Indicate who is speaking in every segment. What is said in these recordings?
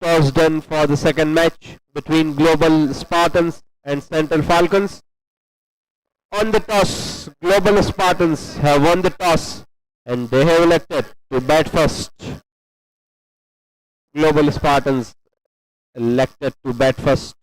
Speaker 1: Toss done for the second match between Global Spartans and Central Falcons. On the toss, Global Spartans have won the toss and they have elected to bat first. Global Spartans elected to bat first.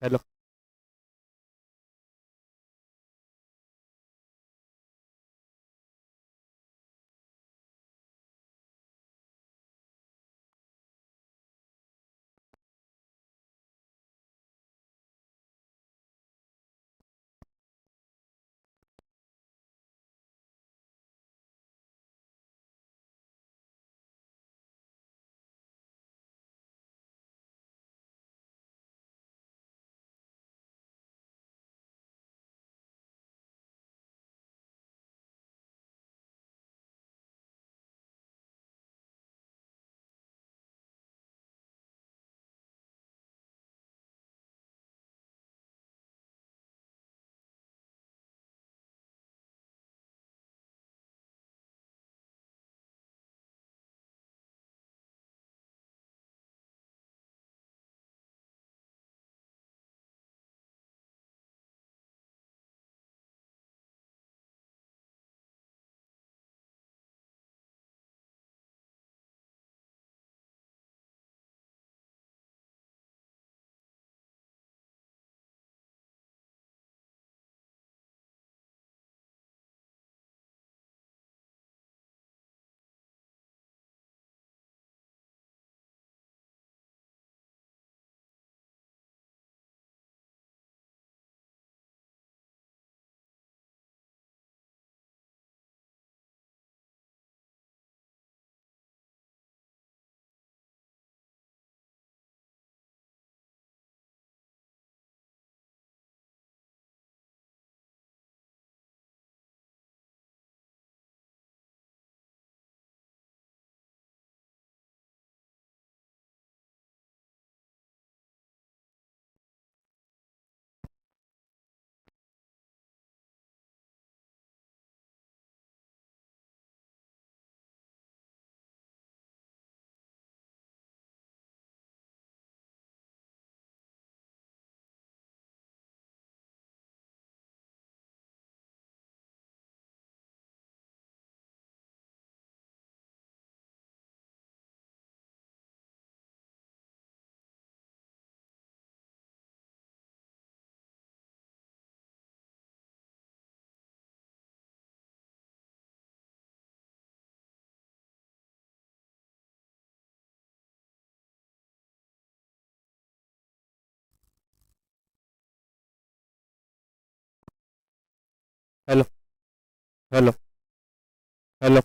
Speaker 1: Hello. Hello. Hello. Hello.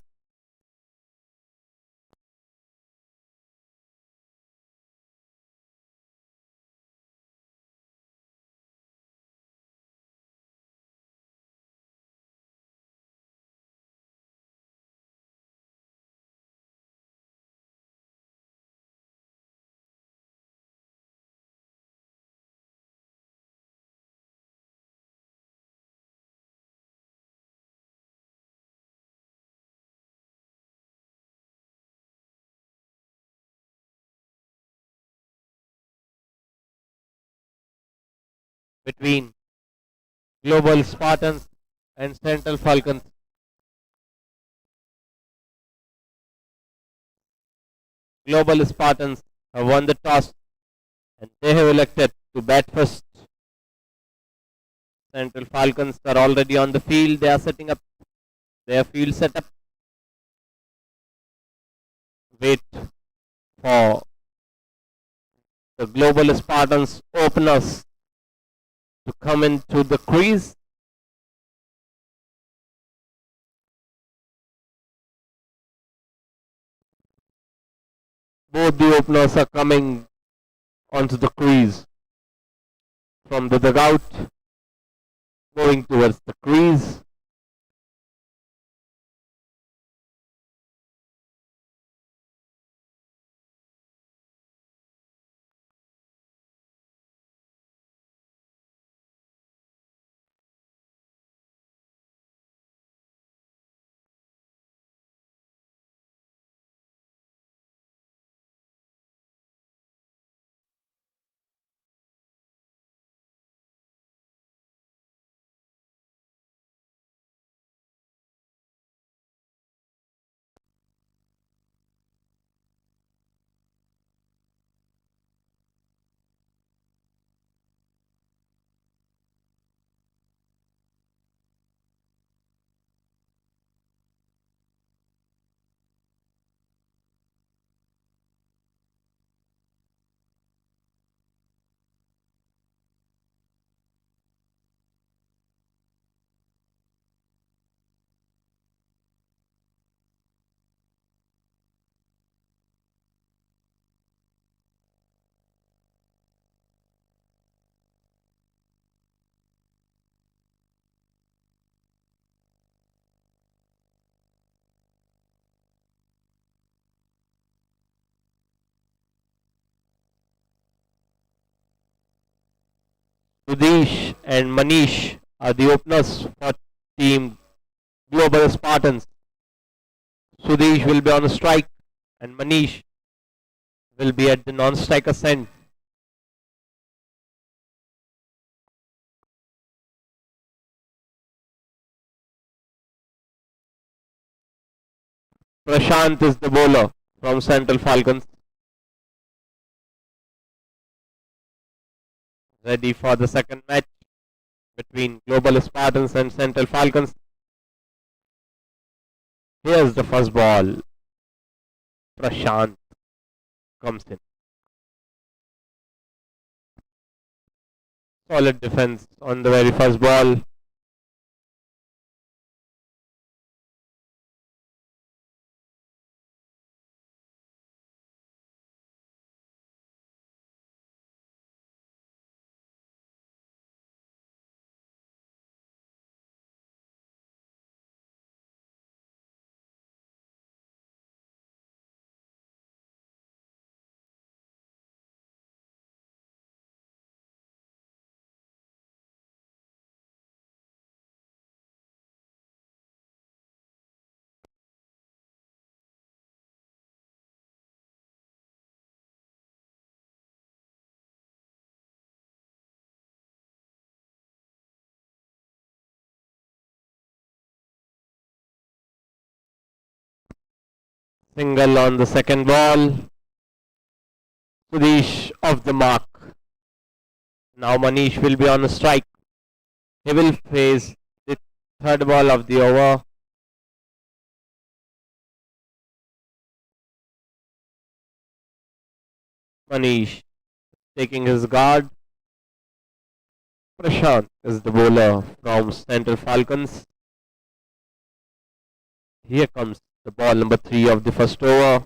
Speaker 1: Between Global Spartans and Central Falcons. Global Spartans have won the toss and they have elected to bat first. Central Falcons are already on the field. They are setting up their field setup. Wait for the Global Spartans openers to come into the crease. Both the openers are coming onto the crease from the dugout, moving towards the crease. Sudesh and Manish are the openers for Team Global Spartans. Sudesh will be on the strike and Manish will be at the non-striker end. Prashant is the bowler from Central Falcons. Ready for the second match between Global Spartans and Central Falcons. Here's the first ball. Prashant comes in. Solid defense on the very first ball. Single on the second ball. Sudesh off the mark. Now Manish will be on a strike. He will face the third ball of the over. Manish taking his guard. Prashant is the bowler from Central Falcons. Here comes the ball number 3 of the first over.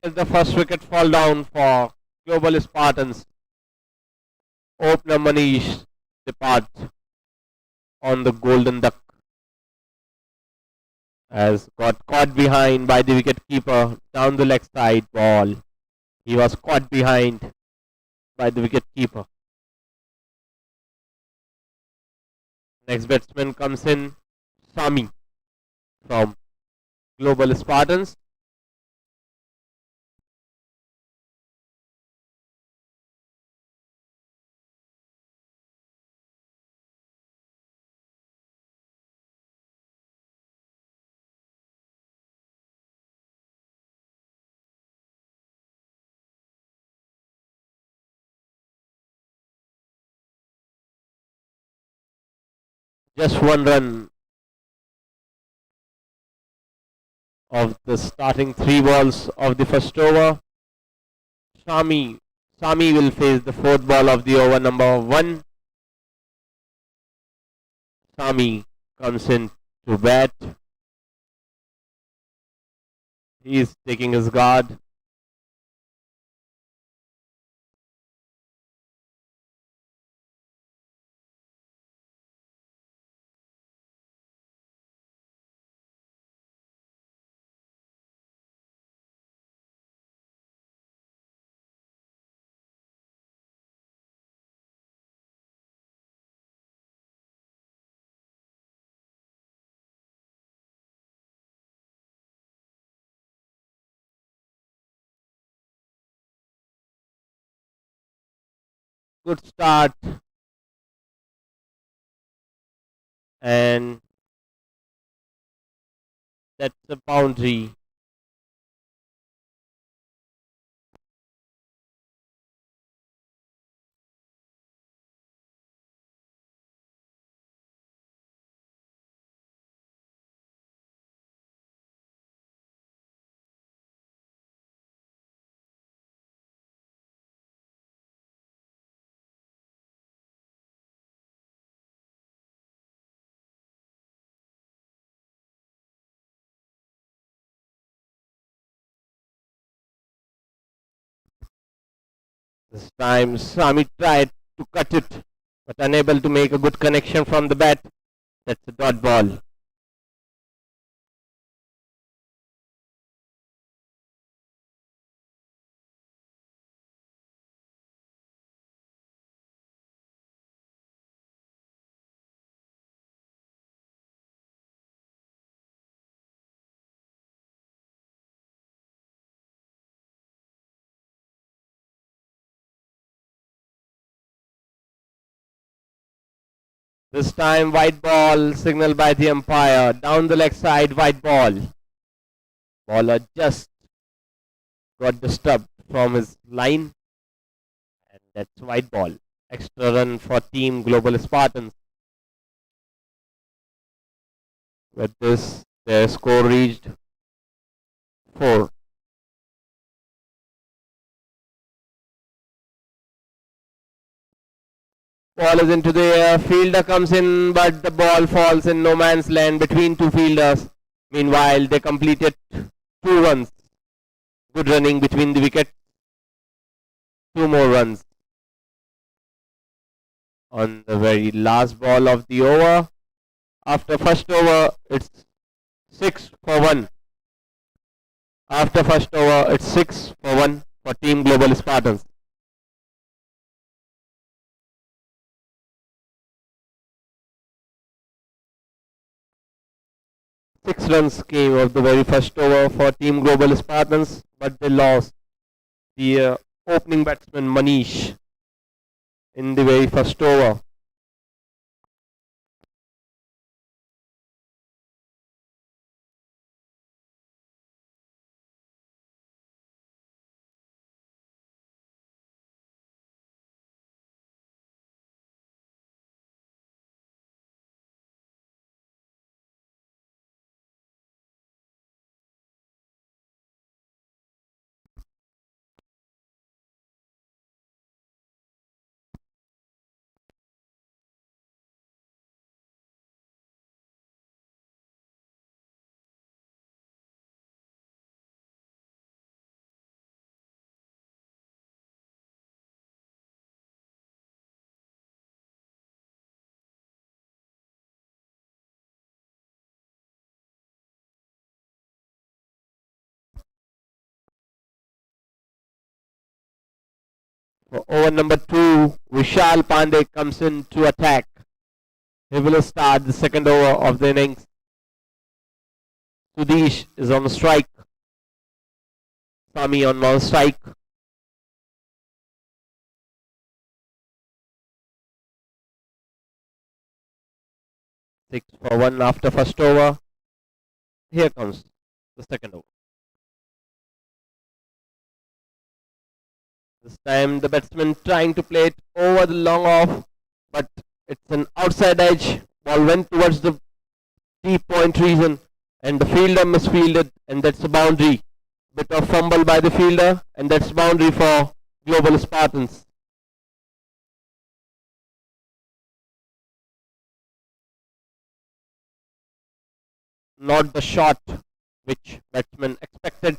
Speaker 1: As the first wicket fall down for Global Spartans, opener Manish departs on the golden duck as got caught behind by the wicket keeper down the leg side ball. He was caught behind by the wicket keeper. Next batsman comes in, Sami from Global Spartans. Just one run of the starting 3 balls of the first over. Sami will face the 4th ball of the over number 1. Sami comes in to bat. He is taking his guard. Good start and that's a boundary. This time Sami tried to cut it, but unable to make a good connection from the bat. That's a dot ball. This time white ball signaled by the umpire. Down the leg side, white ball. Bowler just got disturbed from his line, and that's white ball. Extra run for team Global Spartans. With this, their score reached 4. Ball is into the air. Fielder comes in, but the ball falls in no man's land between two fielders. Meanwhile, they completed 2 runs. Good running between the wickets. 2 more runs. On the very last ball of the over. After first over, it's 6 for 1. After first over, it's 6 for 1 for Team Global Spartans. Six runs came of the very first over for Team Global Spartans, but they lost the opening batsman Manish in the very first over. For over number 2, Vishal Pandey comes in to attack. He will start the second over of the innings. Sudesh is on strike. Sami on non-strike. 6 for 1 after first over. Here comes the second over. This time the batsman trying to play it over the long off, but it's an outside edge. Ball went towards the deep point region, and the fielder misfielded, and that's a boundary. Bit of fumble by the fielder, and that's boundary for Global Spartans. Not the shot which batsman expected,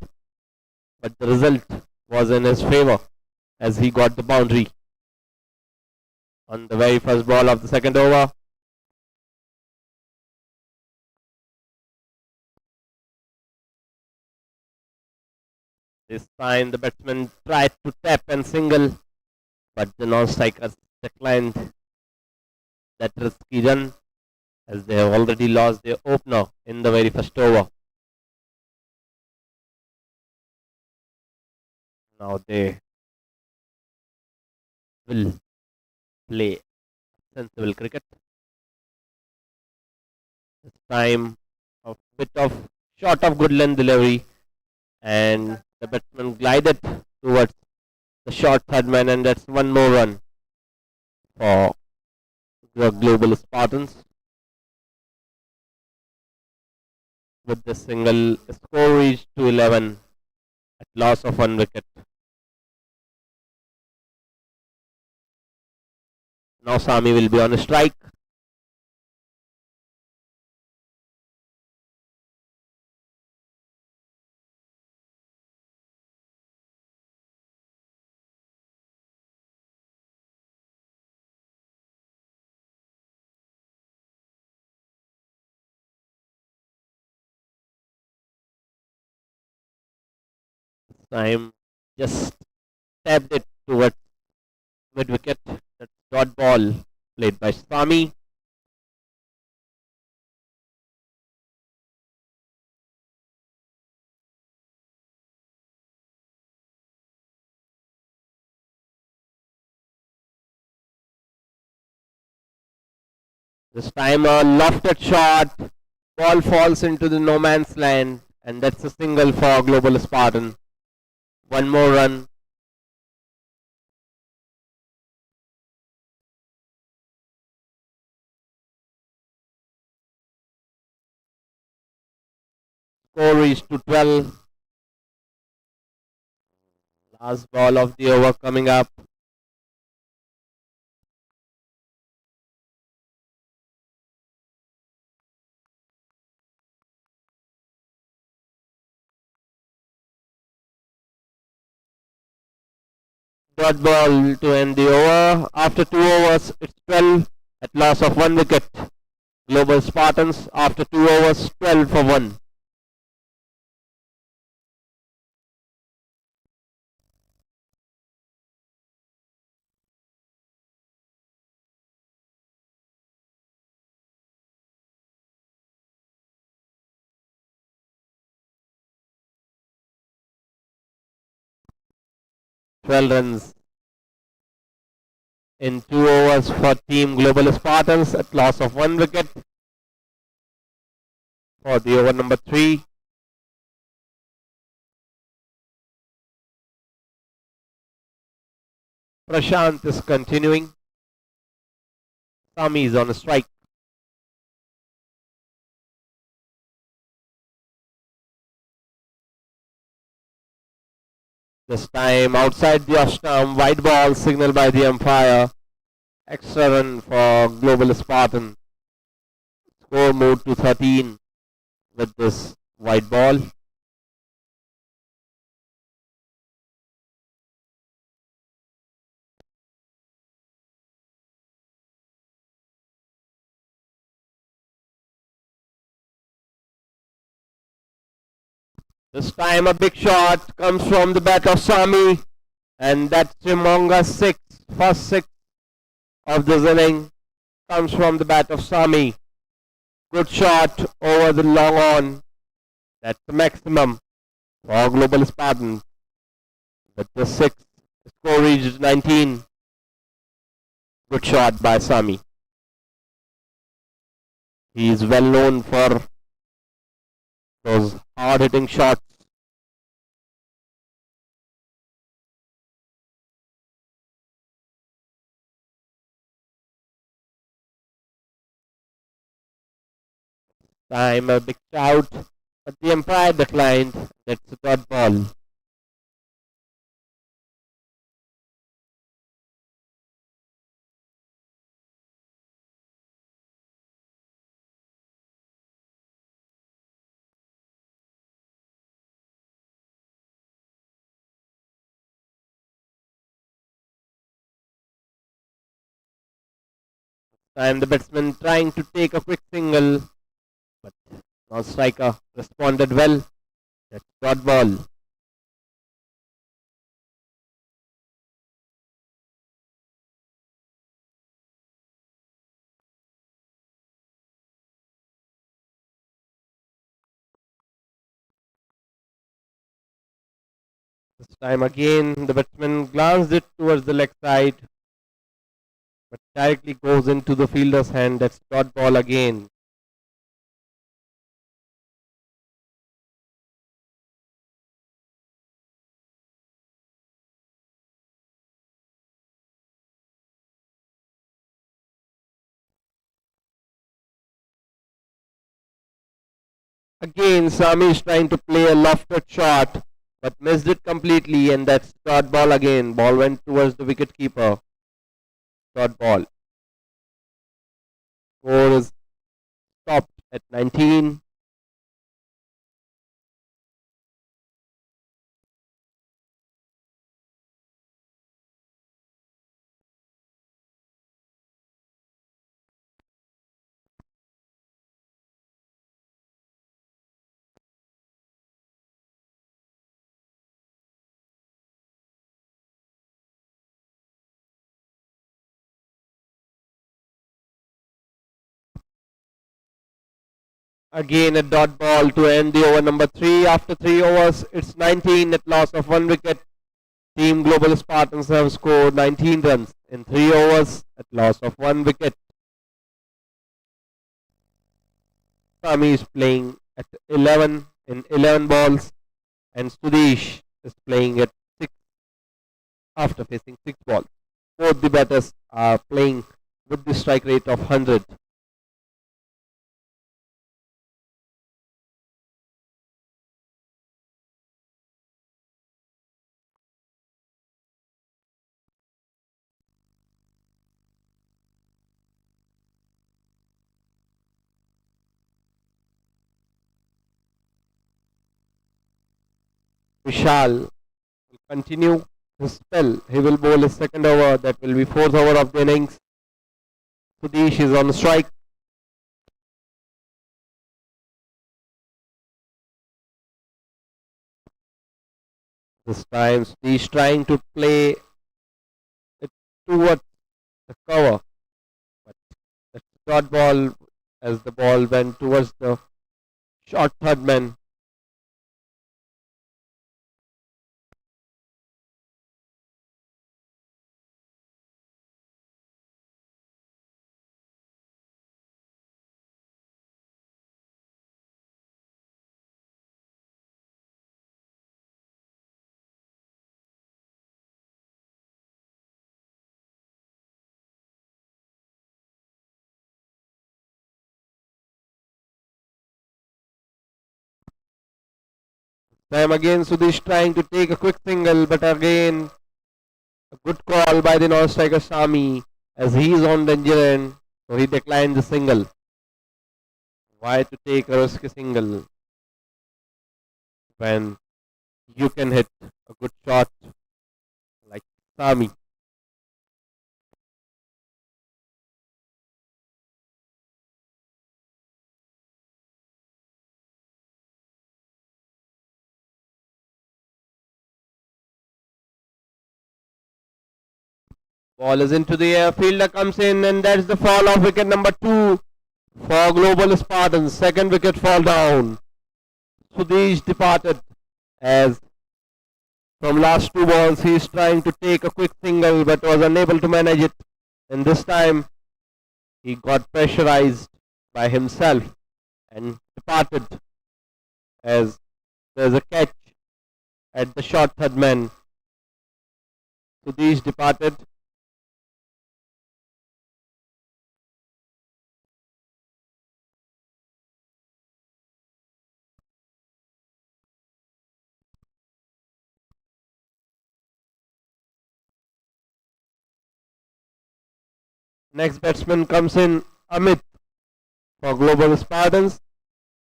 Speaker 1: but the result was in his favour as he got the boundary on the very first ball of the second over. This time the batsman tried to tap and single, but the non-strikers declined that risky run as they have already lost their opener in the very first over. Now they will play sensible cricket. This time a bit of short of good length delivery, and the batsman glided towards the short third man, and that's one more run for the Global Spartans. With the single, score reached to 11 at loss of one wicket. Now Sami will be on a strike. Time just tapped it towards mid wicket. That's dot ball played by Sami. This time a lofted shot. Ball falls into the no man's land, and that's a single for Global Spartan. One more run. Score is to 12. Last ball of the over coming up. Dot ball to end the over. After 2 overs, it's 12 at loss of one wicket. Global Spartans after 2 overs, 12 for 1. Twelve runs in 2 overs for Team Global Spartans at loss of one wicket. For the over number 3. Prashant is continuing. Sami is on a strike. This time outside the off stump, white ball signaled by the umpire. Extra run for Global Spartan. Score moved to 13 with this white ball. This time a big shot comes from the bat of Sami, and that's humongous six. First six of this inning comes from the bat of Sami. Good shot over the long on. That's the maximum for Global Spartan. With the six, the score reached 19. Good shot by Sami. He is well known for those hard-hitting shots. Time a big shout, but the umpire declined. That's a dot ball. Time the batsman trying to take a quick single, but no striker responded well. That's dot ball. This time again, the batsman glanced it towards the leg side, but directly goes into the fielder's hand. That's dot ball again. Again, Sami is trying to play a lofted shot, but missed it completely, and that's dot ball again. Ball went towards the wicket keeper. Dot ball. Score is stopped at 19. Again a dot ball to end the over number 3. After 3 overs, it's 19 at loss of 1 wicket. Team Global Spartans have scored 19 runs in 3 overs at loss of 1 wicket. Sami is playing at 11 in 11 balls, and Sudesh is playing at 6 after facing 6 balls. Both the batters are playing with the strike rate of 100. Vishal will continue his spell. He will bowl his second over. That will be fourth over of the innings. Sudesh is on strike. This time Sudesh trying to play it towards the cover. But the short ball as the ball went towards the short third man. Time again Sudesh trying to take a quick single, but again a good call by the non-striker Sami as he is on danger end, so he declined the single. Why to take a risky single when you can hit a good shot like Sami? Ball is into the air, fielder comes in, and that's the fall of wicket number 2 for Global Spartans. Second wicket fall down. Sudesh departed as from last 2 balls he is trying to take a quick single but was unable to manage it. And this time he got pressurized by himself and departed as there's a catch at the short third man. Sudesh departed. Next batsman comes in Amit for Global Spartans.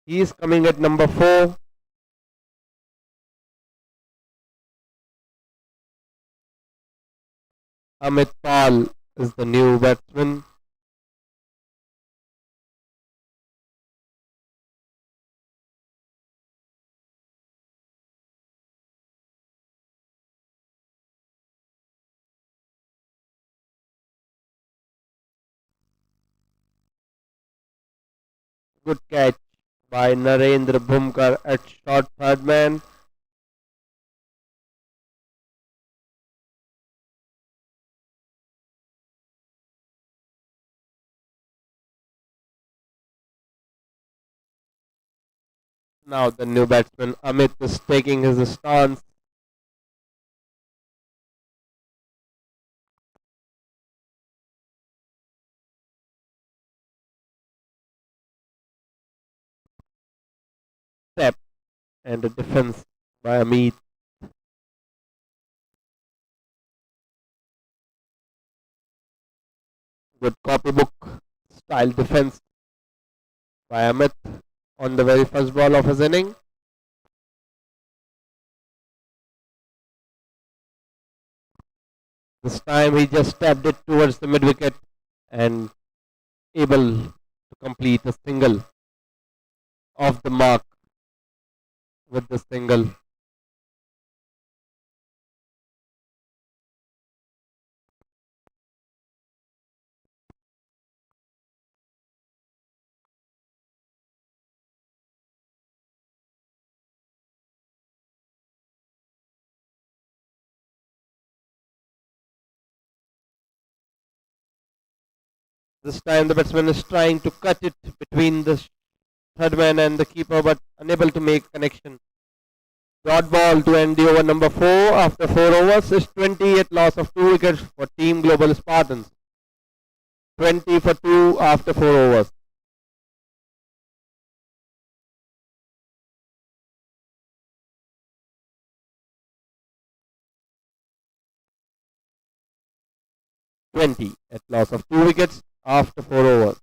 Speaker 1: He is coming at number 4. Amit Pal is the new batsman. Good catch by Narendra Bhumkar at short third man. Now the new batsman Amit is taking his stance. and a defense by Amit. Good copybook style defense by Amit on the very first ball of his inning. This time he just tapped it towards the mid wicket and able to complete a single off the mark with the single. This time the batsman is trying to cut it between the third man and the keeper but unable to make connection. Dot ball to end the over number 4 after 4 overs is 20 at loss of 2 wickets for Team Global Spartans. 20 for 2 after 4 overs. At loss of 2 wickets after 4 overs.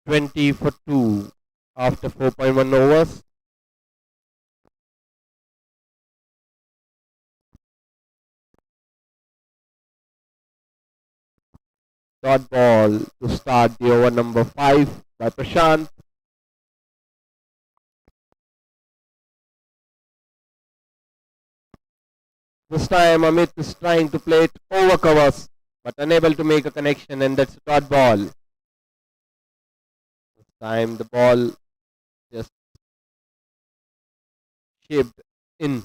Speaker 1: For 2 after 4.1 overs. Dot ball to start the over number 5 by Prashant. This time Amit is trying to play it over covers but unable to make a connection, and that's a dot ball. This time the ball just shaped in.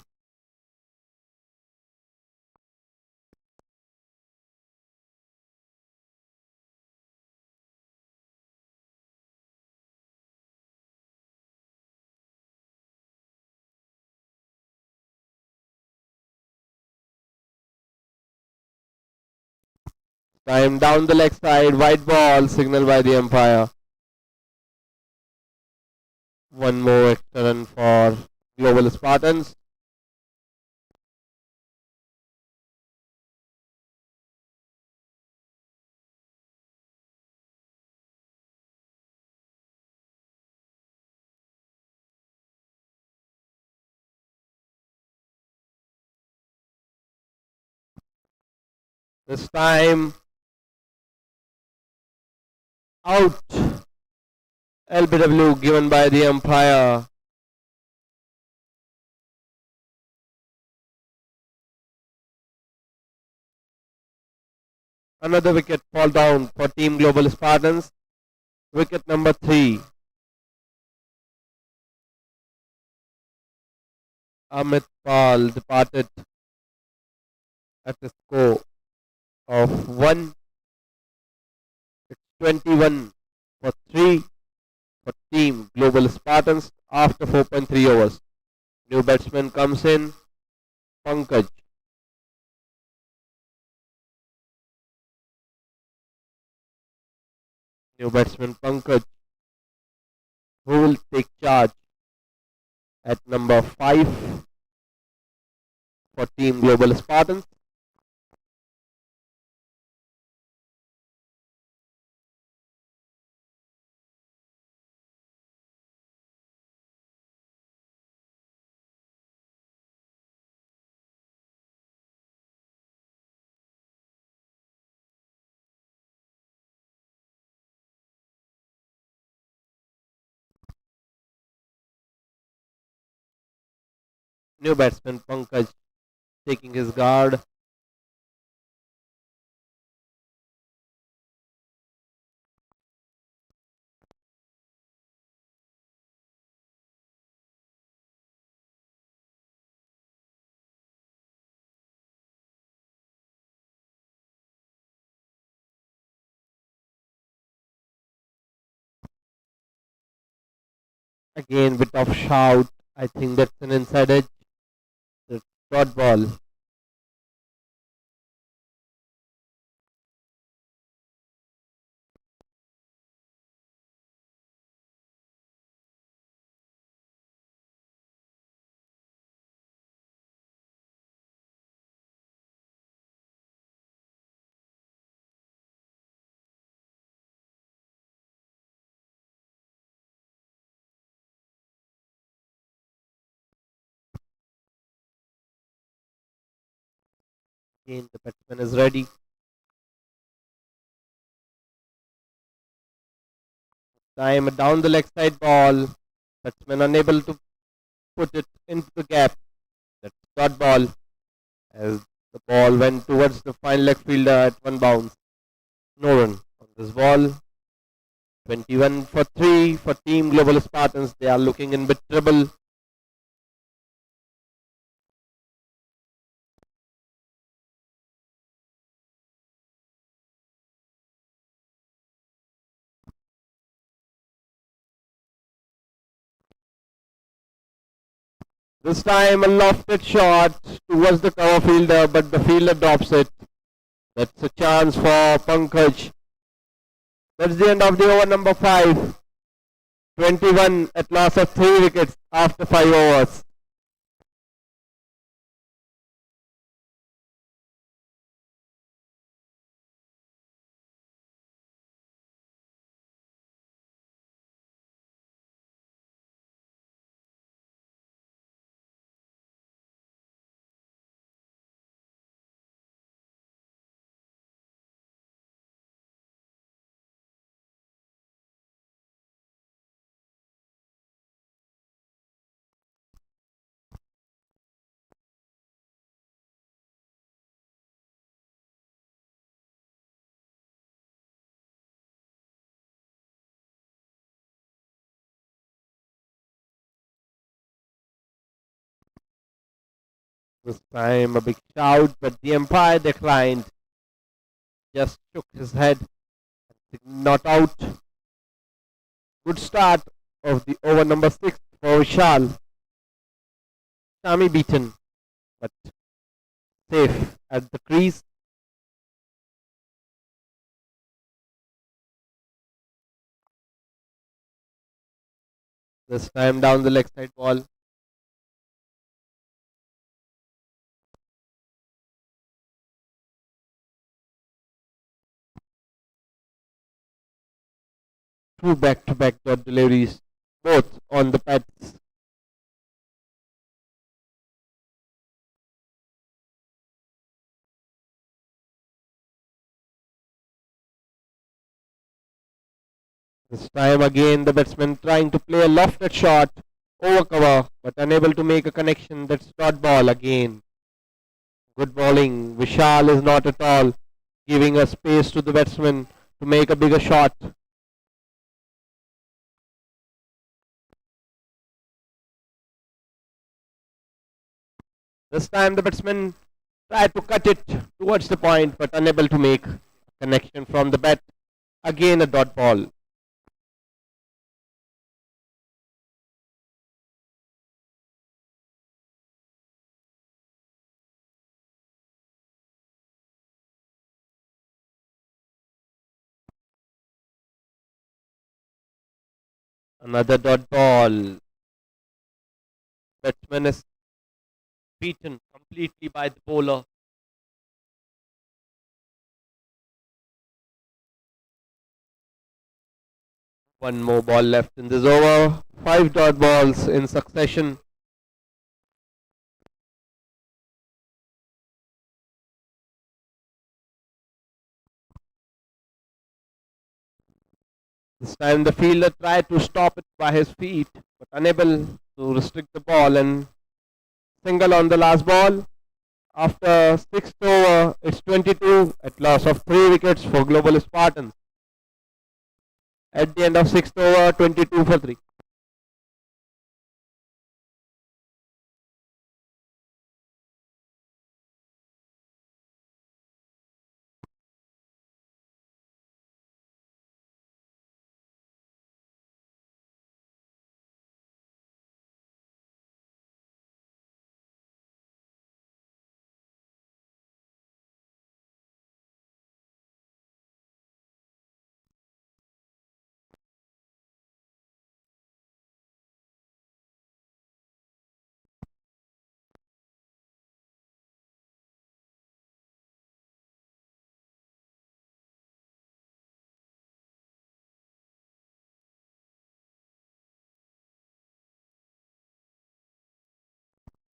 Speaker 1: Time down the leg side, white ball signaled by the umpire. One more extra run for Global Spartans. This time out. LBW given by the umpire. Another wicket fall down for Team Global Spartans. Wicket number 3. Amit Pal departed at a score of 1. It's 21 for 3 for Team Global Spartans after 4.3 overs. New batsman comes in, Pankaj. New batsman Pankaj who will take charge at number 5 for Team Global Spartans. New batsman Pankaj taking his guard. Again, bit of shout. I think that's an inside edge. The dot ball. Again, the batsman is ready. Time down the leg side ball. Batsman unable to put it into the gap. That's dot ball. As the ball went towards the fine leg fielder at one bounce. No run on this ball. 21 for 3 for Team Global Spartans. They are looking in bit trouble. This time a lofted shot towards the cover fielder, but the fielder drops it. That's a chance for Pankaj. That's the end of the over number 5. 21 at loss of 3 wickets after 5 overs. This time a big shout, but the umpire declined. Just shook his head. Not out. Good start of the over number 6 for Vishal. Shami beaten, but safe at the crease. This time down the leg side ball. Two back-to-back dot deliveries, both on the pads. This time again the batsman trying to play a lofted shot over cover, but unable to make a connection. That's dot ball again. Good bowling. Vishal is not at all giving a space to the batsman to make a bigger shot. This time the batsman tried to cut it towards the point, but unable to make a connection from the bat. Again a dot ball. Another dot ball. Batsman is beaten completely by the bowler. One more ball left in this over. 5 dot balls in succession. This time the fielder tried to stop it by his feet, but unable to restrict the ball and single on the last ball. After 6th over, it's 22 at loss of 3 wickets for Global Spartans. At the end of 6th over, 22 for 3.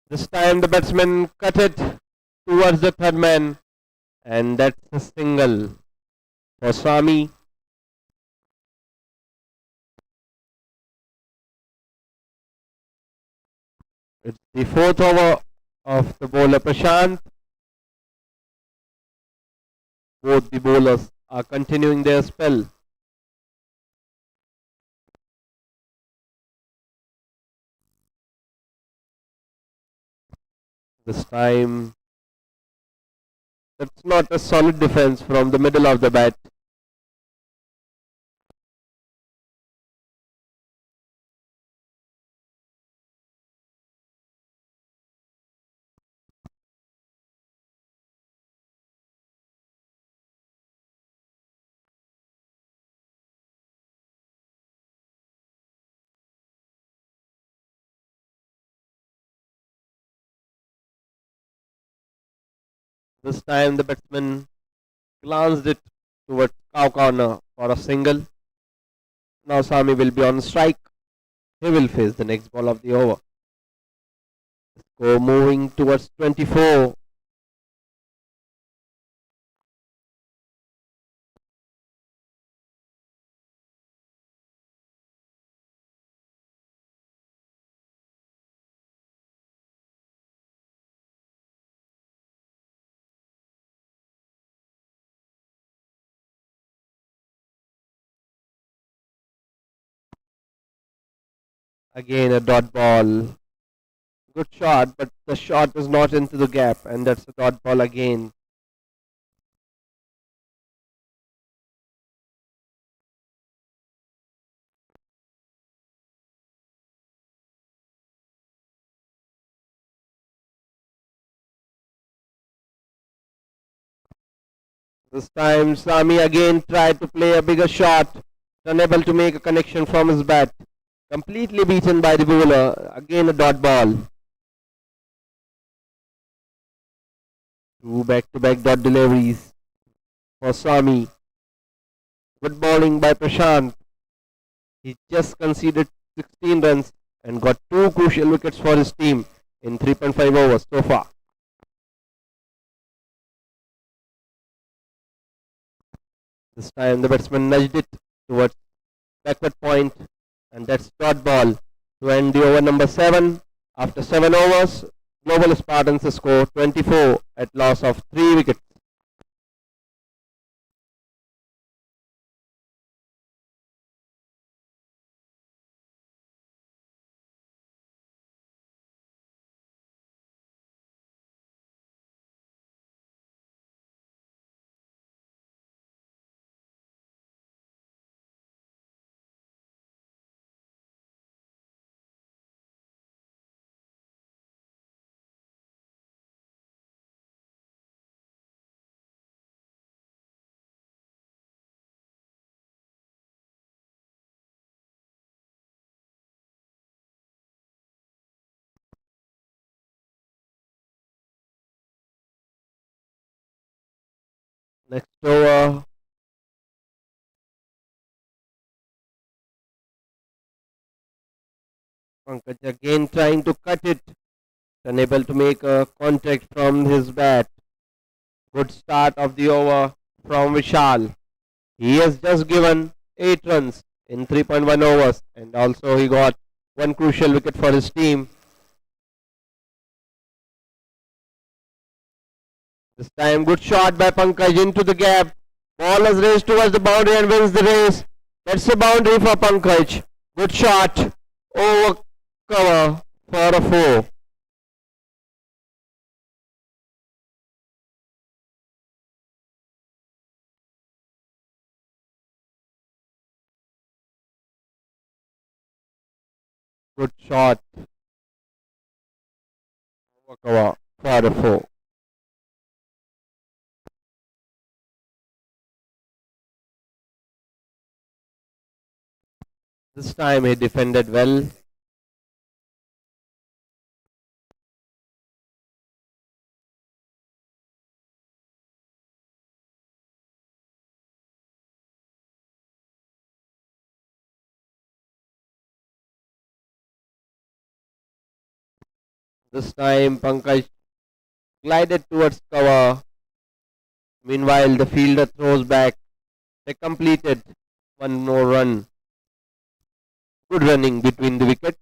Speaker 1: This time the batsman cut it towards the third man, and that's a single for Swami. It's the 4th over of the bowler Prashant. Both the bowlers are continuing their spell. This time, that's not a solid defense from the middle of the bat. This time the batsman glanced it towards cow corner for a single. Now Sami will be on strike. He will face the next ball of the over. Score moving towards 24. Again a dot ball. Good shot, but the shot is not into the gap, and that's a dot ball again. This time Sami again tried to play a bigger shot, unable to make a connection from his bat. Completely beaten by the bowler. Again a dot ball. 2 back-to-back dot deliveries for Sami. Good bowling by Prashant. He just conceded 16 runs and got 2 crucial wickets for his team in 3.5 overs so far. This time the batsman nudged it towards backward point, and that's dot ball to end the over number 7. After 7 overs, Global Spartans score 24 at loss of 3 wickets. Next over. Pankaj again trying to cut it. Unable to make a contact from his bat. Good start of the over from Vishal. He has just given 8 runs in 3.1 overs, and also he got one crucial wicket for his team. This time good shot by Pankaj into the gap. Ball is raised towards the boundary and wins the race. That's a boundary for Pankaj. Good shot. Over cover for a 4. Good shot. Over cover for a 4. This time he defended well. This time Pankaj glided towards cover. Meanwhile, the fielder throws back. They completed one more run. Good running between the wickets.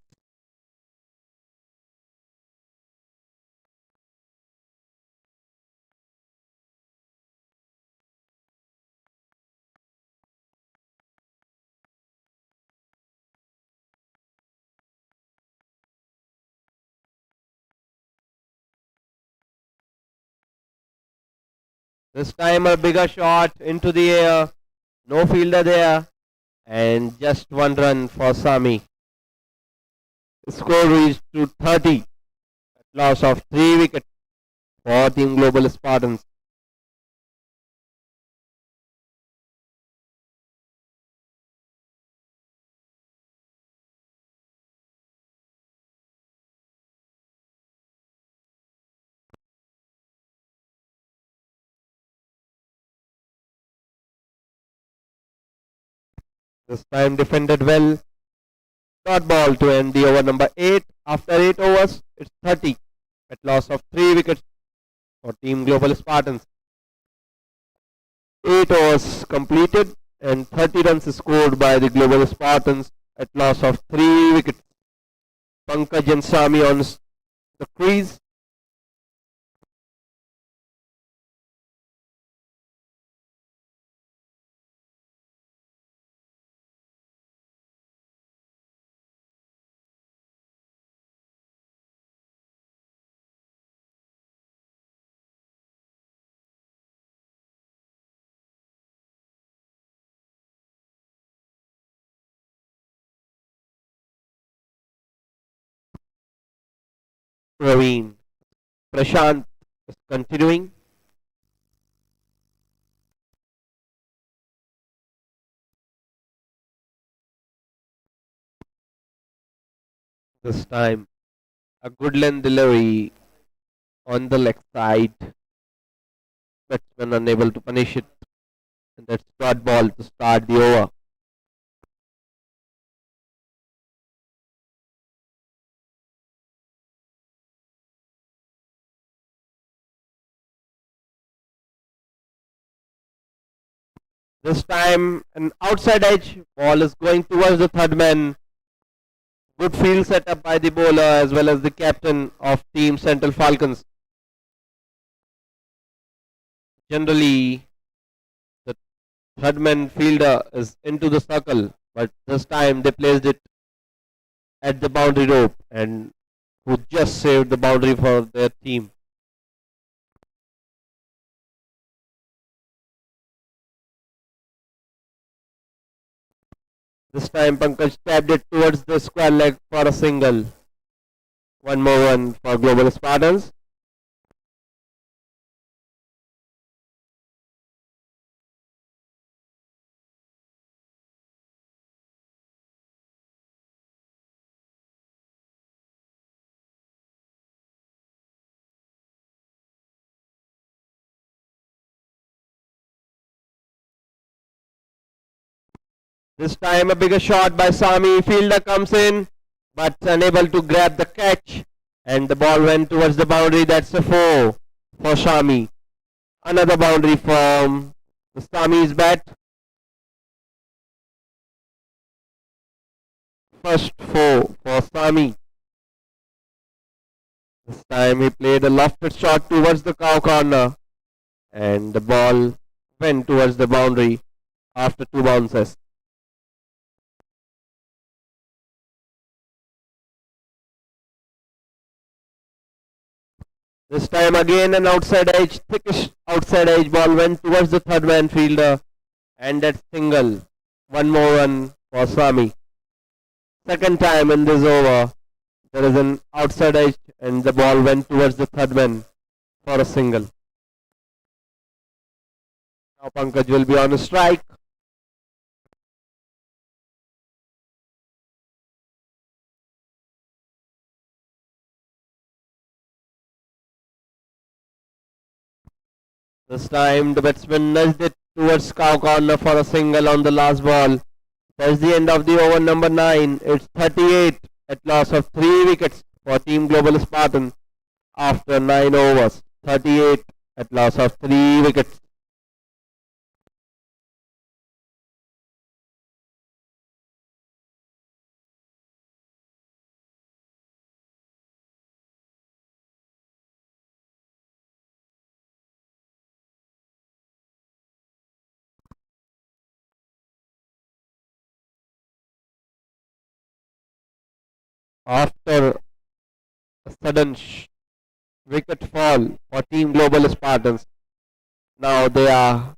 Speaker 1: This time a bigger shot into the air. No fielder there. And just one run for Sami. The score reached to 30. Loss of 3 wickets for Team Global Spartans. This time defended well. Dot ball to end the over number 8. After 8 overs, it's 30. At loss of 3 wickets for Team Global Spartans. 8 overs completed and 30 runs scored by the Global Spartans at loss of 3 wickets. Pankaj and Sami on the crease. Praveen. Prashant is continuing. This time a good length delivery on the leg side. Batsman unable to punish it. And that's dot ball to start the over. This time an outside edge. Ball is going towards the third man. Good field setup by the bowler as well as the captain of Team Central Falcons. Generally, the third man fielder is into the circle, but this time they placed it at the boundary rope and who just saved the boundary for their team. This time Pankaj tapped it towards the square leg for a single. One more run for Global Spartans. This time a bigger shot by Sami. Fielder comes in but unable to grab the catch. And the ball went towards the boundary. That's a 4 for Sami. Another boundary from Sami's bat. First 4 for Sami. This time he played a lofted shot towards the cow corner. And the ball went towards the boundary after 2 bounces. This time again an outside edge, thickish outside edge ball went towards the third man fielder and that single. One more run for Sami. Second time in this over, there is an outside edge and the ball went towards the third man for a single. Now Pankaj will be on a strike. This time the batsman nudged it towards cow corner for a single on the last ball. That's the end of the over number 9. It's 38 at loss of 3 wickets for Team Global Spartan after 9 overs. 38 at loss of 3 wickets. After a sudden wicket fall for Team Global Spartans, now they are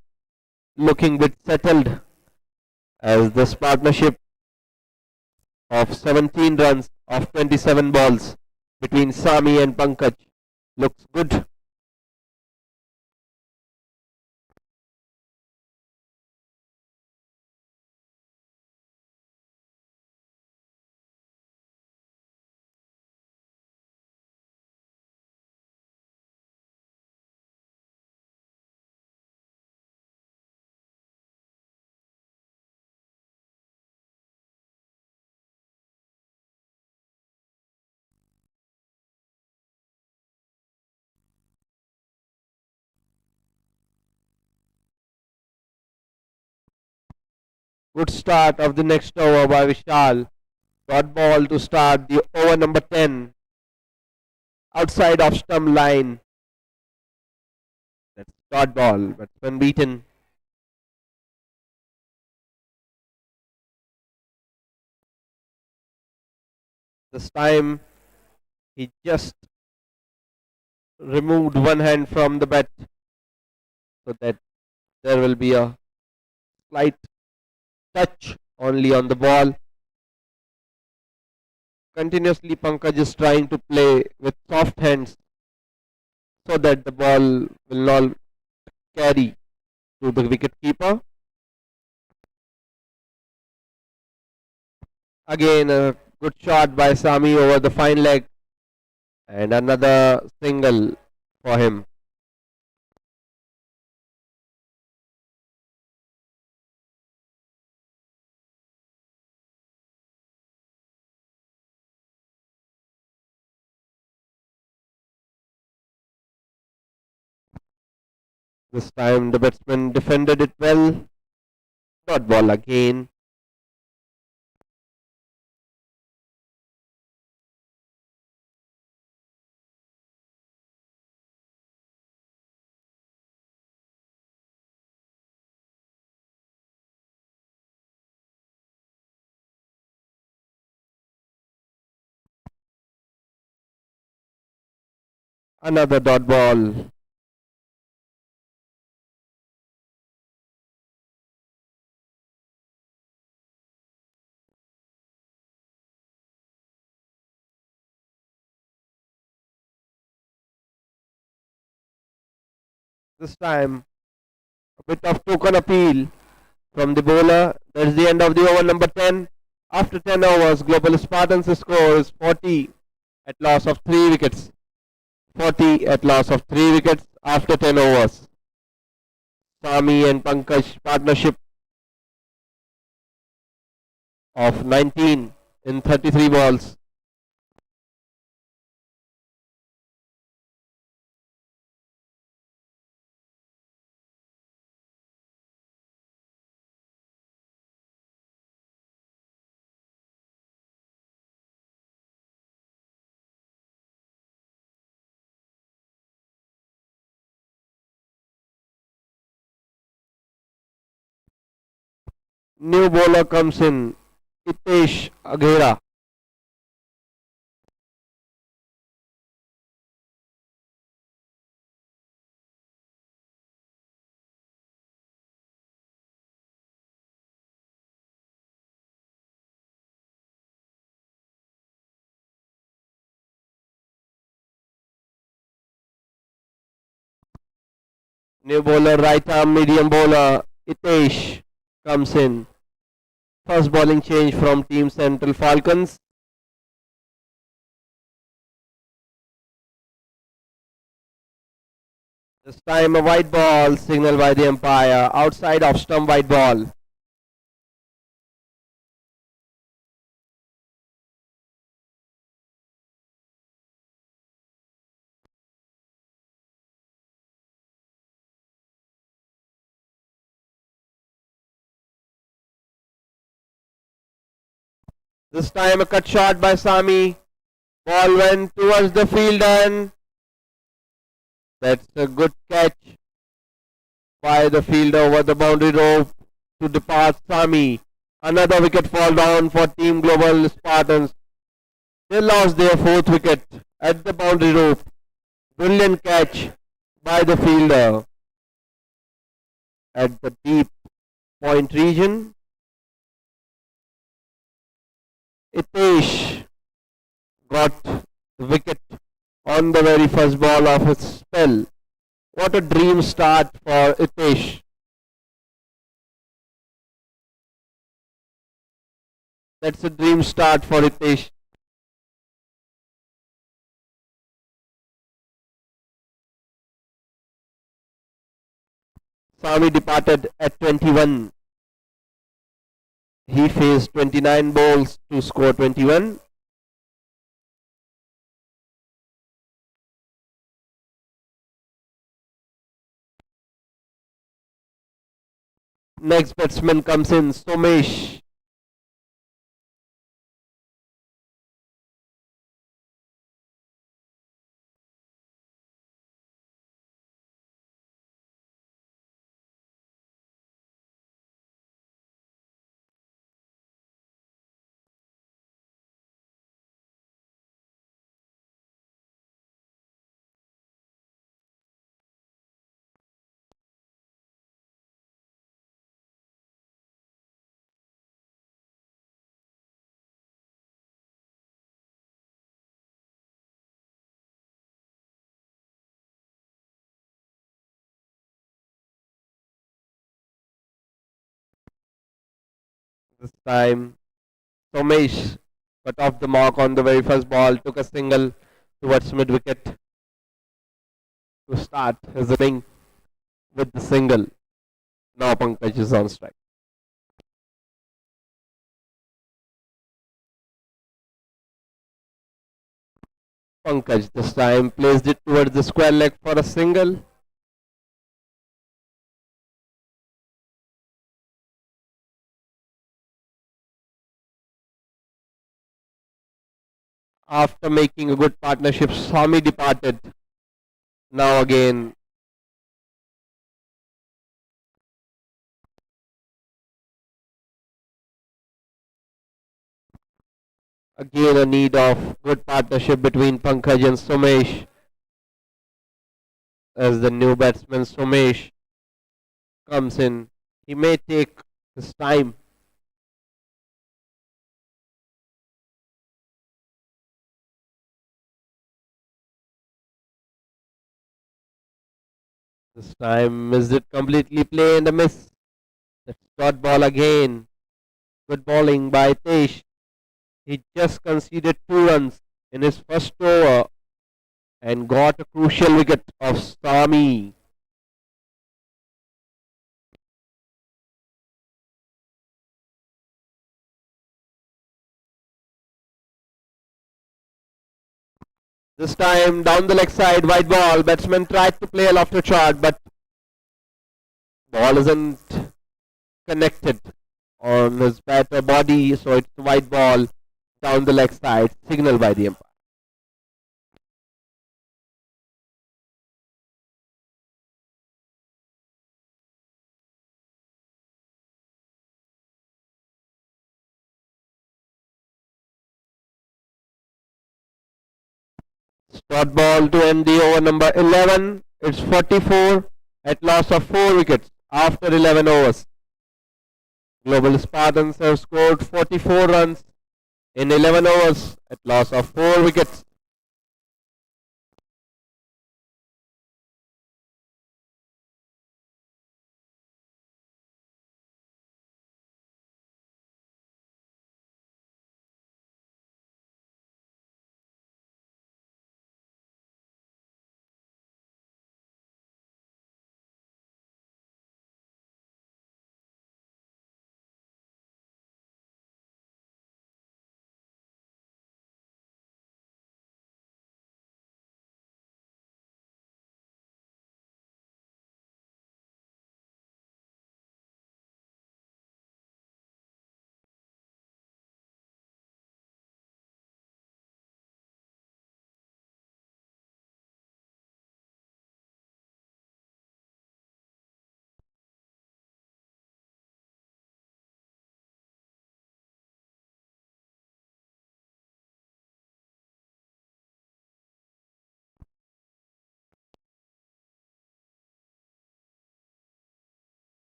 Speaker 1: looking bit settled as this partnership of 17 runs of 27 balls between Sami and Pankaj looks good. Good start of the next over by Vishal. Dot ball to start the over number 10. Outside of stump line. That's dot ball. Batsman beaten. This time he just removed one hand from the bat so that there will be a slight touch only on the ball. Continuously Pankaj is trying to play with soft hands so that the ball will not carry to the wicket keeper. Again a good shot by Sami over the fine leg and another single for him. This time the batsman defended it well. Dot ball again. Another dot ball. This time a bit of token appeal from the bowler. That's the end of the over number 10. After 10 overs, Global Spartans score is 40 at loss of 3 wickets. 40 at loss of 3 wickets after 10 overs. Sami and Pankaj partnership of 19 in 33 balls. New bowler comes in, Hitesh Aghera. New bowler, right arm medium bowler, Hitesh comes in. First bowling change from Team Central Falcons. This time a white ball signaled by the umpire. Outside off stump white ball. This time a cut shot by Sami. Ball went towards the field and that's a good catch by the fielder over the boundary rope to depart Sami. Another wicket fall down for Team Global Spartans. They lost their fourth wicket at the boundary rope. Brilliant catch by the fielder at the deep point region. Hitesh got the wicket on the very first ball of his spell. What a dream start for Hitesh. That's a dream start for Hitesh. Sami departed at 21. He faced 29 balls to score 21. Next batsman comes in, Somesh. This time, Somesh cut off the mark on the very first ball, took a single towards mid wicket to start his inning with the single. Now Pankaj is on strike. Pankaj this time placed it towards the square leg for a single. After making a good partnership, Swami departed. Now again, a need of good partnership between Pankaj and Somesh as the new batsman Somesh comes in. He may take his time. This time missed it completely, play and a miss. That's dot ball again. Good bowling by Tesh. He just conceded 2 runs in his first over and got a crucial wicket of Sami. This time down the leg side, wide ball. Batsman tried to play a lofted shot, but ball isn't connected on his batter body, so it's wide ball down the leg side, signal by the umpire. Dot ball to end the over number 11. It's 44 at loss of 4 wickets after 11 overs. Global Spartans have scored 44 runs in 11 overs at loss of 4 wickets.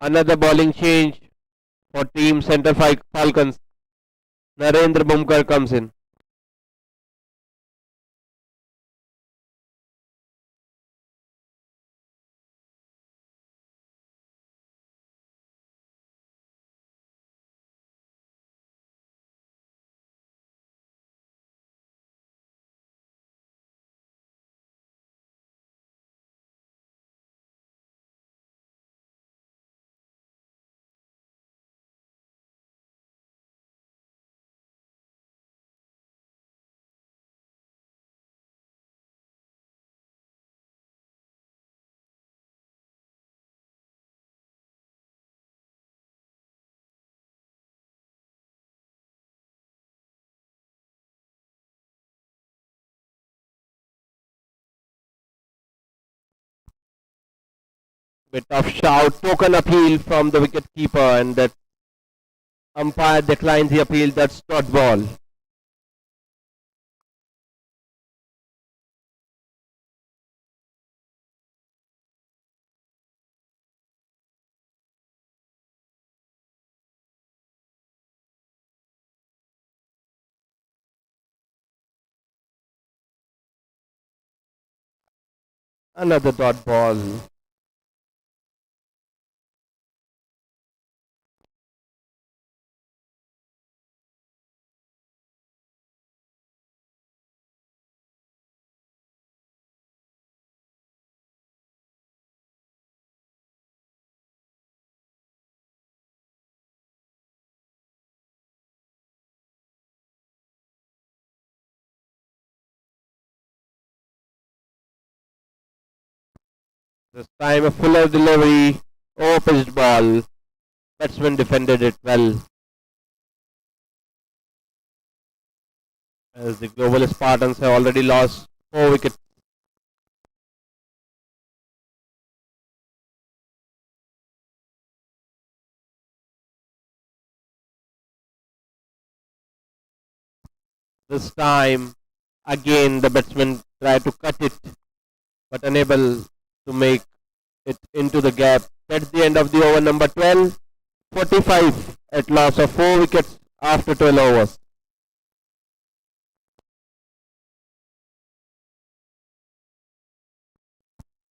Speaker 1: Another bowling change for team Centre Falcons. Narendra Bumkar comes in. Bit of shout, token appeal from the wicket keeper, and that umpire declines the appeal. That's dot ball. Another dot ball. This time a fuller delivery, over-pitched ball. Batsman defended it well. As the Global Spartans have already lost 4 wickets. This time, again the batsman tried to cut it, but unable to make it into the gap. That's the end of the over number 12. 45 at loss of 4 wickets after 12 overs.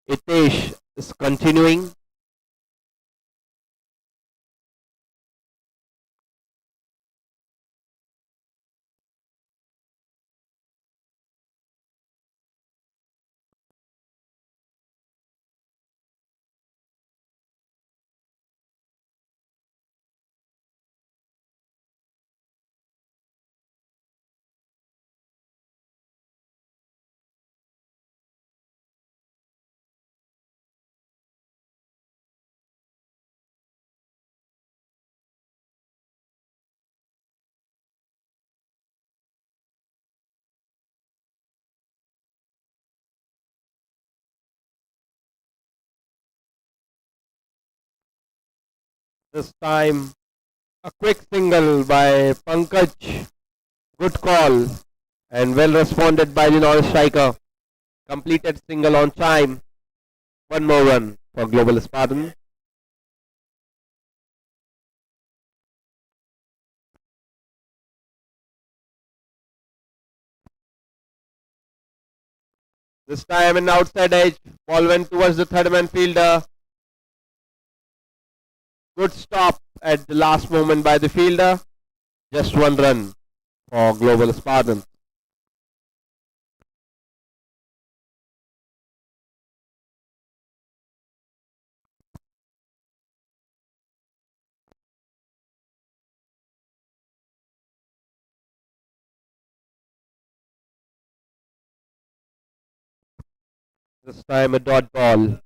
Speaker 1: Hitesh is continuing. This time a quick single by Pankaj. Good call and well responded by the non-striker. Completed single on time. One more run for Global Spartan. This time an outside edge. Ball went towards the third man fielder. Good stop at the last moment by the fielder. Just one run for Global Spartan. This time a dot ball.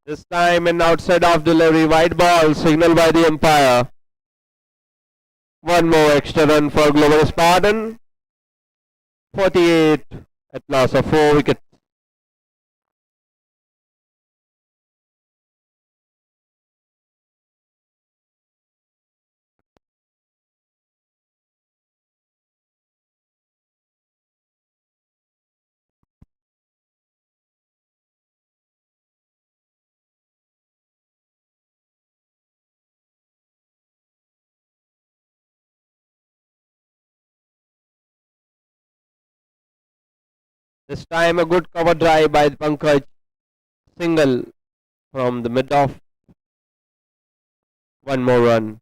Speaker 1: This time an outside off delivery, wide ball, signal by the umpire. One more extra run for Global Spartan. 48 at loss of 4 wickets. This time a good cover drive by Pankaj. Single from the mid off. One more run.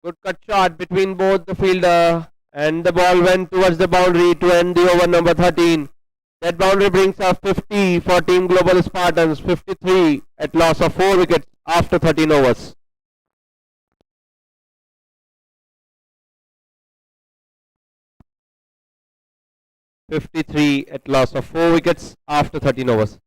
Speaker 1: Good cut shot between both the fielder and the ball went towards the boundary to end the over number 13. That boundary brings up 50 for Team Global Spartans, 53 at loss of 4 wickets after 13 overs. .53 at loss of 4 wickets after 13 overs.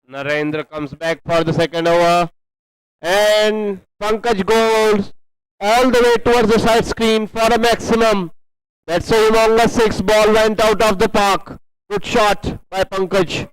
Speaker 1: Narendra comes back for the second over. And Pankaj goes all the way towards the side screen for a maximum. That's a humongous 6. Ball went out of the park. Good shot by Pankaj.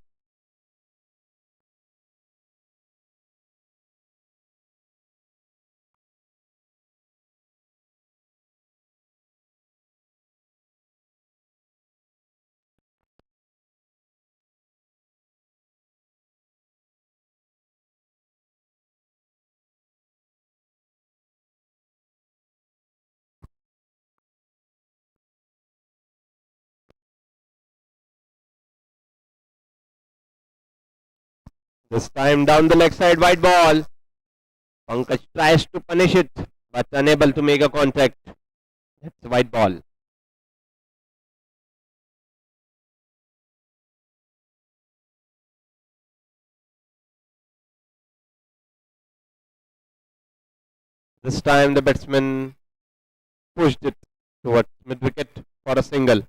Speaker 1: This time down the leg side, wide ball. Pankaj tries to punish it, but unable to make a contact. That's a wide ball. This time the batsman pushed it towards mid wicket for a single.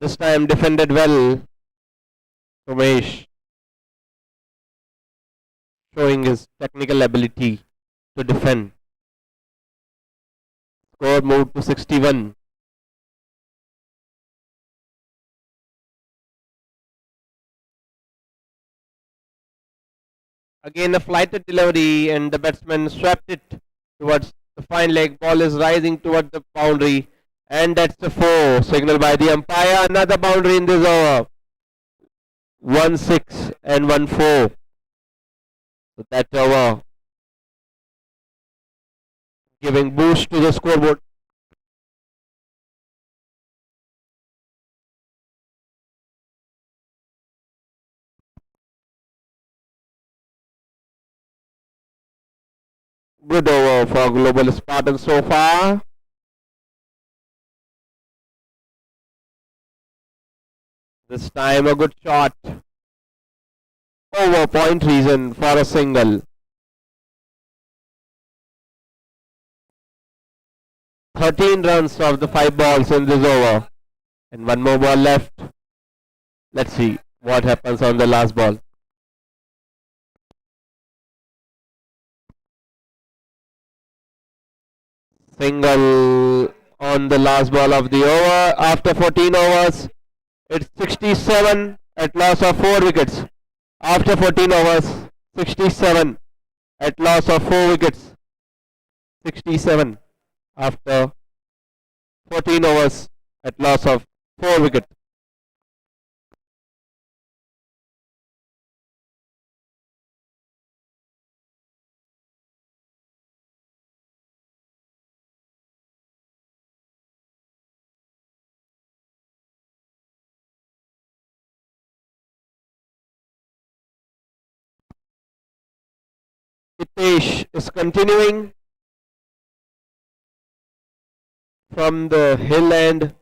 Speaker 1: This time defended well. Umesh showing his technical ability to defend. Score moved to 61. Again a flighted delivery and the batsman swept it towards the fine leg. Ball is rising towards the boundary and that's the 4. Signal by the umpire. Another boundary in this over. 1-6 and 1-4. So that over giving boost to the scoreboard. Good over for Global Spartans so far. This time a good shot. Over point reason for a single. 13 runs of the 5 balls in this over. And one more ball left. Let's see what happens on the last ball. Single on the last ball of the over. After 14 overs, it's 67 at loss of 4 wickets. After 14 overs, 67 at loss of 4 wickets. 67 after 14 overs at loss of 4 wickets. Hitesh is continuing from the hill end.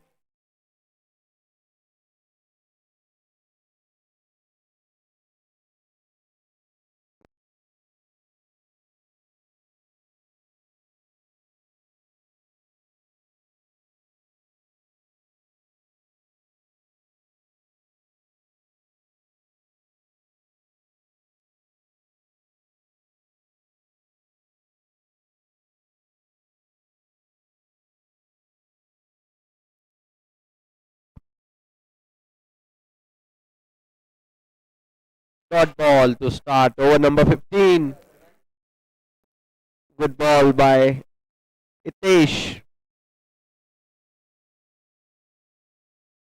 Speaker 1: Dot ball to start over number 15. Good ball by Hitesh.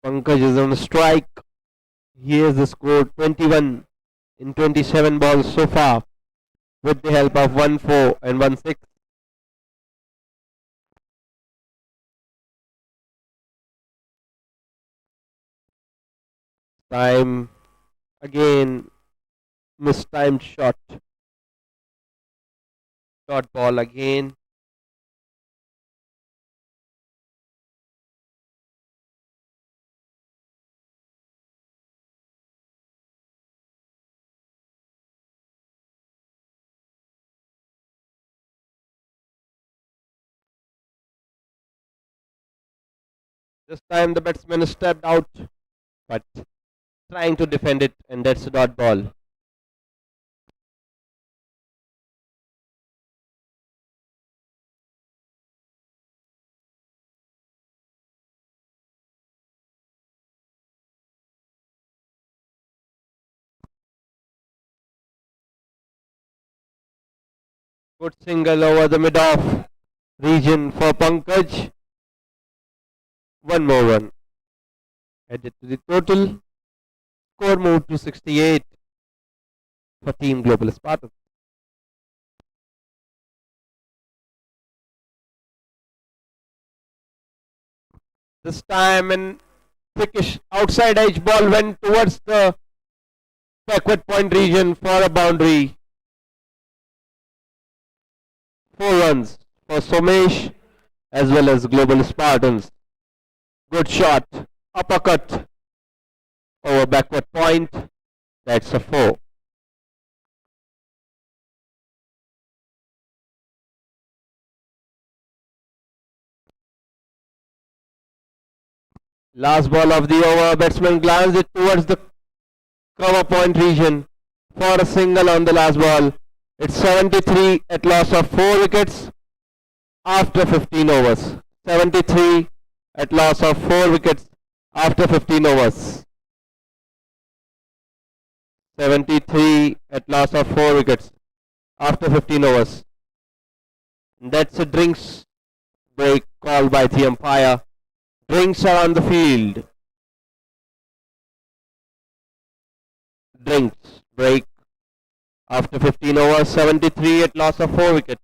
Speaker 1: Pankaj is on strike. He has scored 21 in 27 balls so far with the help of 1-4 and 1-6. Time again, mistimed shot. Dot ball again. This time the batsman stepped out, but trying to defend it, and that's a dot ball. Good single over the mid-off region for Pankaj. One more run added to the total. Score moved to 68 for Team Global Spartans. This time an thickish outside edge ball went towards the backward point region for a boundary. 4 runs for Somesh as well as Global Spartans. Good shot, uppercut over backward point. That's a 4. Last ball of the over, batsman glanced it towards the cover point region for a single on the last ball. It's 73 at loss of 4 wickets after 15 overs. 73 at loss of 4 wickets after 15 overs. 73 at loss of 4 wickets after 15 overs. That's a drinks break called by the umpire. Drinks are on the field. Drinks break after 15 overs, 73 at loss of 4 wickets.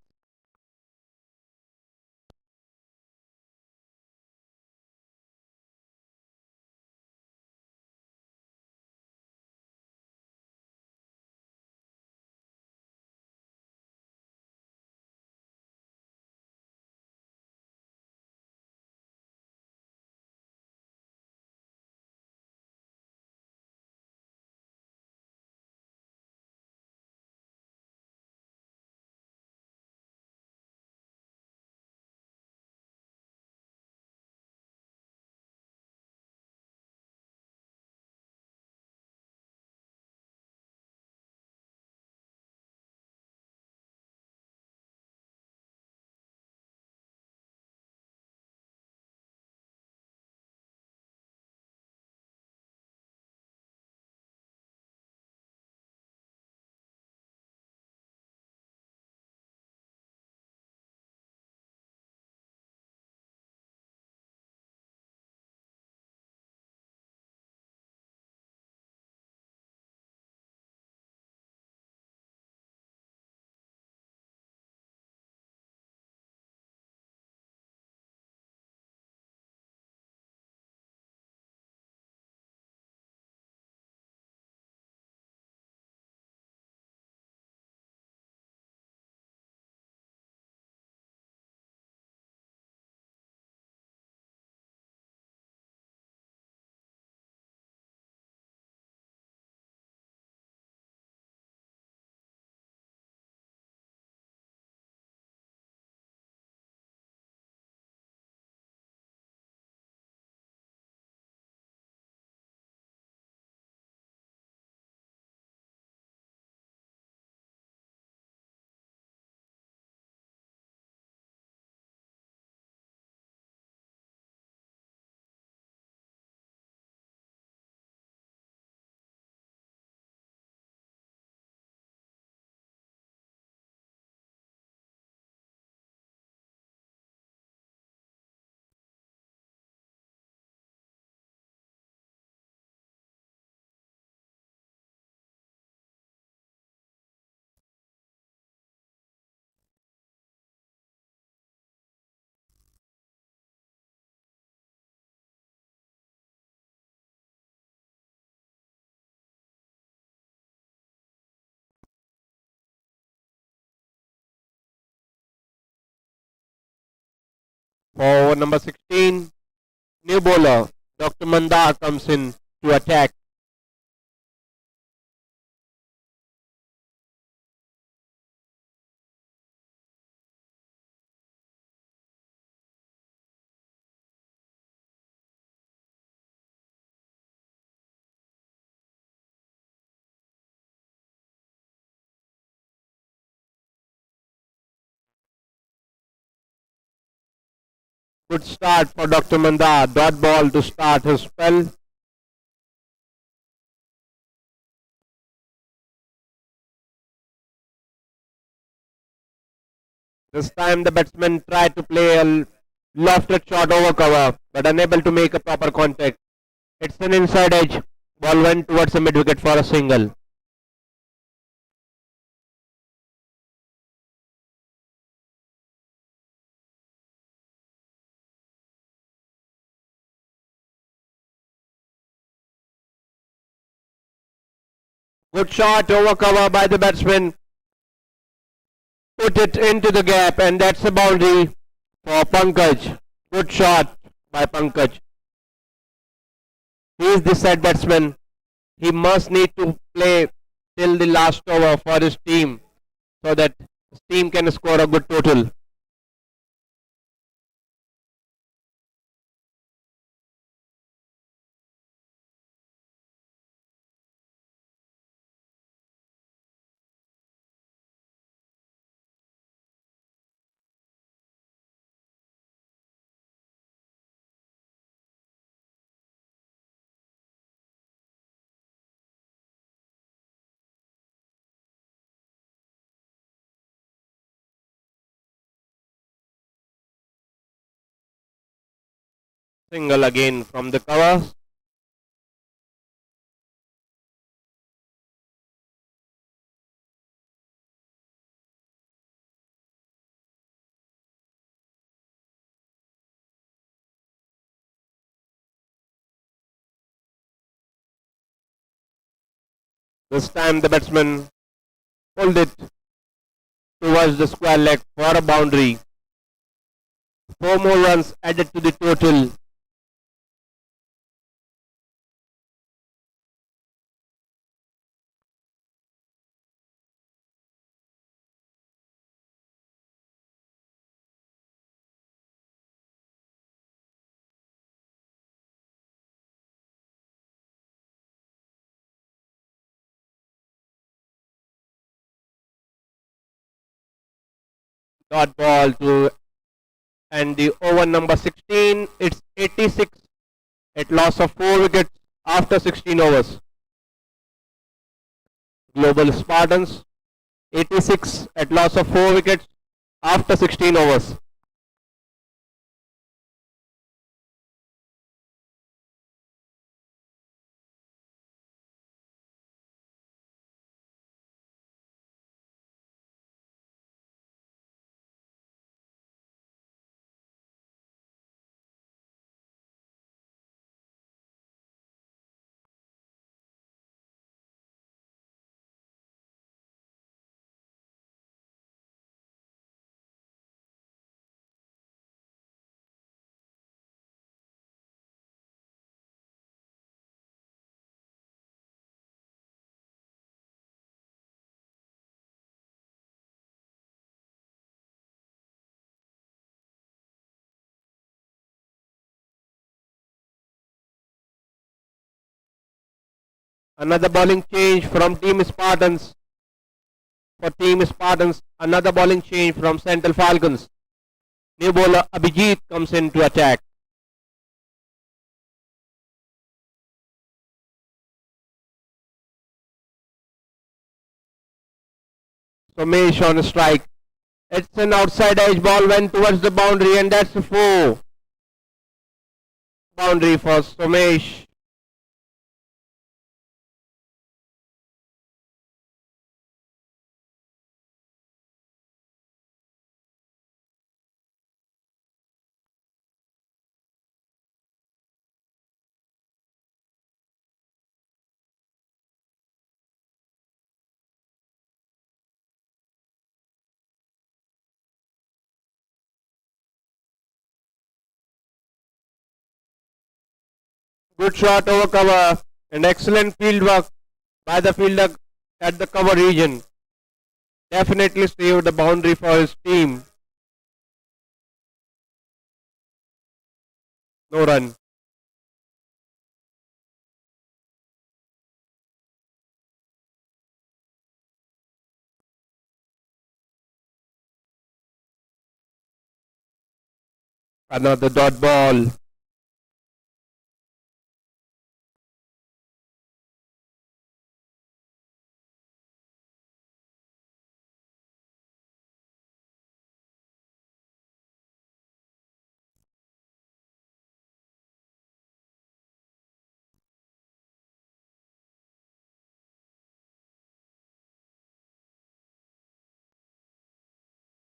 Speaker 1: For over number 16, new bowler Dr. Mandar comes in to attack. Good start for Dr. Mandar. Dot ball to start his spell. This time the batsman tried to play a lofted shot over cover but unable to make a proper contact. It's an inside edge. Ball went towards the mid wicket for a single. Good shot over cover by the batsman. Put it into the gap and that's a boundary for Pankaj. Good shot by Pankaj. He is the set batsman. He must need to play till the last over for his team so that his team can score a good total. Single again from the cover. This time the batsman pulled it towards the square leg for a boundary. 4 more runs added to the total. Dot ball to and the over number 16. It's 86 at loss of 4 wickets after 16 overs. Global Spartans 86 at loss of 4 wickets after 16 overs. Another bowling change from Team Spartans. For Team Spartans, another bowling change from Central Falcons. New bowler Abhijit comes in to attack. Somesh on a strike. It's an outside edge ball, went towards the boundary, and that's a 4. Boundary for Somesh. Good shot over cover and excellent field work by the fielder at the cover region. Definitely saved the boundary for his team. No run. Another dot ball.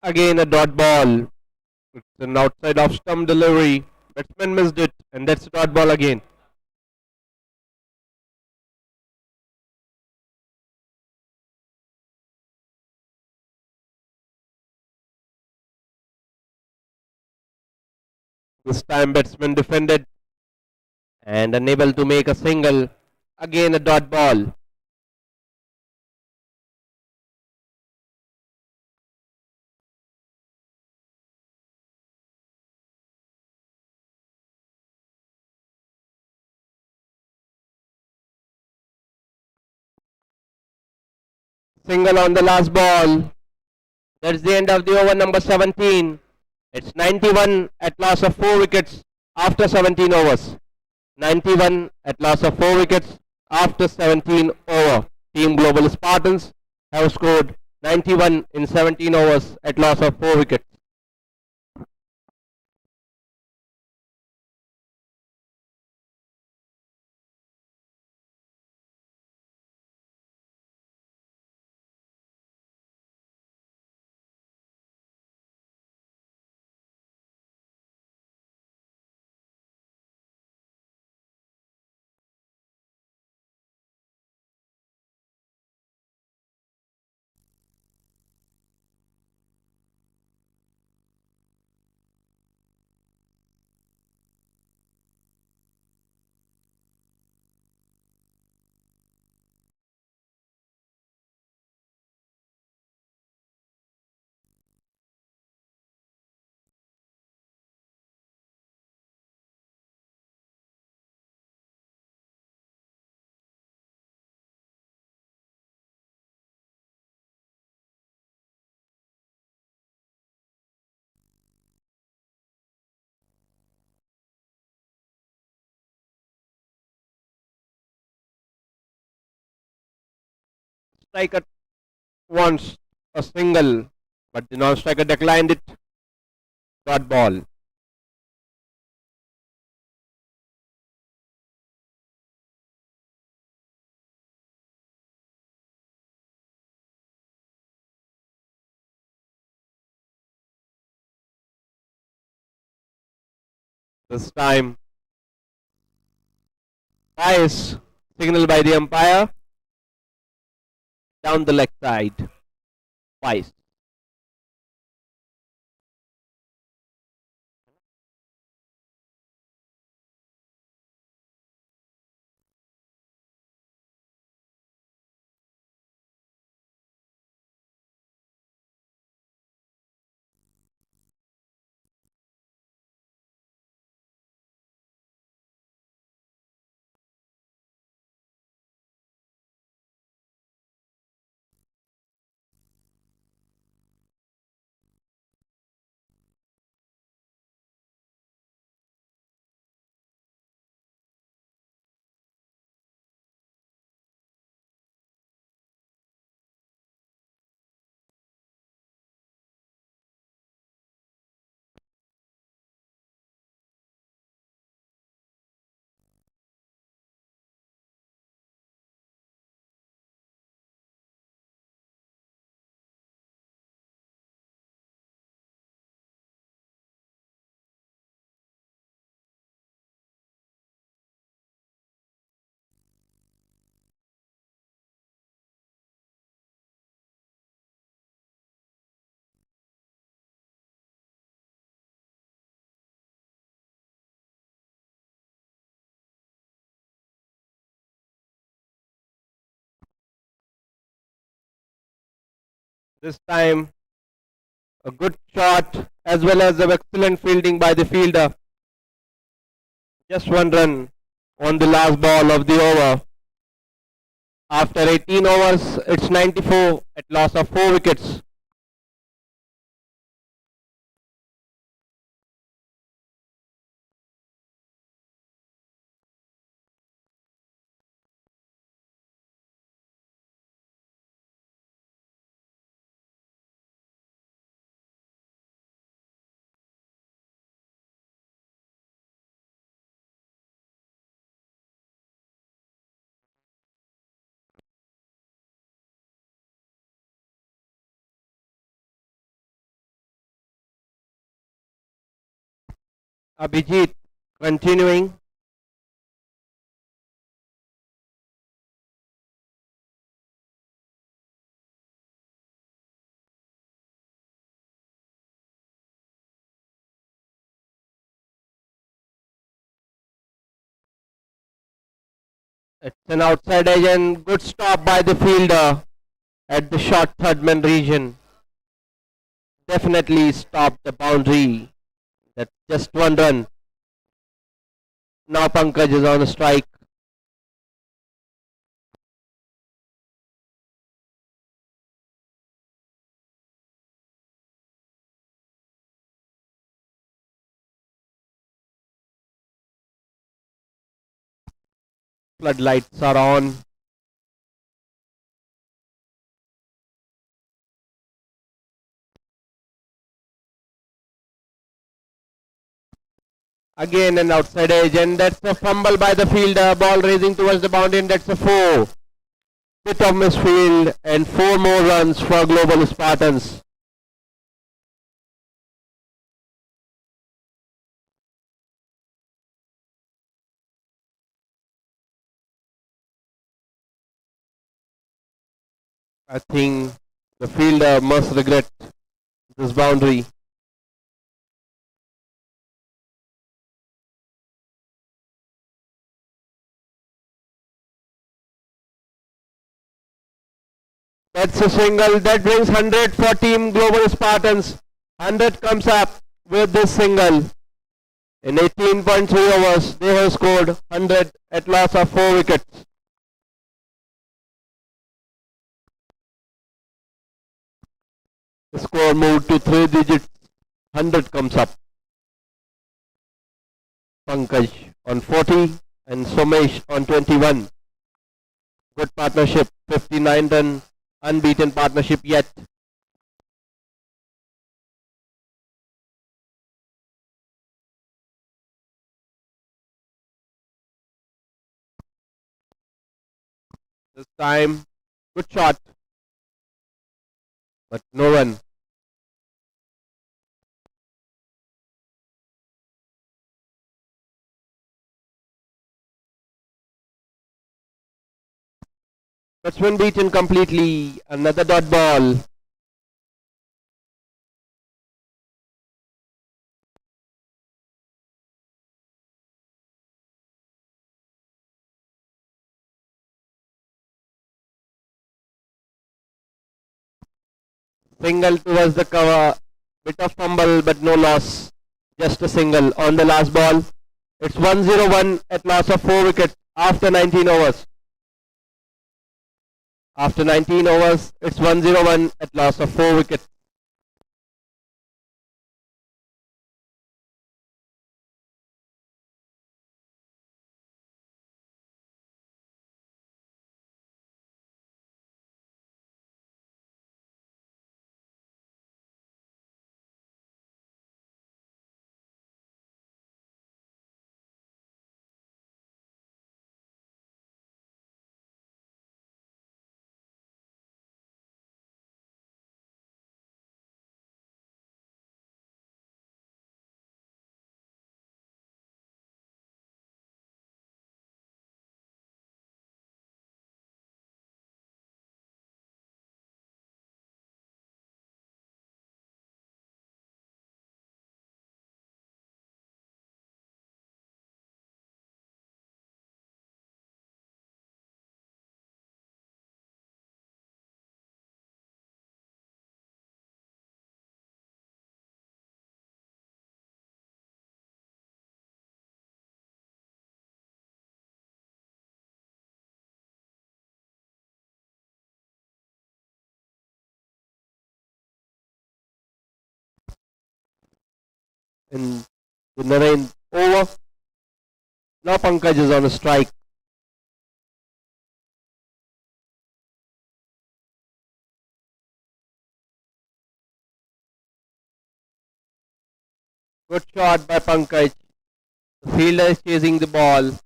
Speaker 1: Again a dot ball. It's an outside off stump delivery. Batsman missed it, and that's a dot ball again. This time batsman defended and unable to make a single. Again a dot ball. Single on the last ball. That's the end of the over number 17. It's 91 at loss of 4 wickets after 17 overs. 91 at loss of 4 wickets after 17 over. Team Global Spartans have scored 91 in 17 overs at loss of 4 wickets. striker wants a single, but the non-striker declined it. Dot ball. This time, bias signal by the umpire down the leg side. Twice. This time, a good shot as well as an excellent fielding by the fielder. Just one run on the last ball of the over. After 18 overs, it's 94 at loss of 4 wickets. Abhijit continuing. It's an outside edge and good stop by the fielder at the short third man region. Definitely stopped the boundary. That's just one run. Now Pankaj is on a strike. Floodlights are on. Again an outside edge and that's a fumble by the fielder. Ball raising towards the boundary and that's a 4. Bit of misfield and 4 more runs for Global Spartans. I think the fielder must regret this boundary. That's a single that brings 100 for Team Global Spartans. 100 comes up with this single. In 18.3 overs, they have scored 100 at loss of 4 wickets. The score moved to 3 digits. 100 comes up. Pankaj on 40 and Somesh on 21. Good partnership, 59 run unbeaten partnership yet. This time, good shot, but no run. Batsman beaten completely. Another dot ball. Single towards the cover. Bit of fumble, but no loss. Just a single on the last ball. It's 101 at loss of 4 wickets after 19 overs. After 19 overs, it's 101 at loss of 4 wickets. In the 9th over, now Pankaj is on a strike. Good shot by Pankaj. The fielder is chasing the ball.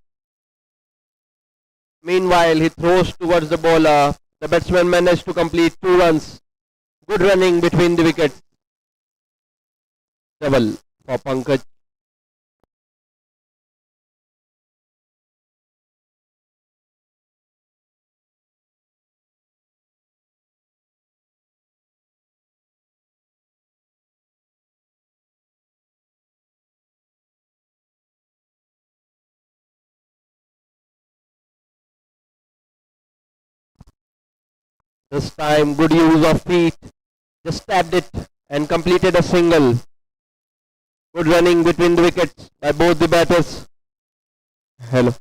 Speaker 1: Meanwhile, he throws towards the bowler. The batsman managed to complete 2 runs. Good running between the wickets. Double for Pankaj. This time, good use of feet. Just tapped it and completed a single. Good running between the wickets by both the batters. Hello.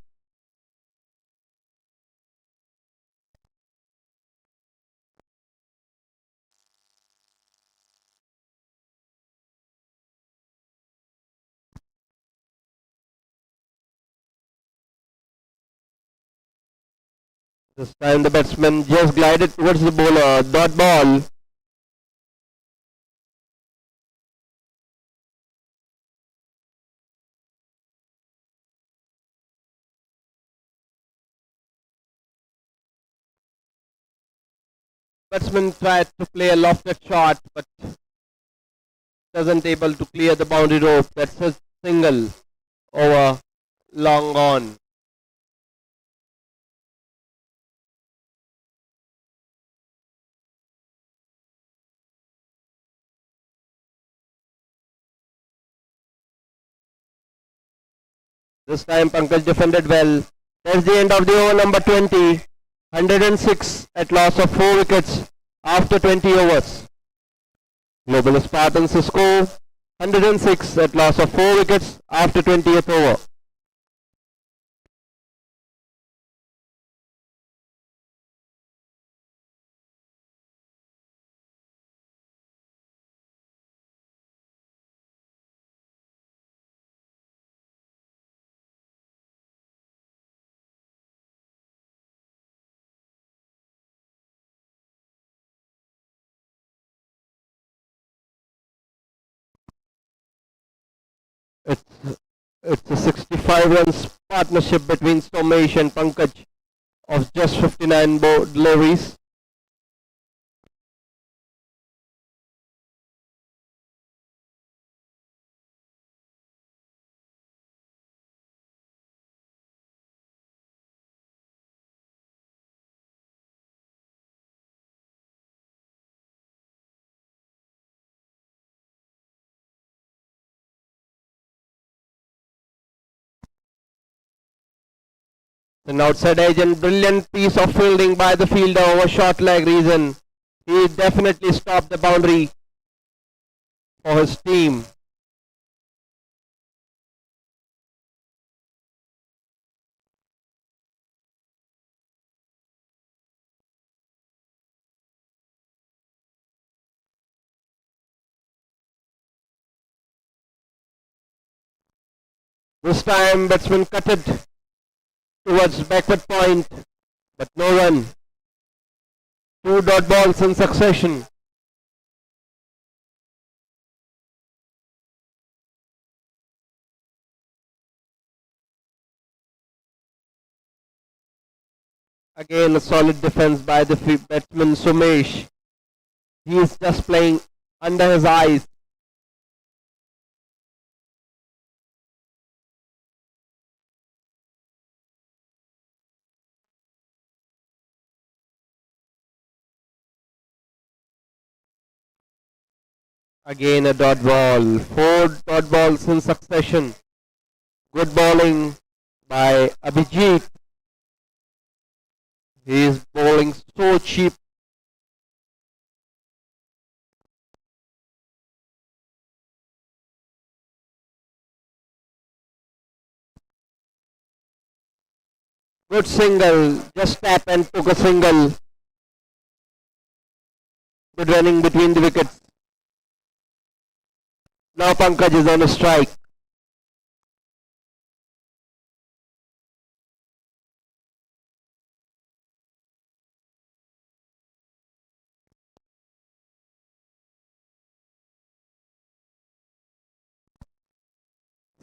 Speaker 1: This time the batsman just glided towards the bowler. Dot ball. Batsman tried to play a lofted shot, but wasn't able to clear the boundary rope. That's a single over, long gone. This time Pankaj defended well. That's the end of the over number 20. 106 at loss of 4 wickets after 20 overs. Global Spartans score 106 at loss of 4 wickets after 20th over. It's it's a 65 runs partnership between Somesh and Pankaj of just 59 deliveries. An outside edge and brilliant piece of fielding by the fielder over short leg reason. He definitely stopped the boundary for his team. This time batsman cut it towards backward point, but no run. Two dot balls in succession. Again a solid defense by the batsman Sumesh. He is just playing under his eyes. Again a dot ball. Four dot balls in succession. Good bowling by Abhijit. He is bowling so cheap. Good single. Just tap and took a single. Good running between the wickets. Now Pankaj is on a strike.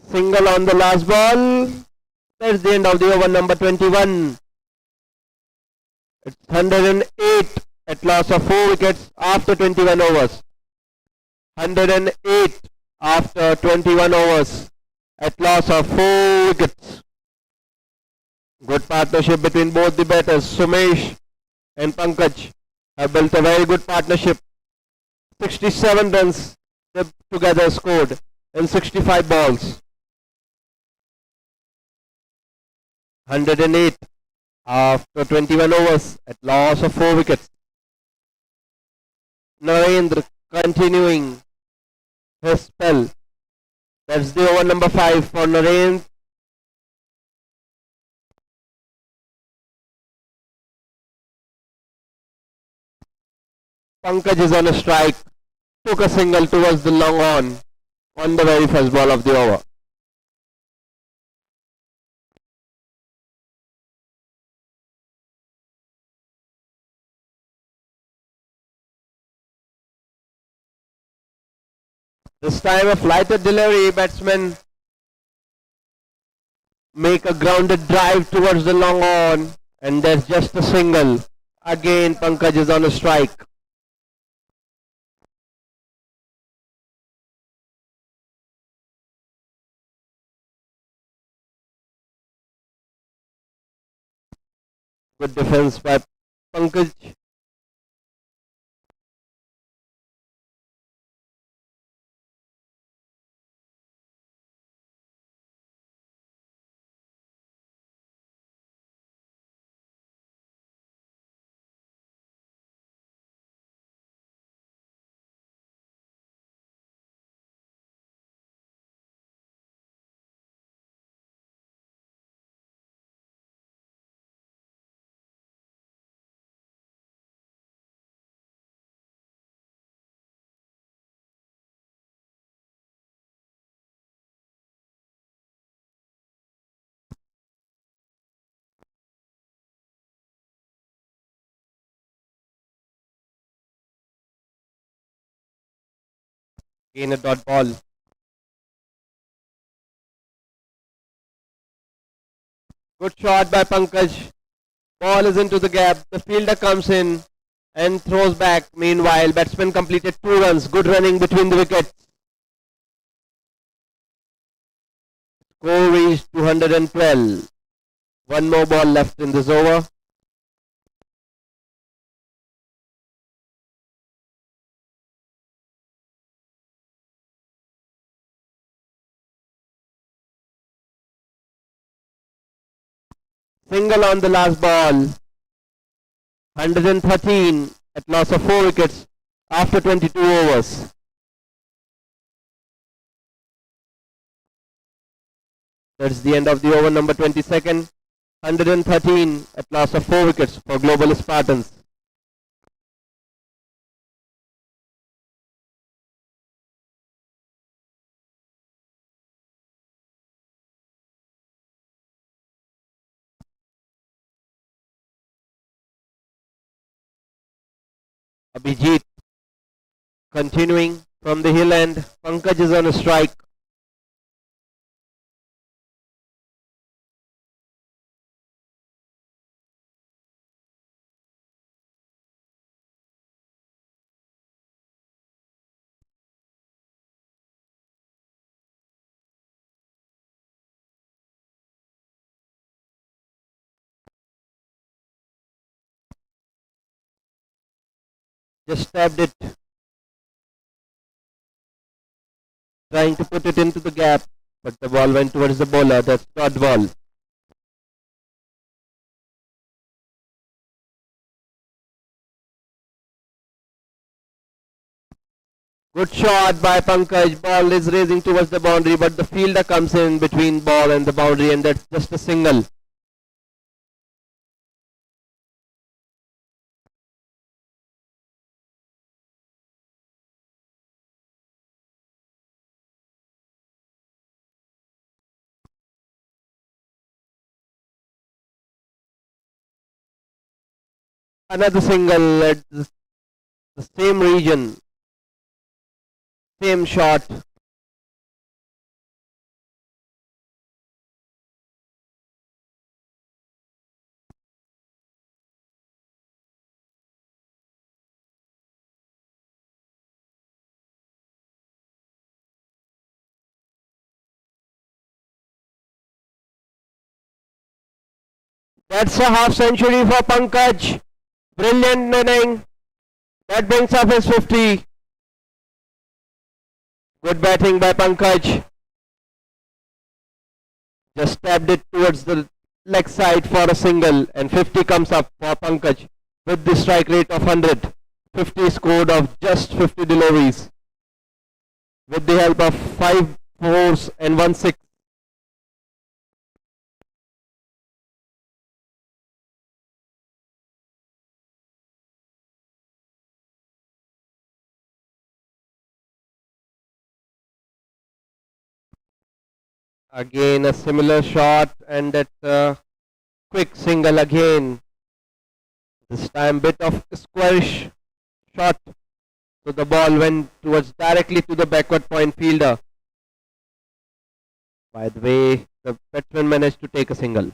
Speaker 1: Single on the last ball. That's the end of the over number 21. It's 108 at loss of 4 wickets after 21 overs. 108 after 21 overs at loss of 4 wickets. Good partnership between both the batters. Sumesh and Pankaj have built a very good partnership. 67 runs they together scored in 65 balls. 108 after 21 overs at loss of 4 wickets. Narendra continuing his spell. That's the over number 5 for Narendra. Pankaj is on a strike. Took a single towards the long on the very first ball of the over. This time a flighted delivery, batsman make a grounded drive towards the long on, and there's just a single. Again Pankaj is on a strike. Good defense by Pankaj. Again a dot ball. Good shot by Pankaj. Ball is into the gap. The fielder comes in and throws back. Meanwhile, batsman completed 2 runs. Good running between the wickets. Score reached 212. One more ball left in this over. Single on the last ball. 113 at loss of 4 wickets after 22 overs. That's the end of the over number 22nd. 113 at loss of 4 wickets for Global Spartans. Abhijit continuing from the hill end. Pankaj is on a strike. Just tapped it. Trying to put it into the gap. But the ball went towards the bowler. That's dot ball. Good shot by Pankaj. Ball is racing towards the boundary, but the fielder comes in between ball and the boundary, and that's just a single. Another single at the same region. Same shot. That's a half century for Pankaj. Brilliant inning. That brings up his 50. Good batting by Pankaj. Just tapped it towards the leg side for a single, and 50 comes up for Pankaj with the strike rate of 100. 50 scored of just 50 deliveries with the help of 5 fours and 1 6. Again a similar shot, and that quick single again. This time bit of squarish shot. So the ball went towards directly to the backward point fielder. By the way, the batsman managed to take a single.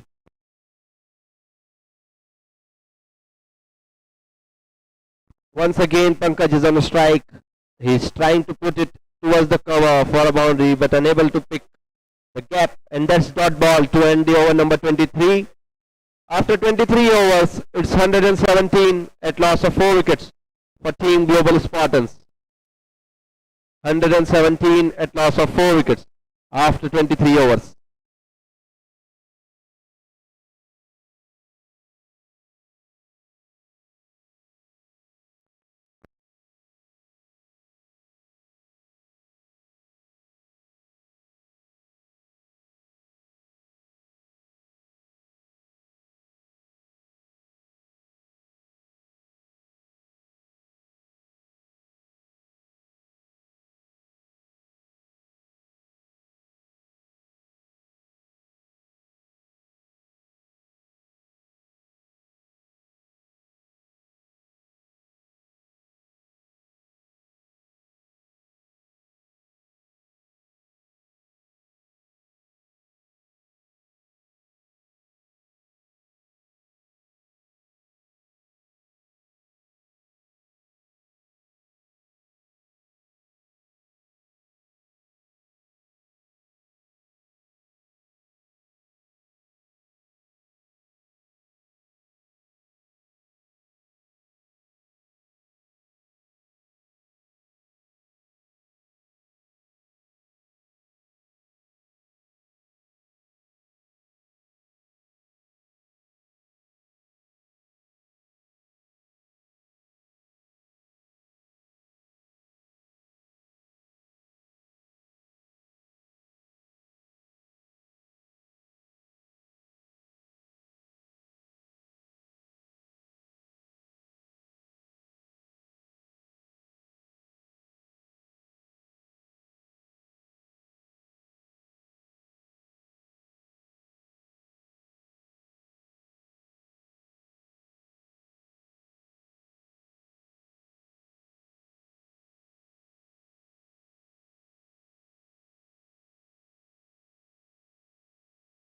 Speaker 1: Once again, Pankaj is on a strike. He's trying to put it towards the cover for a boundary, but unable to pick the gap, and that's dot ball to end the over number 23. After 23 overs, it's 117 at loss of 4 wickets for Team Global Spartans. 117 at loss of 4 wickets after 23 overs.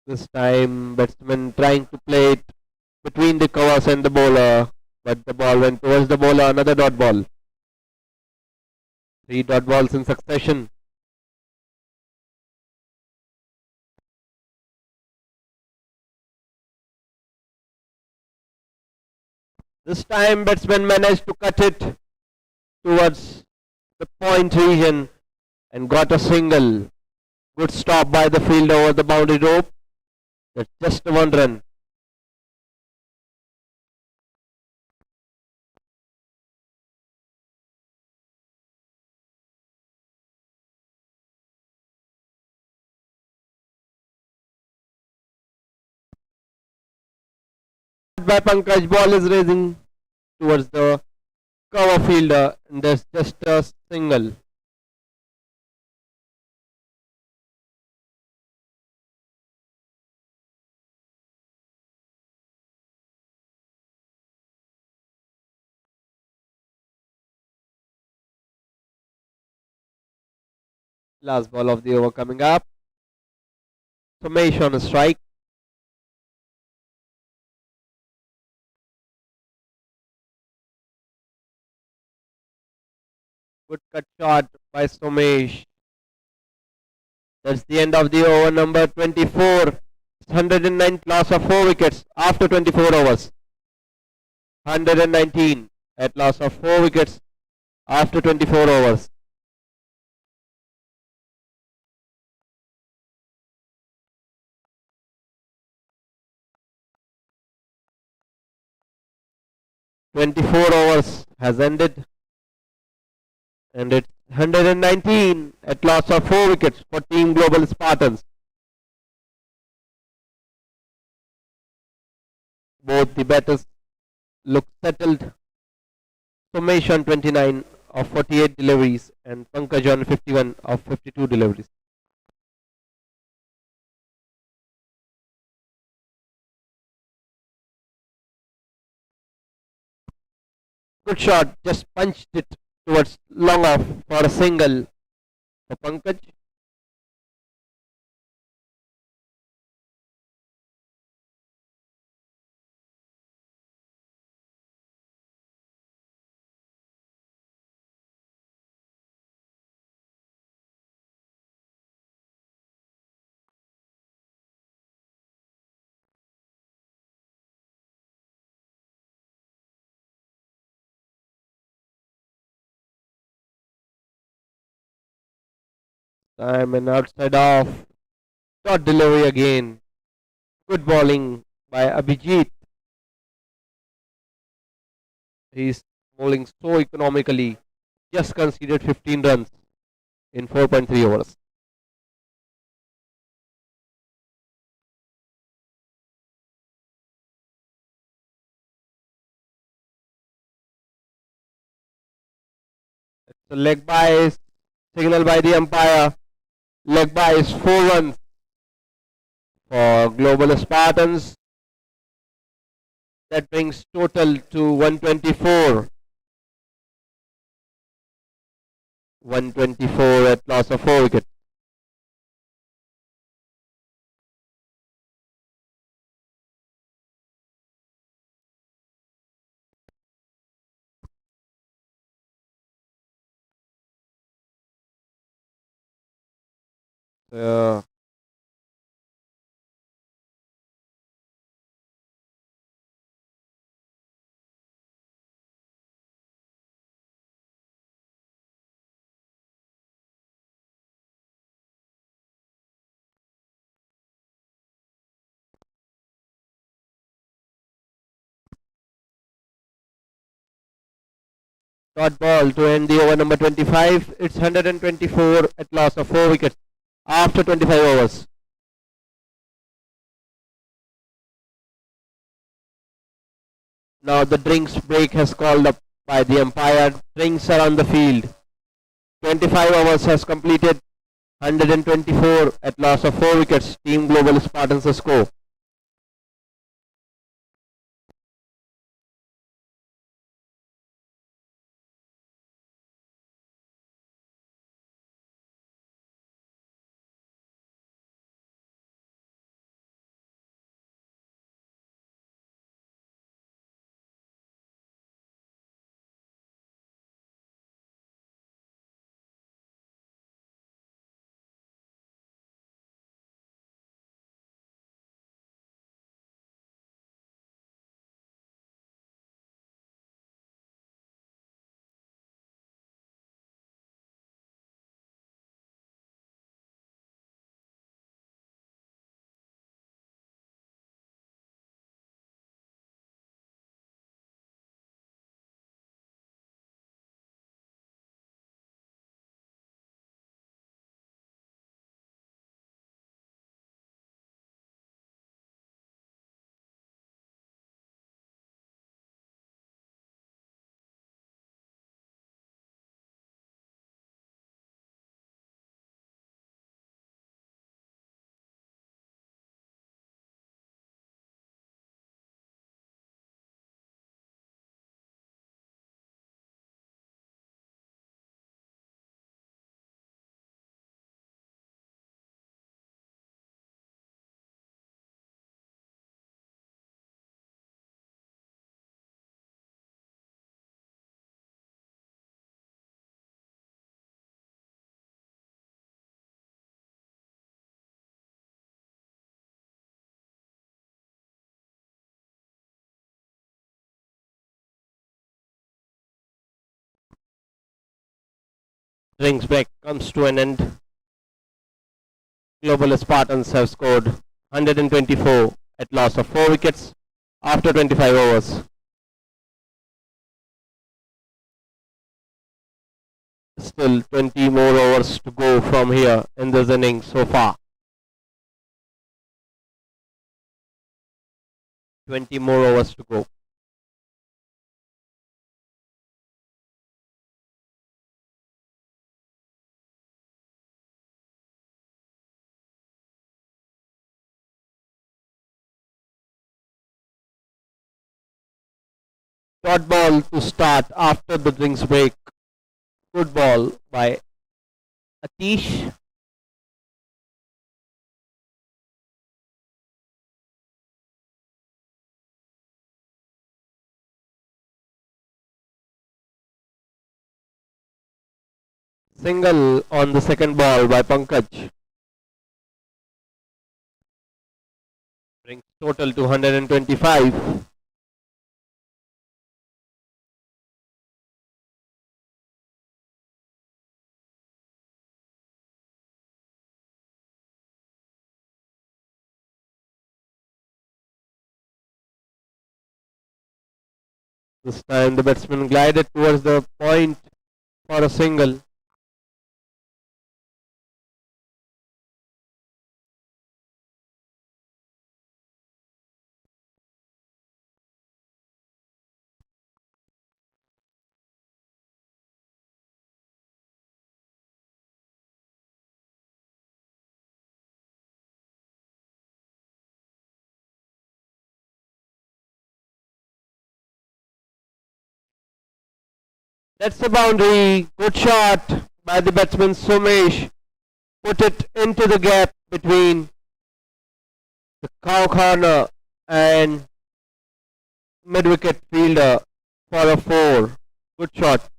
Speaker 1: This time batsman trying to play it between the covers and the bowler, but the ball went towards the bowler, another dot ball. 3 dot balls in succession. This time batsman managed to cut it towards the point region and got a single. Good stop by the fielder over the boundary rope. That's just one run. By Pankaj, ball is raising towards the cover fielder, and there's just a single. Last ball of the over coming up. Somesh on a strike. Good cut shot by Somesh. That's the end of the over number 24. 109th loss of 4 wickets after 24 overs. 119 at loss of 4 wickets after 24 overs. "24 overs has ended and it's 119 at loss of 4 wickets for Team Global Spartans. Both the batters look settled. Somesh on 29 of 48 deliveries and Pankaj on 51 of 52 deliveries. Good shot, just punched it towards long off for a single for Pankaj. Time and outside off. Shot delivery again. Good bowling by Abhijit. He's bowling so economically. Just conceded 15 runs in 4.3 overs. It's a leg by signal by the umpire. Leg by is 4 runs for Global Spartans. That brings total to 124. 124 at loss of 4 wickets. Uh, Dot ball to end the over number 25. It's 124 at loss of 4 wickets after 25 overs. Now the drinks break has called up by the umpire. Drinks around the field. 25 overs has completed. 124 at loss of 4 wickets. Team Global Spartans score. Drinks break comes to an end. Global Spartans have scored 124 at loss of 4 wickets after 25 overs. Still 20 more overs to go from here in this inning so far. 20 more overs to go. Dot ball to start after the drinks break. Good ball by Atish. Single on the second ball by Pankaj. Brings total to 125. This time the batsman glided towards the point for a single. That's the boundary. Good shot by the batsman Somesh. Put it into the gap between the cow corner and mid-wicket fielder for a 4. Good shot.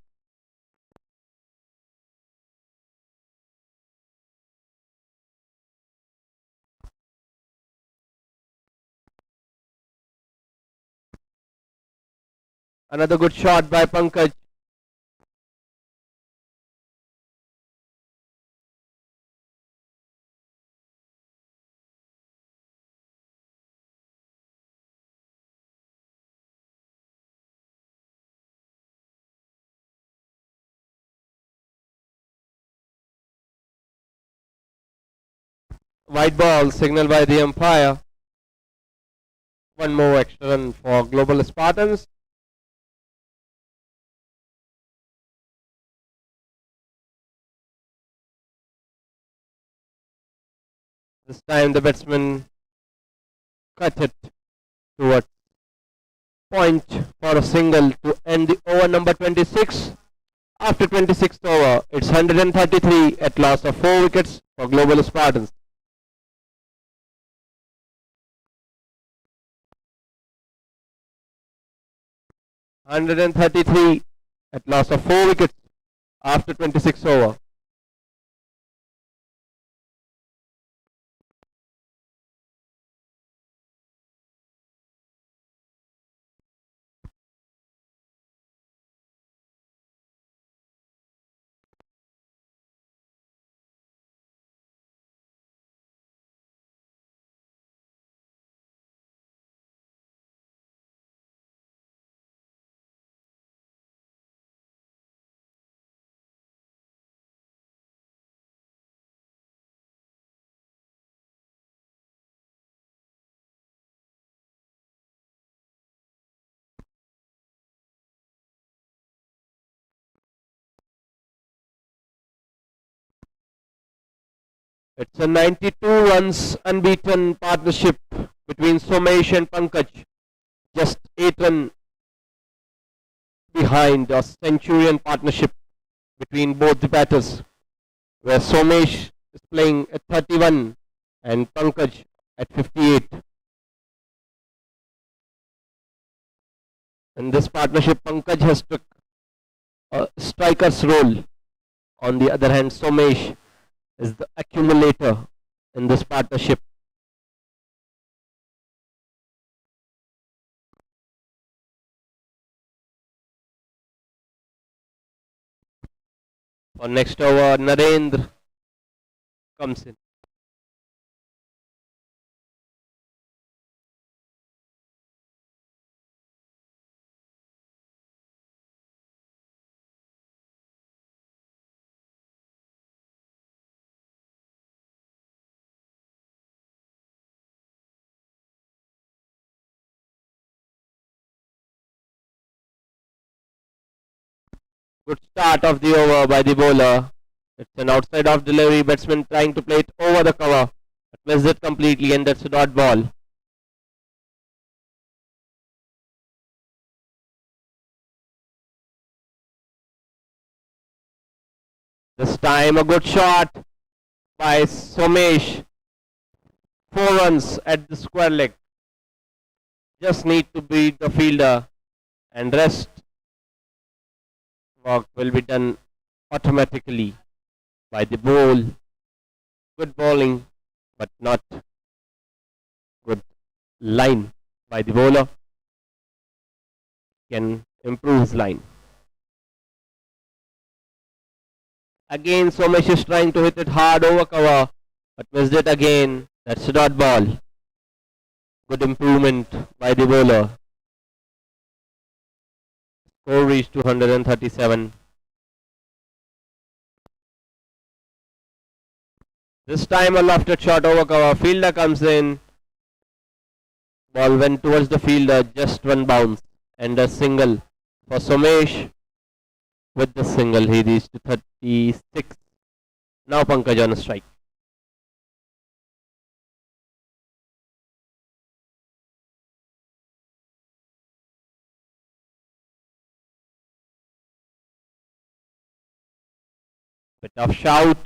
Speaker 1: Another good shot by Pankaj. White ball signaled by the umpire. One more extra run for Global Spartans. This time the batsman cut it towards point for a single to end the over number 26. After 26th over, it's 133 at loss of 4 wickets for Global Spartans. 133 at loss of 4 wickets after 26 over. It's a 92 runs unbeaten partnership between Somesh and Pankaj. Just 8 runs behind a centurion partnership between both the batters, where Somesh is playing at 31 and Pankaj at 58. In this partnership, Pankaj has took a striker's role. On the other hand, Somesh is the accumulator in this partnership. For next over, Narendra comes in. Good start of the over by the bowler. It's an outside off delivery. Batsman trying to play it over the cover. But missed it completely and that's a dot ball. This time a good shot by Somesh. 4 runs at the square leg. Just need to beat the fielder and rest work will be done automatically by the ball. Good bowling, but not good line by the bowler. Can improve his line. Again, Somesh is trying to hit it hard over cover, but missed it again. That's a dot ball. Good improvement by the bowler. Score reached 237. This time a lofted shot over cover. Fielder comes in. Ball went towards the fielder. Just one bounce. And a single for Somesh. With the single he reached 36. Now Pankaj on a strike. Bit of shout,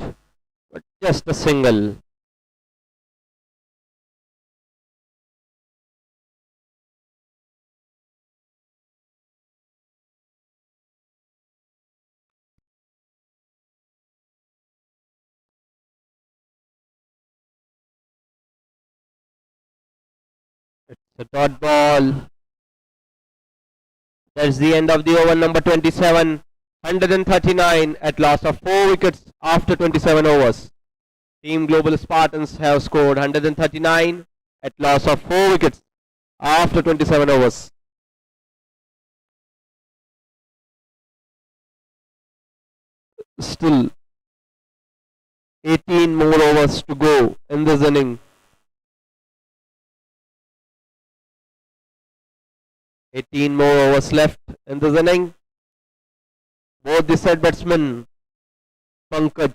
Speaker 1: but just a single. It's a dot ball. That's the end of the over number 27. 139 at loss of 4 wickets after 27 overs. Team Global Spartans have scored 139 at loss of 4 wickets after 27 overs. Still 18 more overs to go in this inning. 18 more overs left in this inning. Both the set batsmen, Pankaj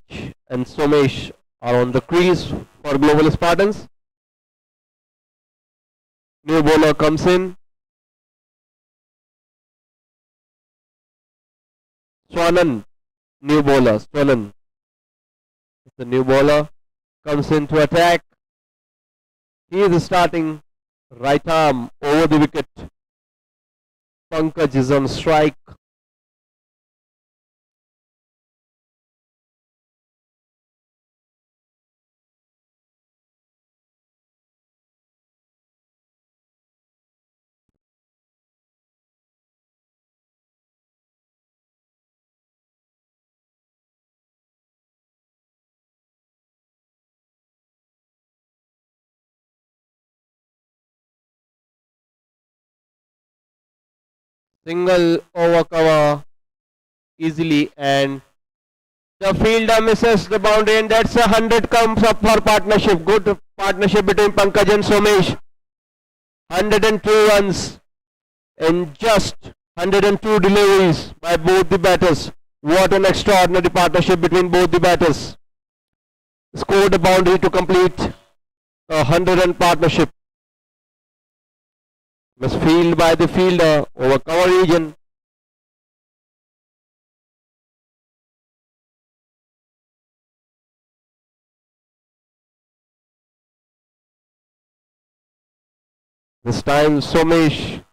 Speaker 1: and Somesh, are on the crease for Global Spartans. New bowler comes in. Swanan, new bowler, Swanan. The new bowler comes in to attack. He is starting right arm over the wicket. Pankaj is on strike. Single over cover easily and the fielder misses the boundary and that's 100 comes up for partnership. Good partnership between Pankaj and Somesh. 102 runs in just 102 deliveries by both the batters. What an extraordinary partnership between both the batters. Scored a boundary to complete a 100-run partnership. Misfield by the fielder over cover region. This time Somesh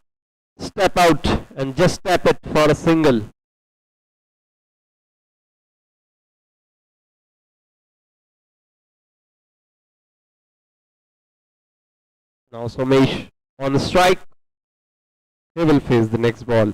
Speaker 1: step out and just tap it for a single. Now Somesh on the strike. He will face the next ball.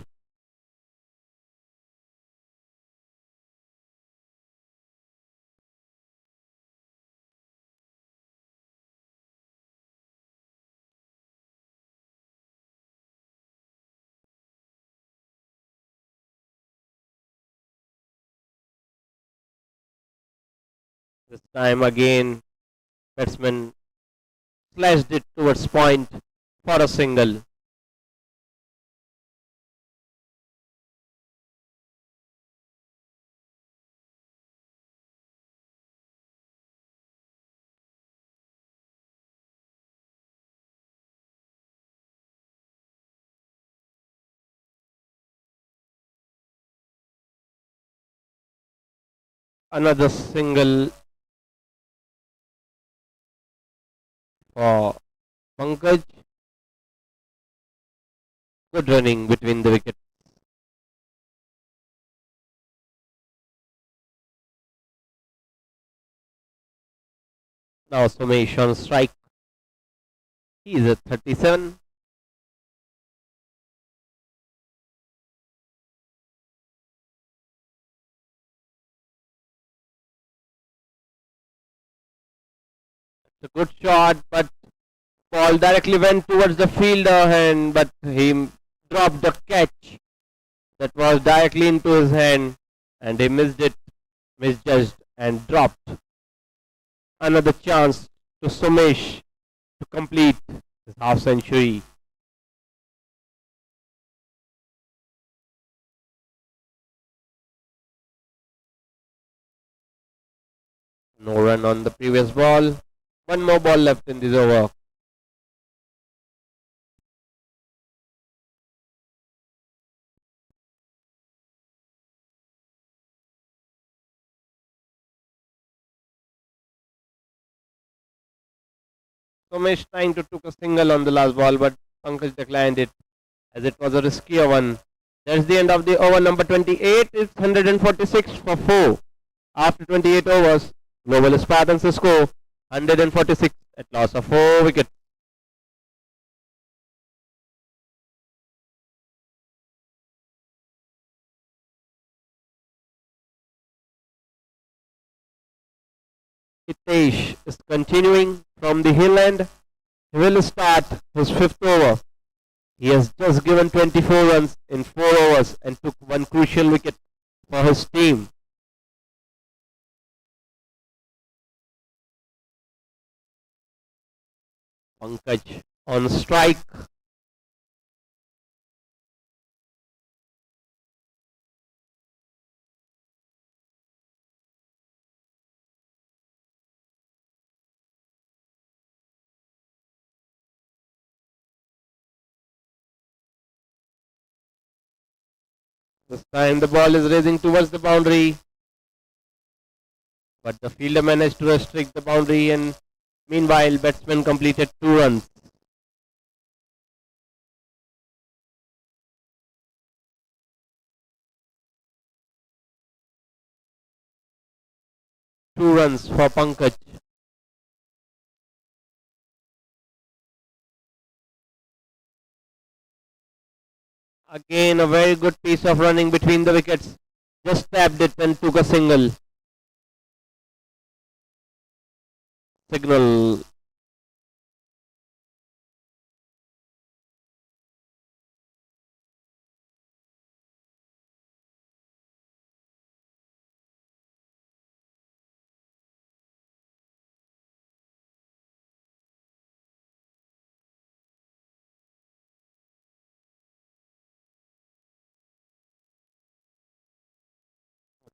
Speaker 1: This time again, batsman slashed it towards point for a single. Another single for Pankaj. Good running between the wickets. Now Somesh on strike. He is at 37. It's a good shot, but ball directly went towards the fielder hand, but he dropped the catch that was directly into his hand, and he missed it, misjudged, and dropped. Another chance to Somesh to complete his half century. No run on the previous ball. One more ball left in this over. Somesh trying to took a single on the last ball, but Pankaj declined it as it was a riskier one. That's the end of the over number 28. It's 146 for 4. After 28 overs, Global Spartans score 146 at loss of 4 wickets. Hitesh is continuing from the hill end. He will start his 5th over. He has just given 24 runs in 4 overs and took one crucial wicket for his team. Pankaj on strike. This time the ball is racing towards the boundary, but the fielder managed to restrict the boundary, and meanwhile batsman completed 2 runs. 2 runs for Pankaj. Again a very good piece of running between the wickets. Just tapped it and took a single. Signal.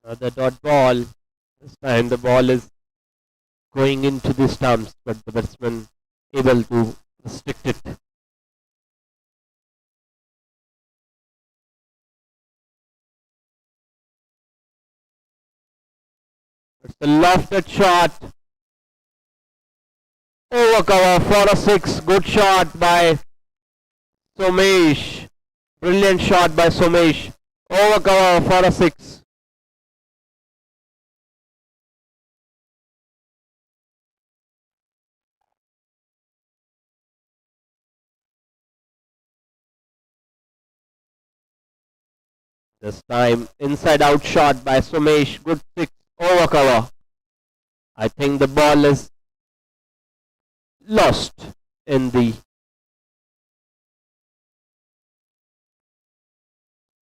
Speaker 1: Another dot ball. This time the ball is going into the stumps, but the batsman able to restrict it. It's a lofted shot. Over cover for a 6. Good shot by Somesh. Brilliant shot by Somesh. Over cover for a 6. This time inside out shot by Somesh. Good 6. Over cover. I think the ball is lost in the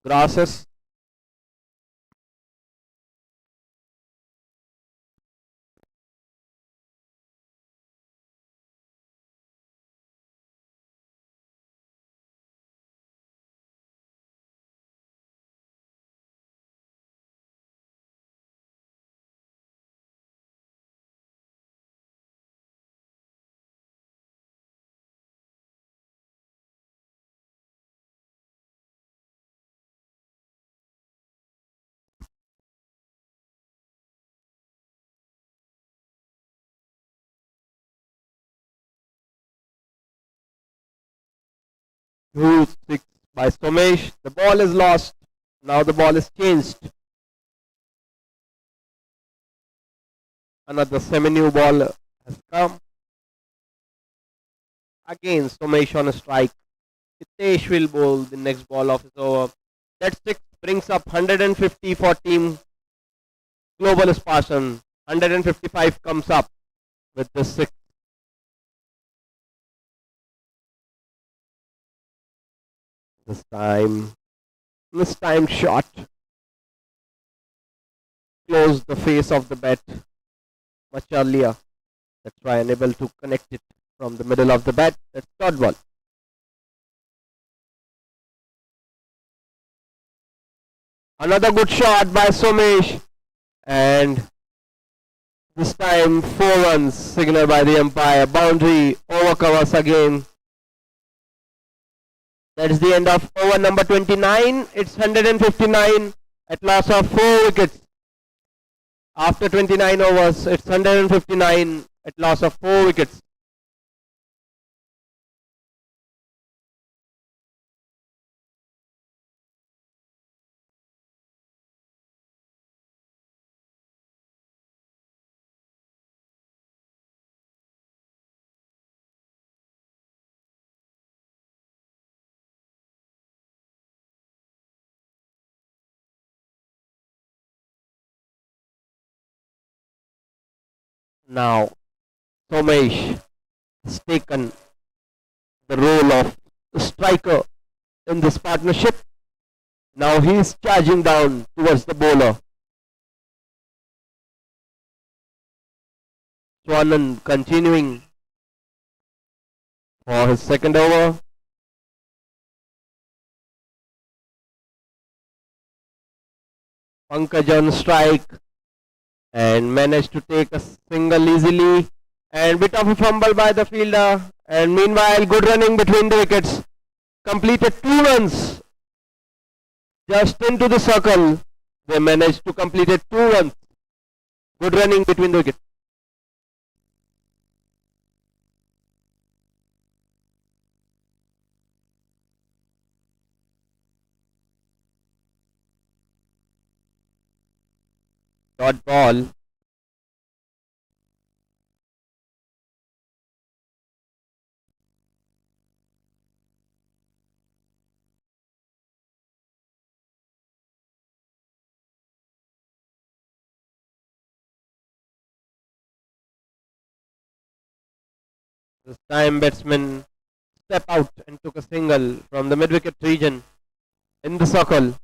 Speaker 1: grasses. 2-6 by Somesh. The ball is lost. Now the ball is changed. Another semi-new ball has come. Again, Somesh on a strike. Hitesh will bowl the next ball of his over. That 6 brings up 150 for team Global Spartan. 155 comes up with the 6. This time shot closed the face of the bat much earlier. That's why unable to connect it from the middle of the bat. That's dot ball. Another good shot by Somesh, and this time 4 runs signaled by the umpire. Boundary overcovers again. That is the end of over number 29. It's 159 at loss of 4 wickets. After 29 overs, it's 159 at loss of 4 wickets. Now, Somesh has taken the role of striker in this partnership. Now he is charging down towards the bowler. Swanan continuing for his second over. Pankaj on strike and managed to take a single easily, and bit of a fumble by the fielder, and meanwhile good running between the wickets. Completed 2 runs just into the circle. They managed to complete 2 runs. Good running between the wickets. Dot ball. This time batsman stepped out and took a single from the mid-wicket region in the circle.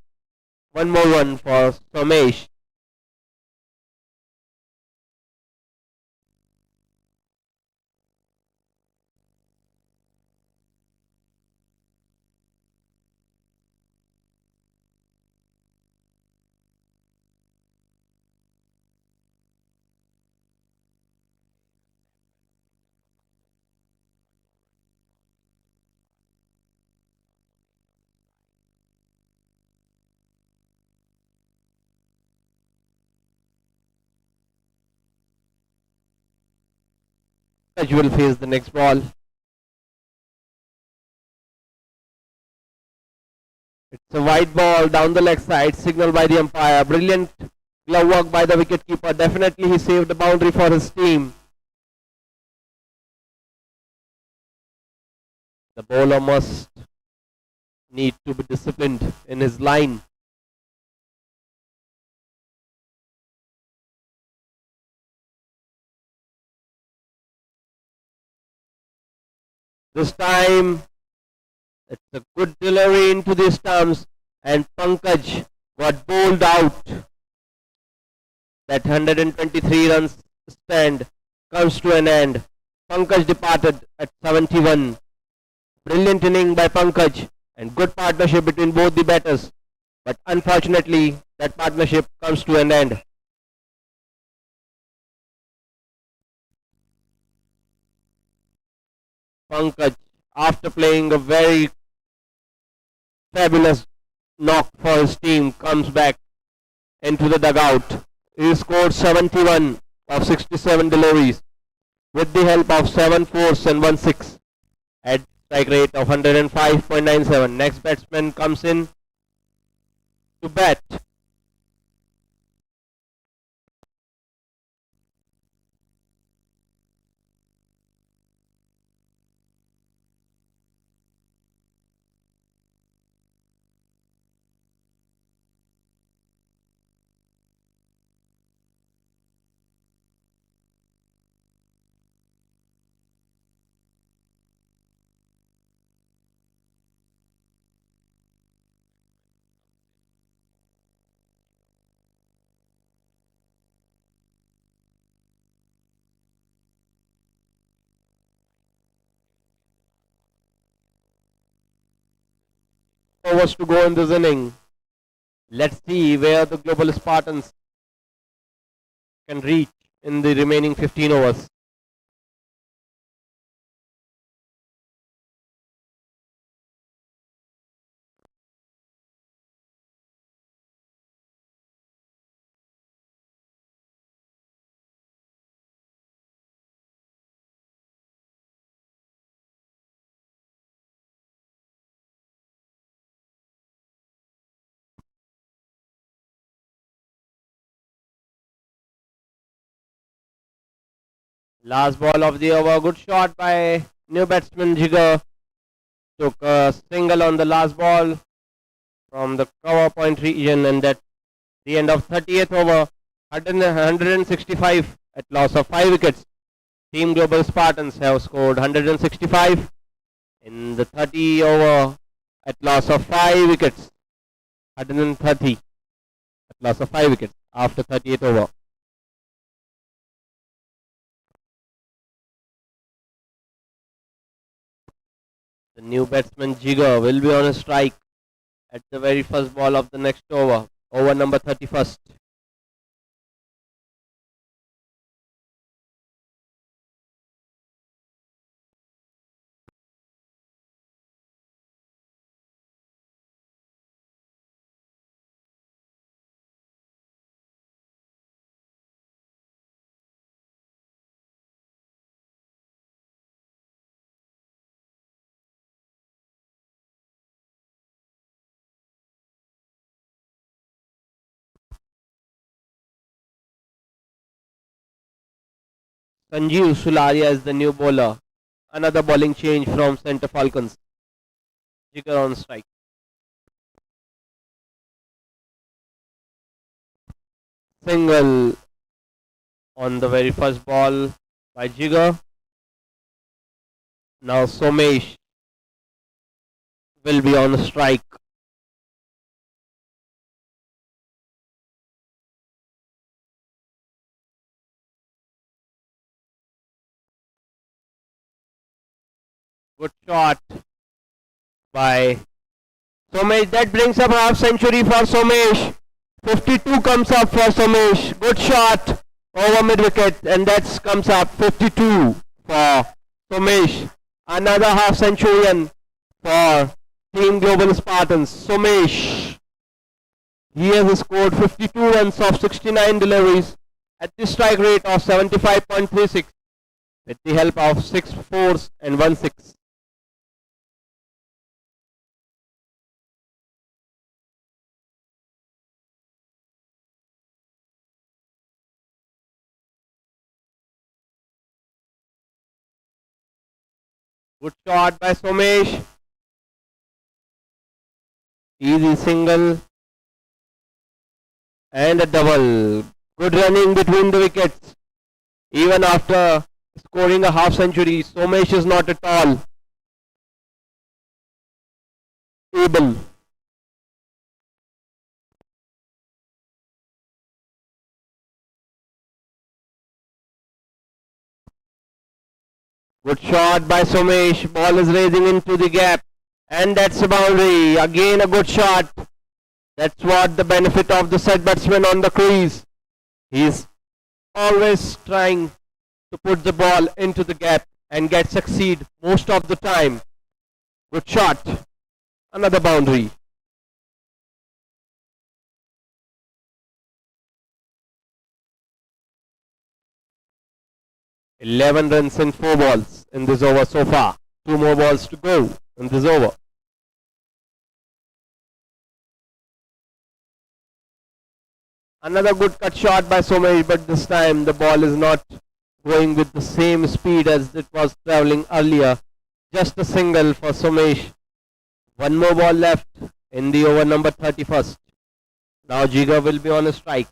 Speaker 1: One more run for Somesh. Will face the next ball. It's a wide ball down the leg side, signaled by the umpire. Brilliant glove work by the wicketkeeper. Definitely he saved a boundary for his team. The bowler must need to be disciplined in his line. This time, it's a good delivery into the stumps, and Pankaj got bowled out. That 123 runs stand comes to an end. Pankaj departed at 71. Brilliant inning by Pankaj and good partnership between both the batters. But unfortunately, that partnership comes to an end. Pankaj, after playing a very fabulous knock for his team, comes back into the dugout. He scored 71 of 67 deliveries with the help of 7 fours and 1 6. At Strike rate of 105.97. Next batsman comes in to bat. Overs to go in this inning. Let's see where the Global Spartans can reach in the remaining 15 overs. Last ball of the over. Good shot by new batsman Jigar. Took a single on the last ball from the cover point region, and at the end of 30th over, 165 at loss of 5 wickets. Team Global Spartans have scored 165 in the 30 over at loss of 5 wickets. 130 at loss of 5 wickets after 38th over. The new batsman Jigar will be on a strike at the very first ball of the next over, over number 31st. Sanjeev Sularia is the new bowler. Another bowling change from Centre Falcons. Jigar on strike. Single on the very first ball by Jigar. Now Somesh will be on a strike. Good shot by Somesh. That brings up half century for Somesh. 52 comes up for Somesh. Good shot over mid wicket, and that comes up 52 for Somesh. Another half centurion for Team Global Spartans. Somesh. He has scored 52 runs of 69 deliveries at the strike rate of 75.36 with the help of 6 fours and 1 6. Good shot by Somesh. Easy single and a double. Good running between the wickets. Even after scoring a half century, Somesh is not at all able. Good shot by Somesh. Ball is raising into the gap. And that's a boundary. Again a good shot. That's what the benefit of the set batsman on the crease. He's always trying to put the ball into the gap and get succeed most of the time. Good shot. Another boundary. "11 runs in 4 balls in this over so far. 2 more balls to go in this over. Another good cut shot by Somesh, but this time the ball is not going with the same speed as it was travelling earlier. Just a single for Somesh. One more ball left in the over number 31st. Now Jigar will be on a strike.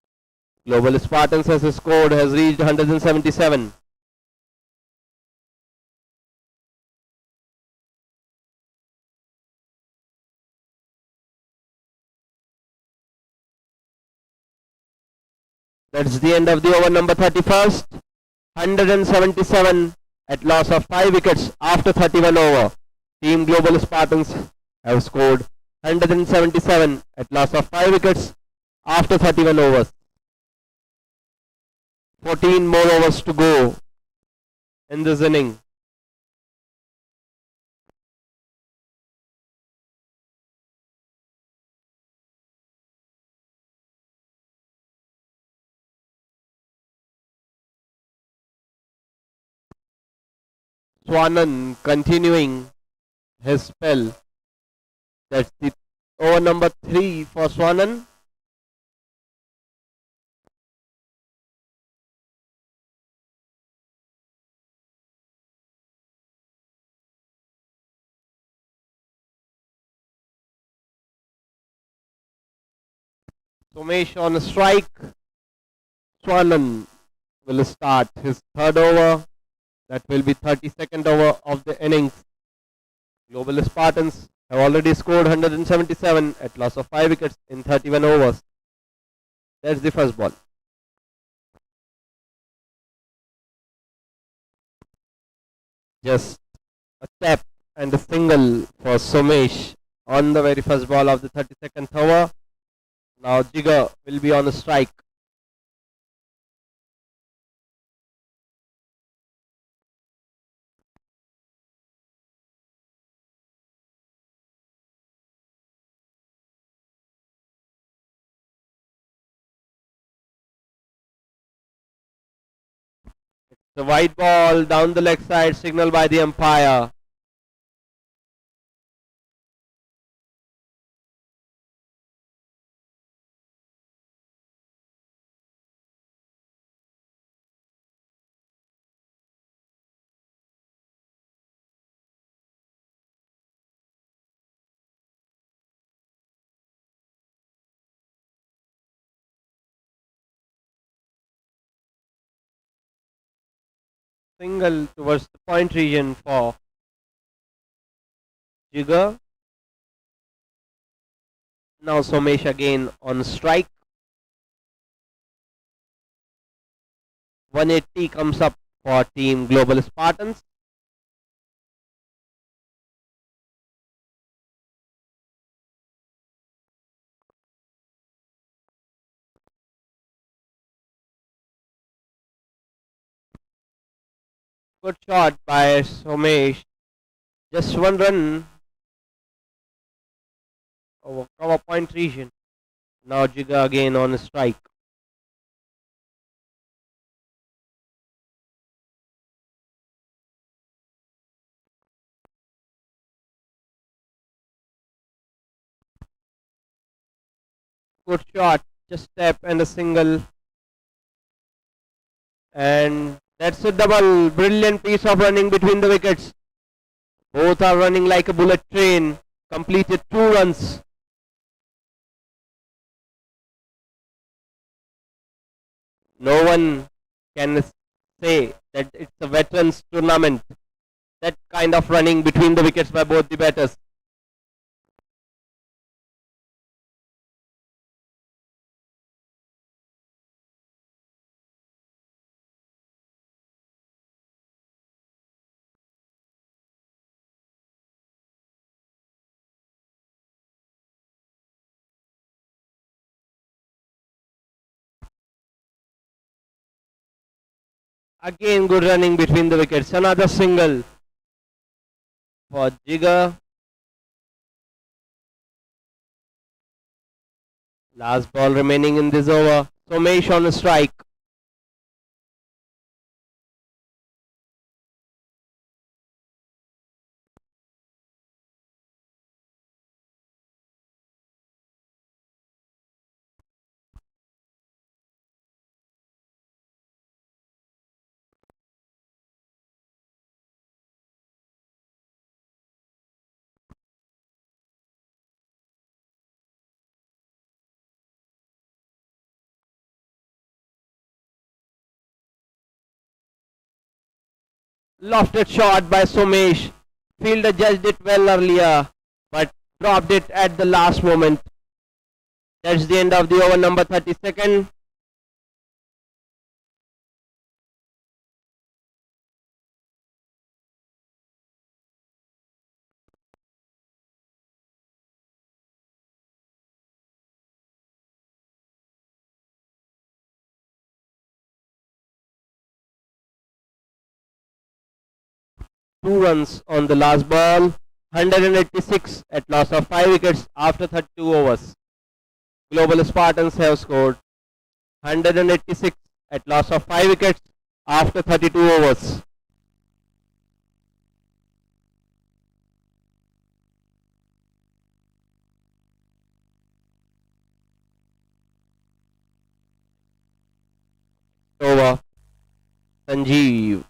Speaker 1: Global Spartans has scored, has reached 177. That's the end of the over number 31st. 177 at loss of 5 wickets after 31 over. Team Global Spartans have scored 177 at loss of 5 wickets after 31 overs. 14 more overs to go in this inning. Swanan continuing his spell. That's the over number 3 for Swanan. Somesh on a strike. Swanan will start his third over. That will be 32nd over of the innings. Global Spartans have already scored 177 at loss of 5 wickets in 31 overs. That's the first ball. Just a tap and a single for Somesh on the very first ball of the 32nd over. Now Jigar will be on a strike. The white ball down the leg side, signaled by the umpire. Single towards the point region for Jigar. Now Somesh again on strike. 180 comes up for Team Global Spartans. Good shot by Somesh. Just one run over cover point region. Now Jigar again on strike. Good shot. Just step and a single. And that's a double. Brilliant piece of running between the wickets. Both are running like a bullet train. Completed 2 runs. No one can say that it's a veterans tournament. That kind of running between the wickets by both the batters. Again good running between the wickets. Another single for Jigar. Last ball remaining in this over. Somesh on a strike. Lofted shot by Somesh. Fielder judged it well earlier, but dropped it at the last moment. That's the end of the over number 32nd. Two runs on the last ball. 186 at loss of 5 wickets after 32 overs. Global Spartans have scored 186 at loss of 5 wickets after 32 overs. Over. Sanjeev.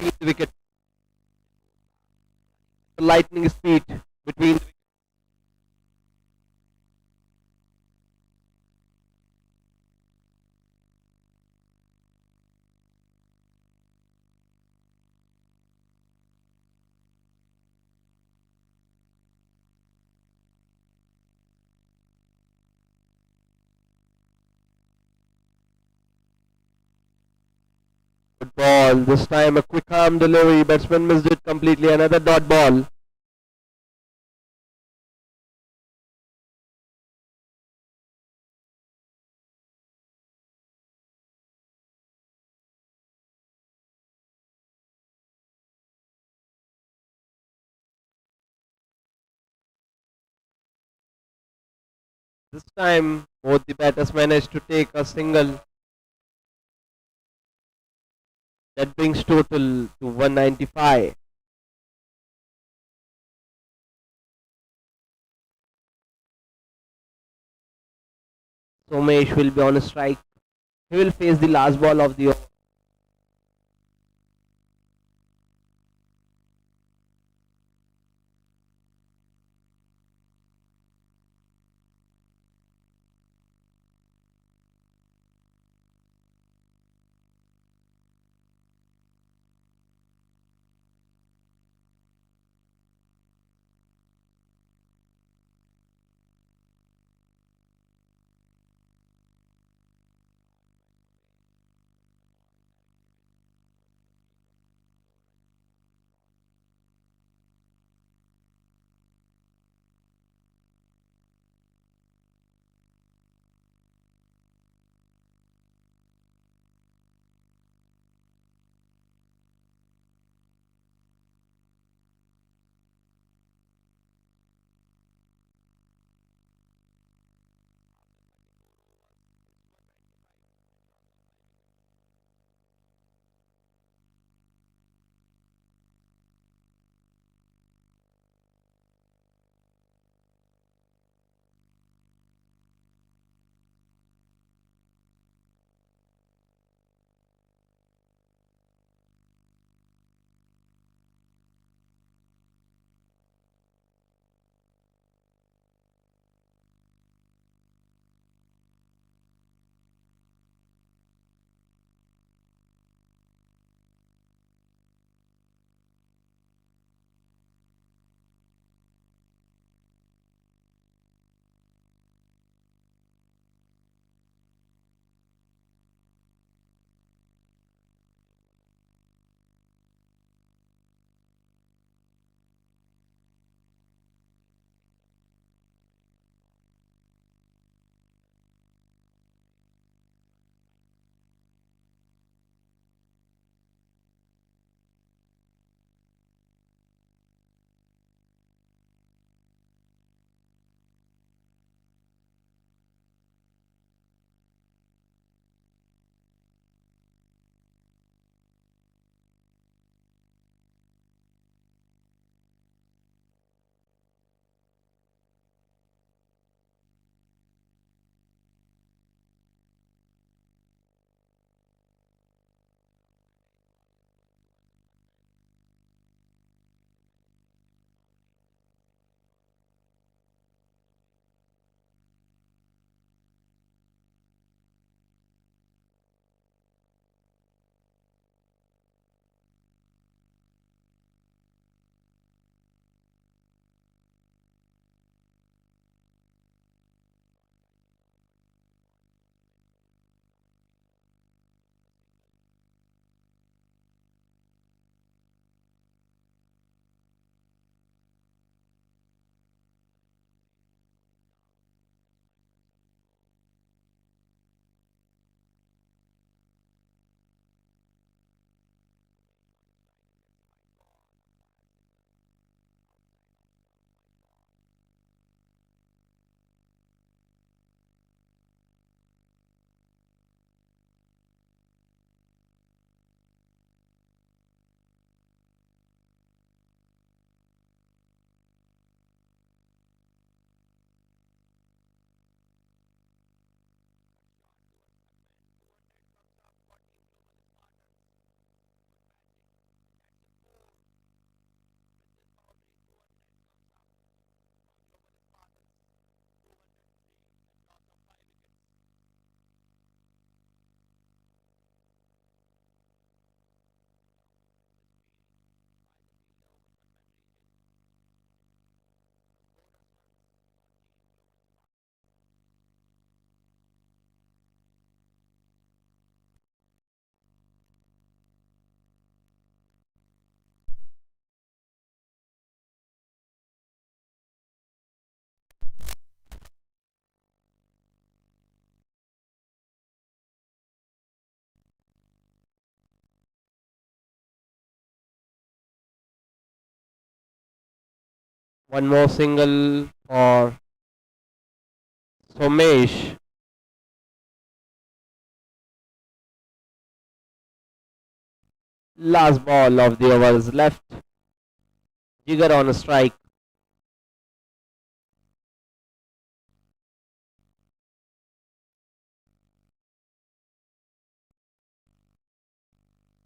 Speaker 1: between the wickets. Lightning speed between the good ball. This time a quick arm delivery. Batsman missed it completely. Another dot ball. This time both the batters managed to take a single. That brings total to 195. Somesh will be on a strike. He will face the last ball of the over. One more single for Somesh. Last ball of the over is left. Jigar on a strike.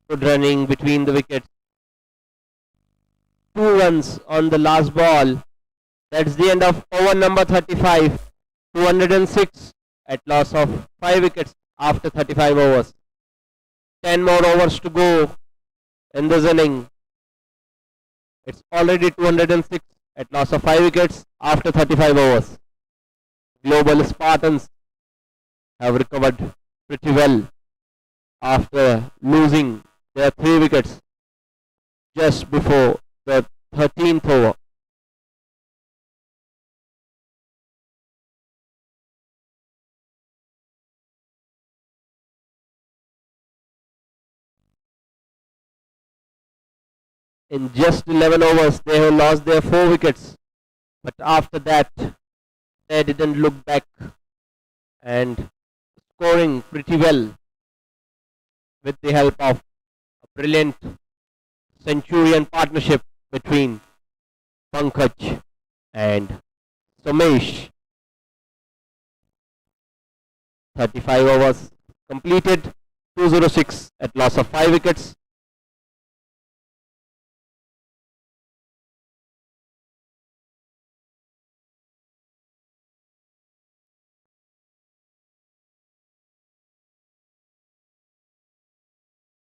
Speaker 1: Good running between the wickets. 2 runs on the last ball. That's the end of over number 35. 206 at loss of 5 wickets after 35 overs. 10 more overs to go in this inning. It's already 206 at loss of 5 wickets after 35 overs. Global Spartans have recovered pretty well after losing their 3 wickets just before the 13th over. In just 11 overs, they have lost their 4 wickets. But after that, they didn't look back and scoring pretty well with the help of a brilliant Centurion partnership between Pankaj and Somesh. 35 overs completed, 206 at loss of 5 wickets.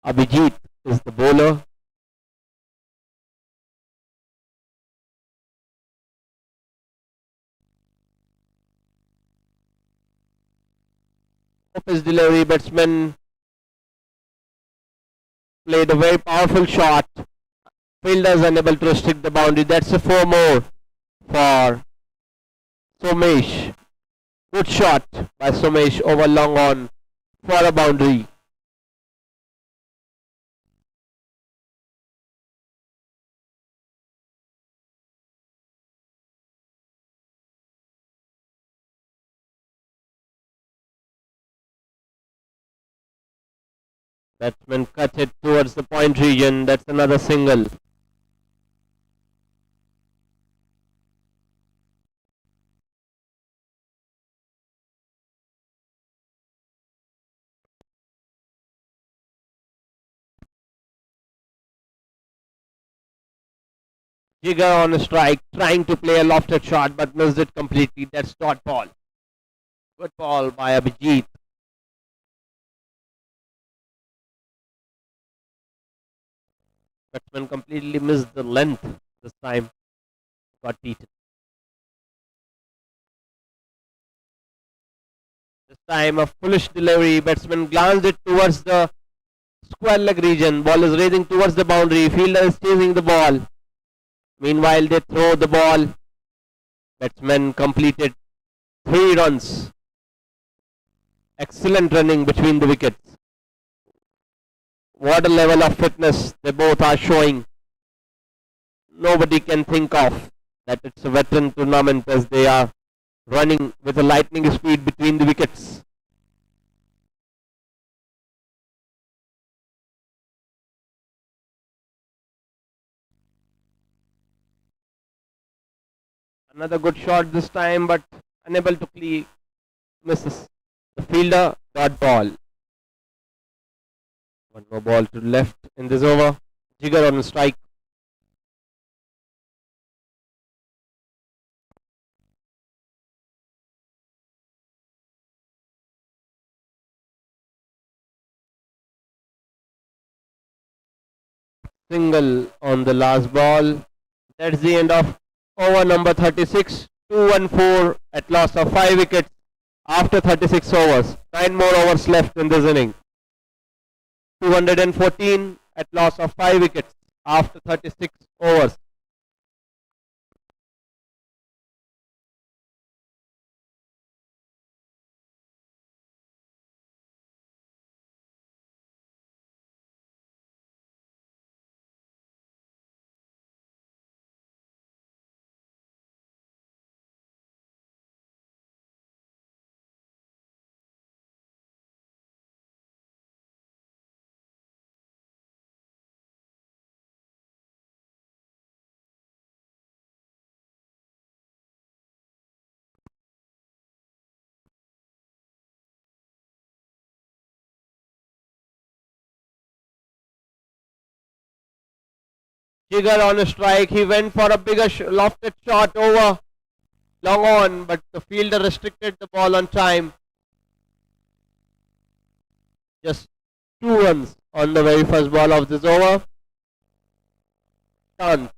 Speaker 1: Abhijit is the bowler. His delivery batsman played a very powerful shot. Fielders unable to restrict the boundary. That's a 4 more for Somesh. Good shot by Somesh over long on for a boundary. Batsman cut it towards the point region. That's another single. Jigar on a strike, trying to play a lofted shot but missed it completely. That's dot ball. Good ball by Abhijit. Batsman completely missed the length this time. Got beaten. This time a foolish delivery. Batsman glanced it towards the square leg region. Ball is raising towards the boundary. Fielder is chasing the ball. Meanwhile, they throw the ball. Batsman completed 3 runs. Excellent running between the wickets. What a level of fitness they both are showing. Nobody can think of that it's a veteran tournament as they are running with a lightning speed between the wickets. Another good shot this time, but unable to clear. Misses. The fielder got ball. One more ball to left in this over. Jigar on a strike. Single on the last ball. That's the end of over number 36. 214 at loss of 5 wickets after 36 overs. 9 more overs left in this inning. 214 at loss of 5 wickets after 36 overs. Jigger on a strike. He went for a bigger lofted shot over long on, but the fielder restricted the ball on time. Just 2 runs on the very first ball of this over. Done.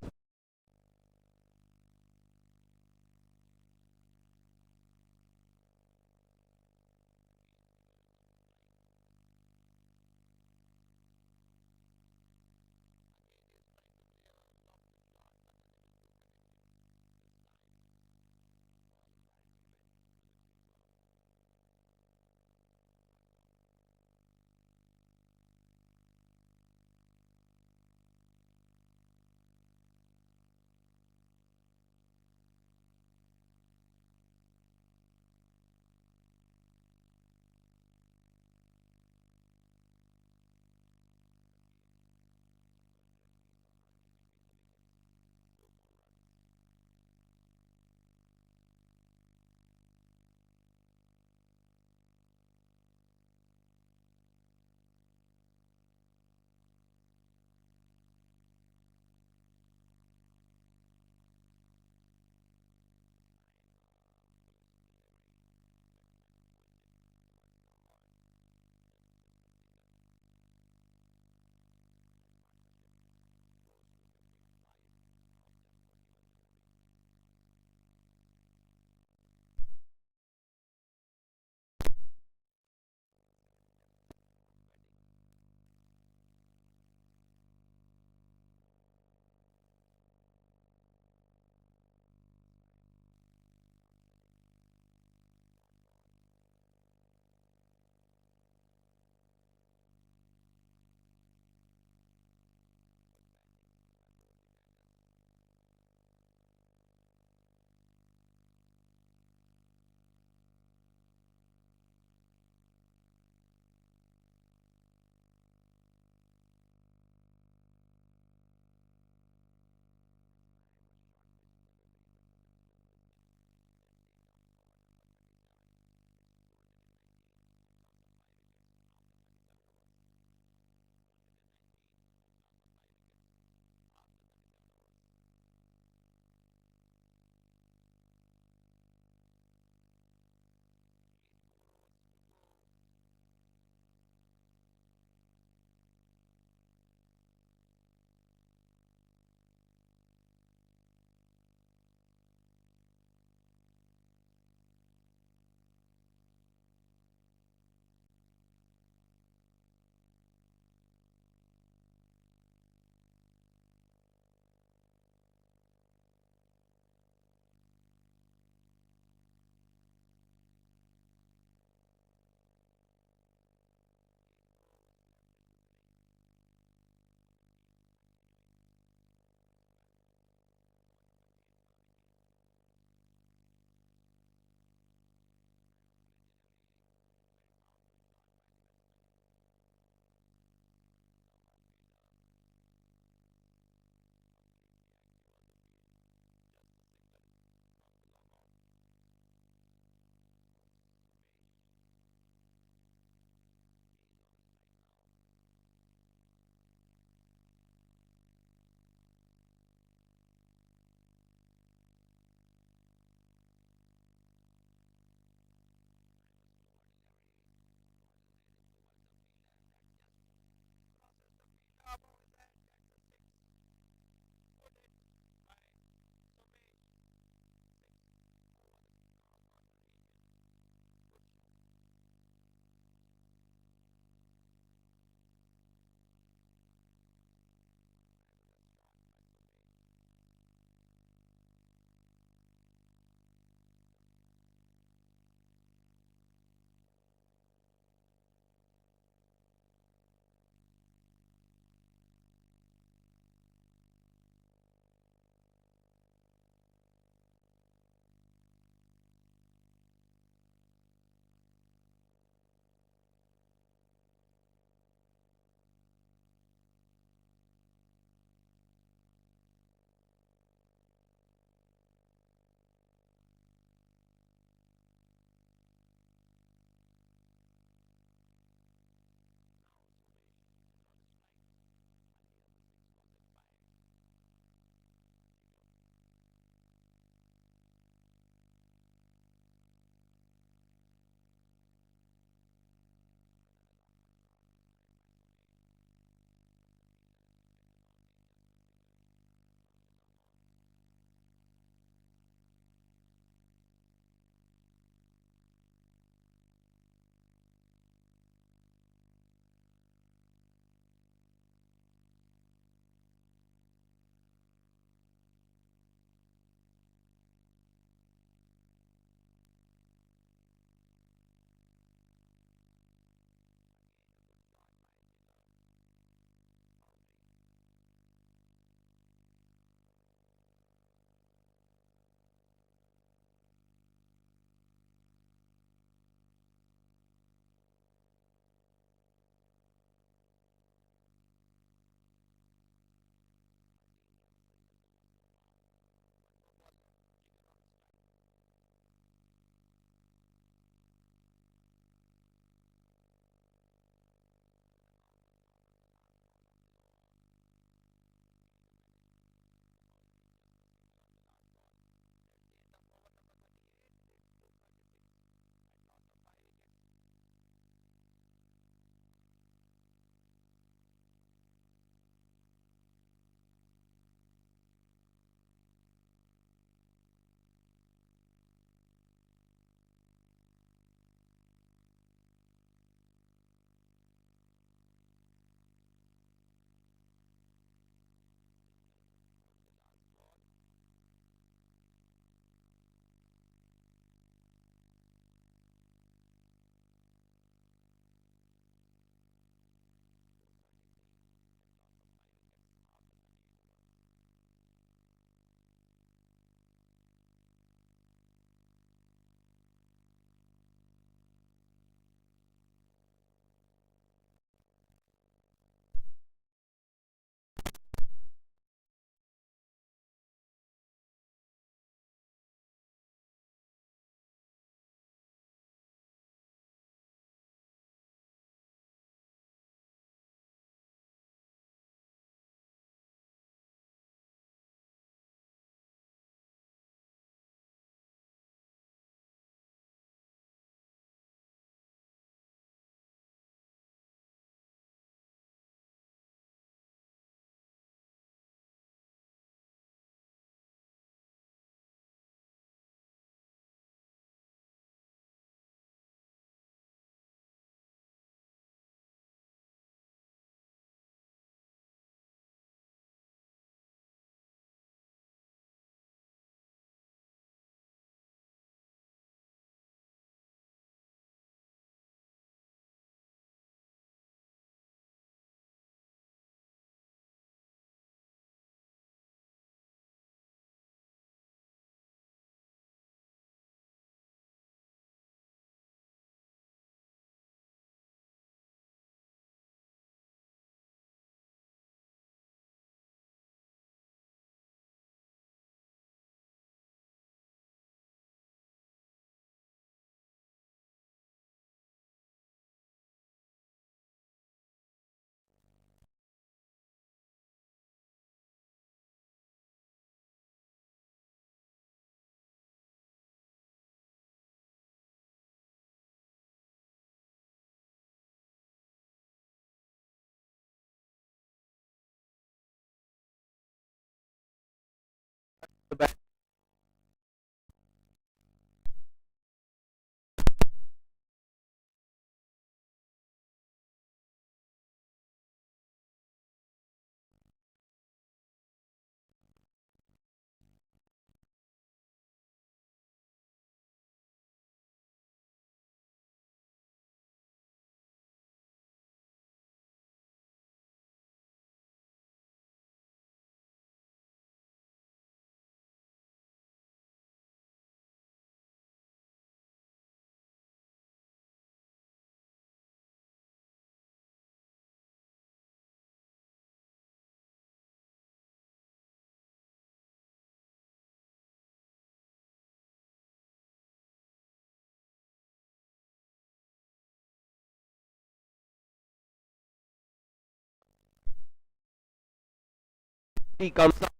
Speaker 1: T comes up.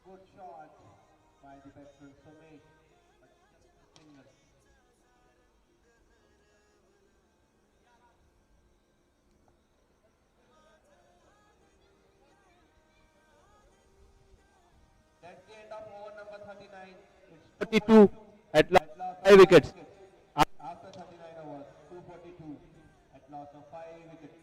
Speaker 2: Good shot by the batsman Somesh, but just a single. That's the end of over number 39. It's
Speaker 1: 32
Speaker 2: 242
Speaker 1: at last
Speaker 2: at loss of
Speaker 1: 5
Speaker 2: 5
Speaker 1: wickets.
Speaker 2: wickets. After 39 overs, 242 at loss of 5 wickets.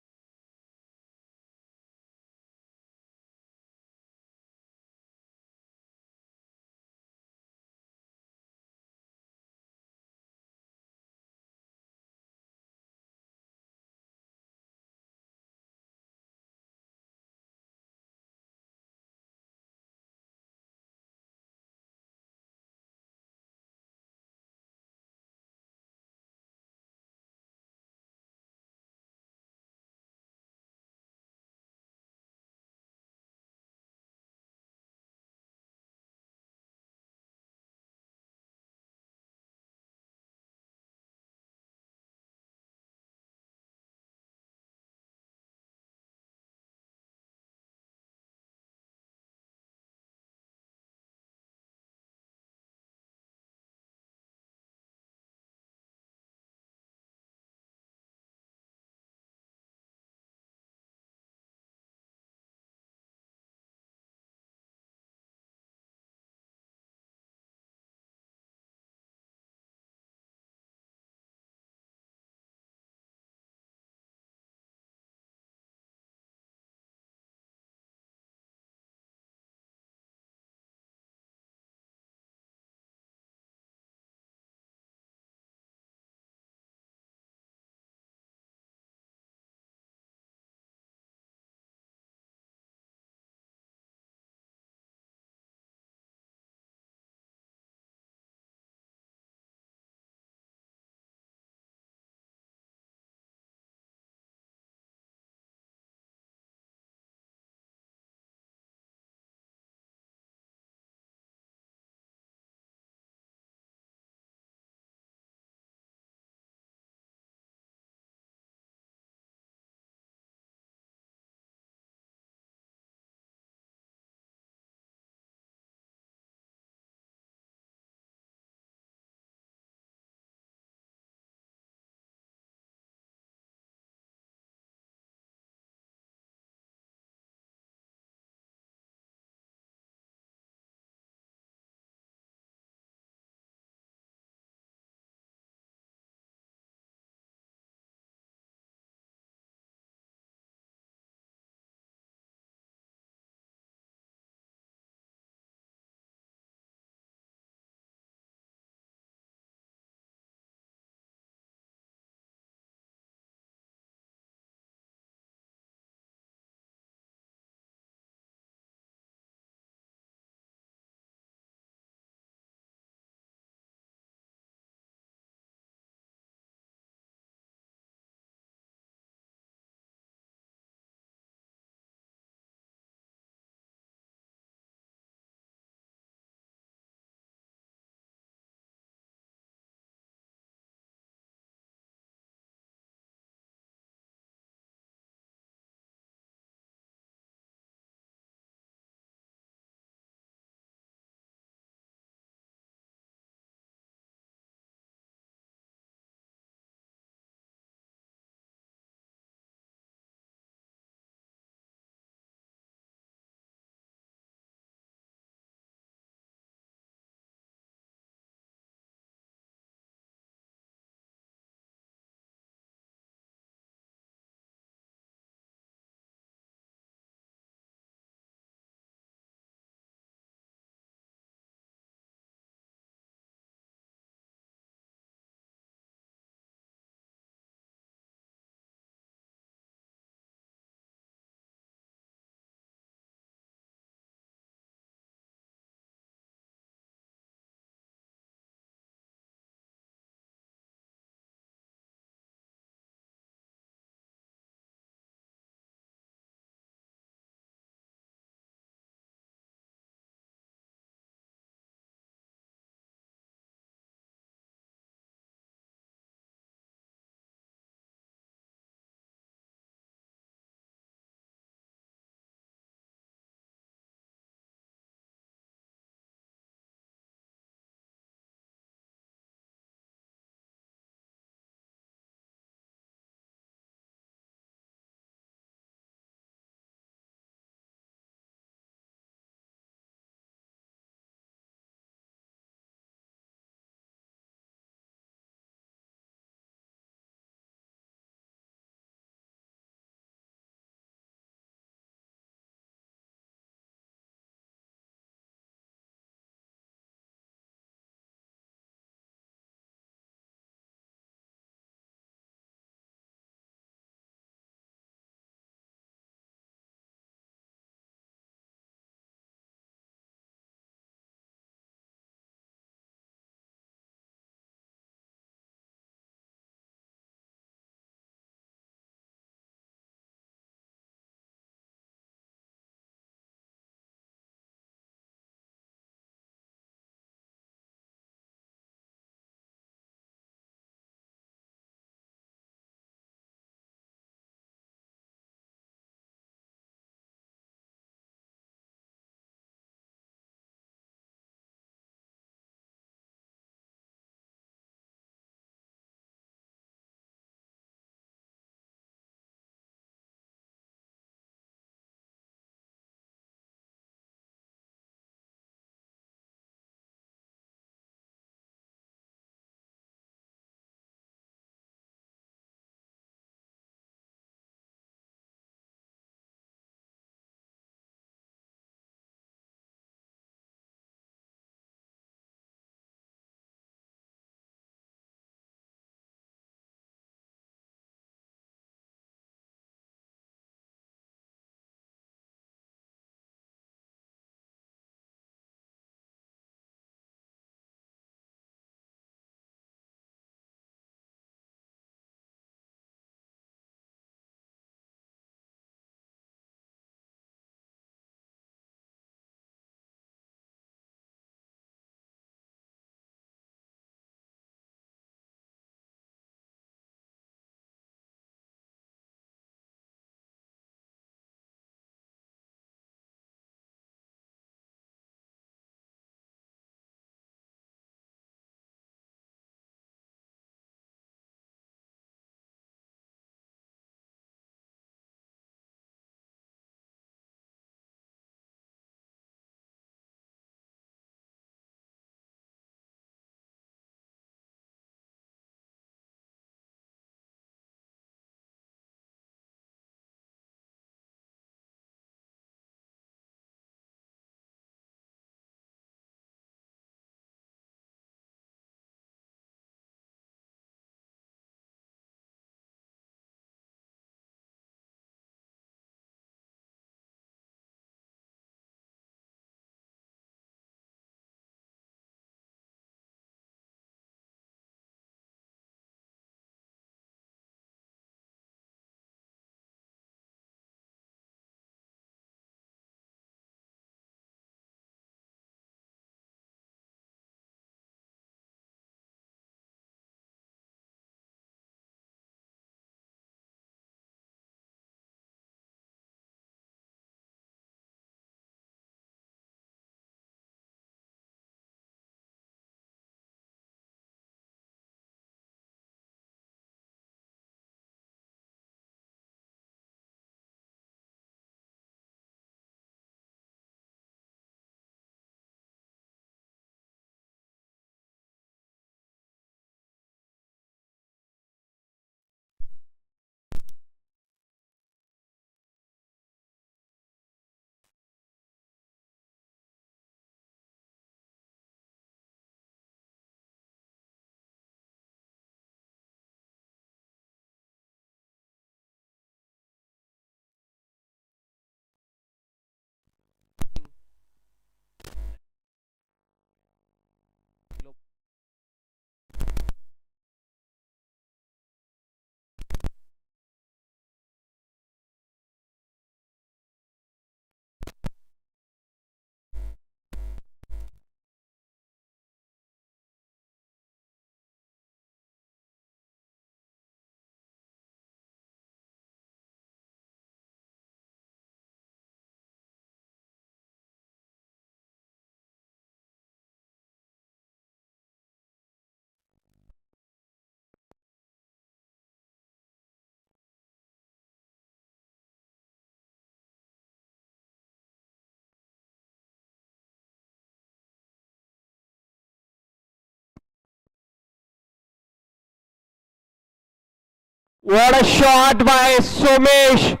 Speaker 1: What a shot by Somesh.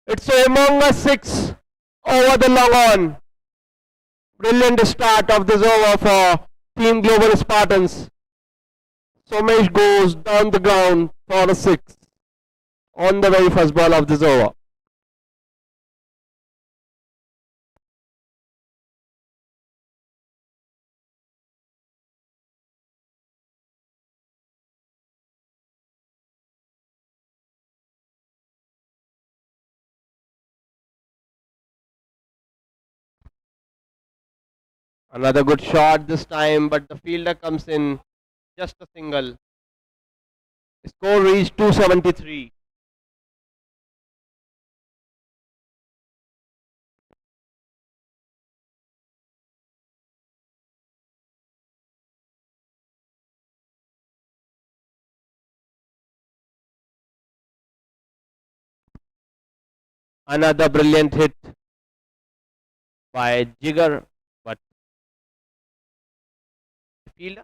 Speaker 1: It's a humongous 6 over the long on. Brilliant start of this over for Team Global Spartans. Somesh goes down the ground for a 6 on the very first ball of this over. Another good shot this time, but the fielder comes in just a single. Score reached 273. Another brilliant hit by Jigger, but the fielder.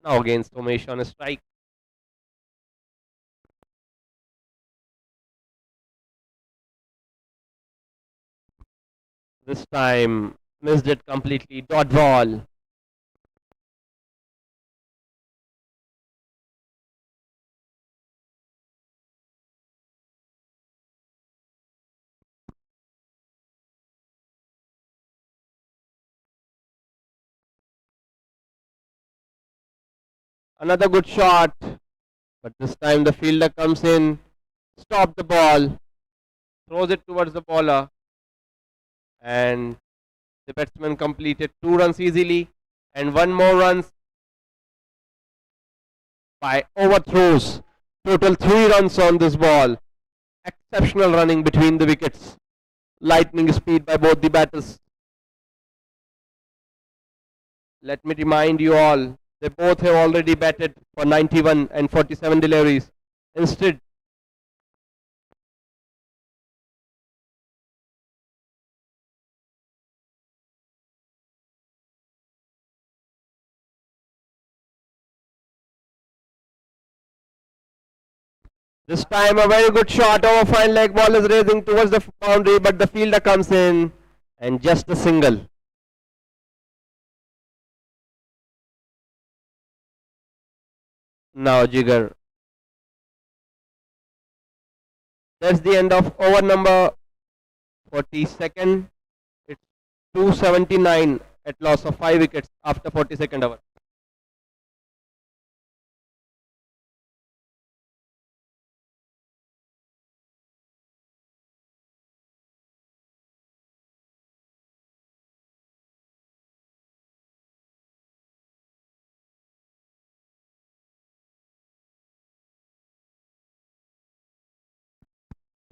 Speaker 1: Now again Somesh on a strike. This time missed it completely. Dot ball. Another good shot, but this time the fielder comes in, stop the ball, throws it towards the bowler, and the batsman completed 2 runs easily, and one more runs by overthrows. Total 3 runs on this ball. Exceptional running between the wickets. Lightning speed by both the batters. Let me remind you all, they both have already batted for 91 and 47 deliveries. Instead, this time a very good shot over fine leg ball is raising towards the boundary, but the fielder comes in and just a single. Now Jigger. That's the end of over number 42nd. It's 279 at loss of 5 wickets after 42nd over.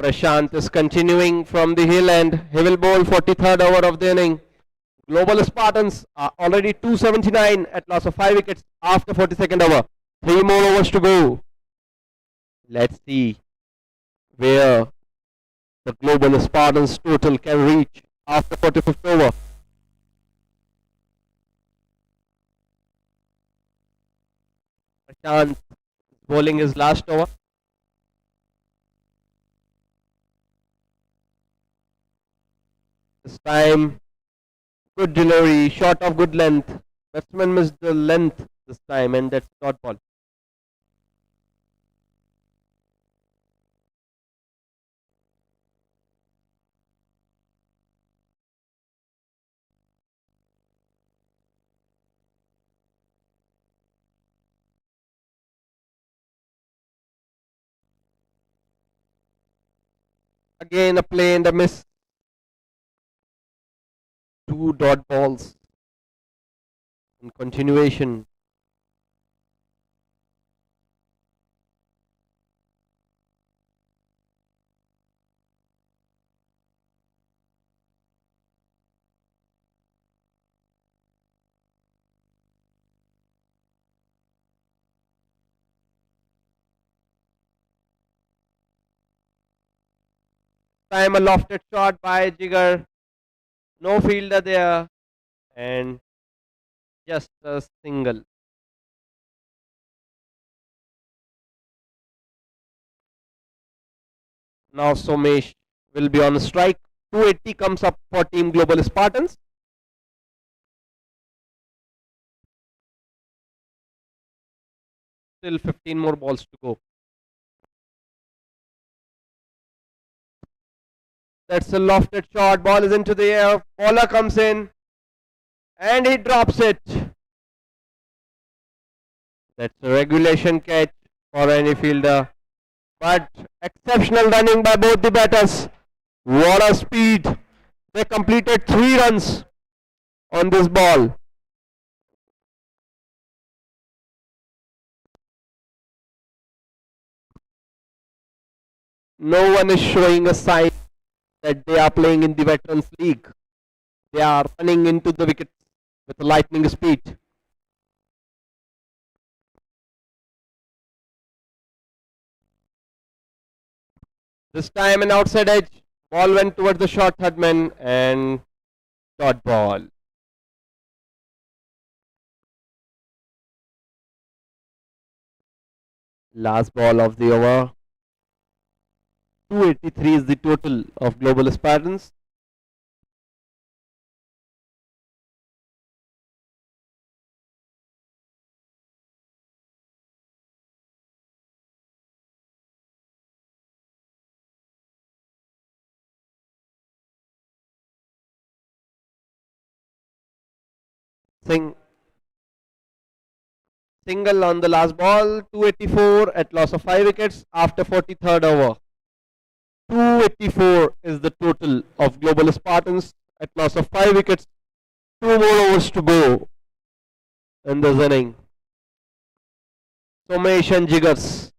Speaker 1: Prashant is continuing from the hill and he will bowl 43rd over of the inning. Global Spartans are already 279 at loss of 5 wickets after 42nd over. 3 more overs to go. Let's see where the Global Spartans total can reach after 45th over. Prashant bowling his last over. This time, good delivery, shot of good length. Batsman missed the length this time, and that's dot ball. Again, a play and a miss. 2 dot balls in continuation. Time a lofted shot by Jigger. No fielder there, and just a single. Now Somesh will be on strike. 280 comes up for Team Global Spartans. Still 15 more balls to go. That's a lofted shot. Ball is into the air. Bowler comes in and he drops it. That's a regulation catch for any fielder. But exceptional running by both the batters. What a speed. They completed 3 runs on this ball. No one is showing a sign that they are playing in the Veterans League. They are running into the wickets with lightning speed. This time an outside edge. Ball went towards the short third man and dot ball. Last ball of the over. 283 is the total of Global Spartans. Single on the last ball. 284 at loss of 5 wickets after 43rd over. 284 is the total of Global Spartans at loss of 5 wickets. 2 more overs to go in this inning. Somesh and Jiggers,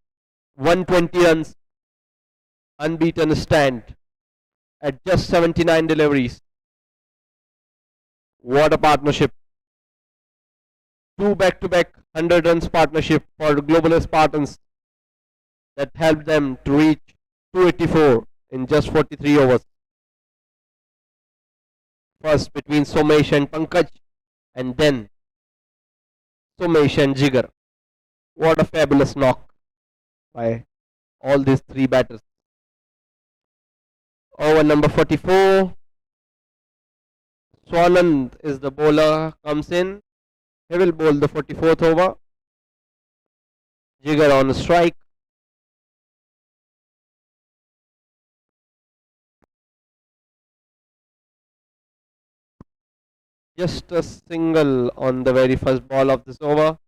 Speaker 1: 120 runs, unbeaten stand at just 79 deliveries. What a partnership. 2 back-to-back 100 runs partnership for Global Spartans that helped them to reach 284 in just 43 overs. First between Somesh and Pankaj, and then Somesh and Jigar. What a fabulous knock by all these 3 batters. Over number 44. Swanand is the bowler, comes in. He will bowl the 44th over. Jigar on strike. Just a single on the very first ball of this over.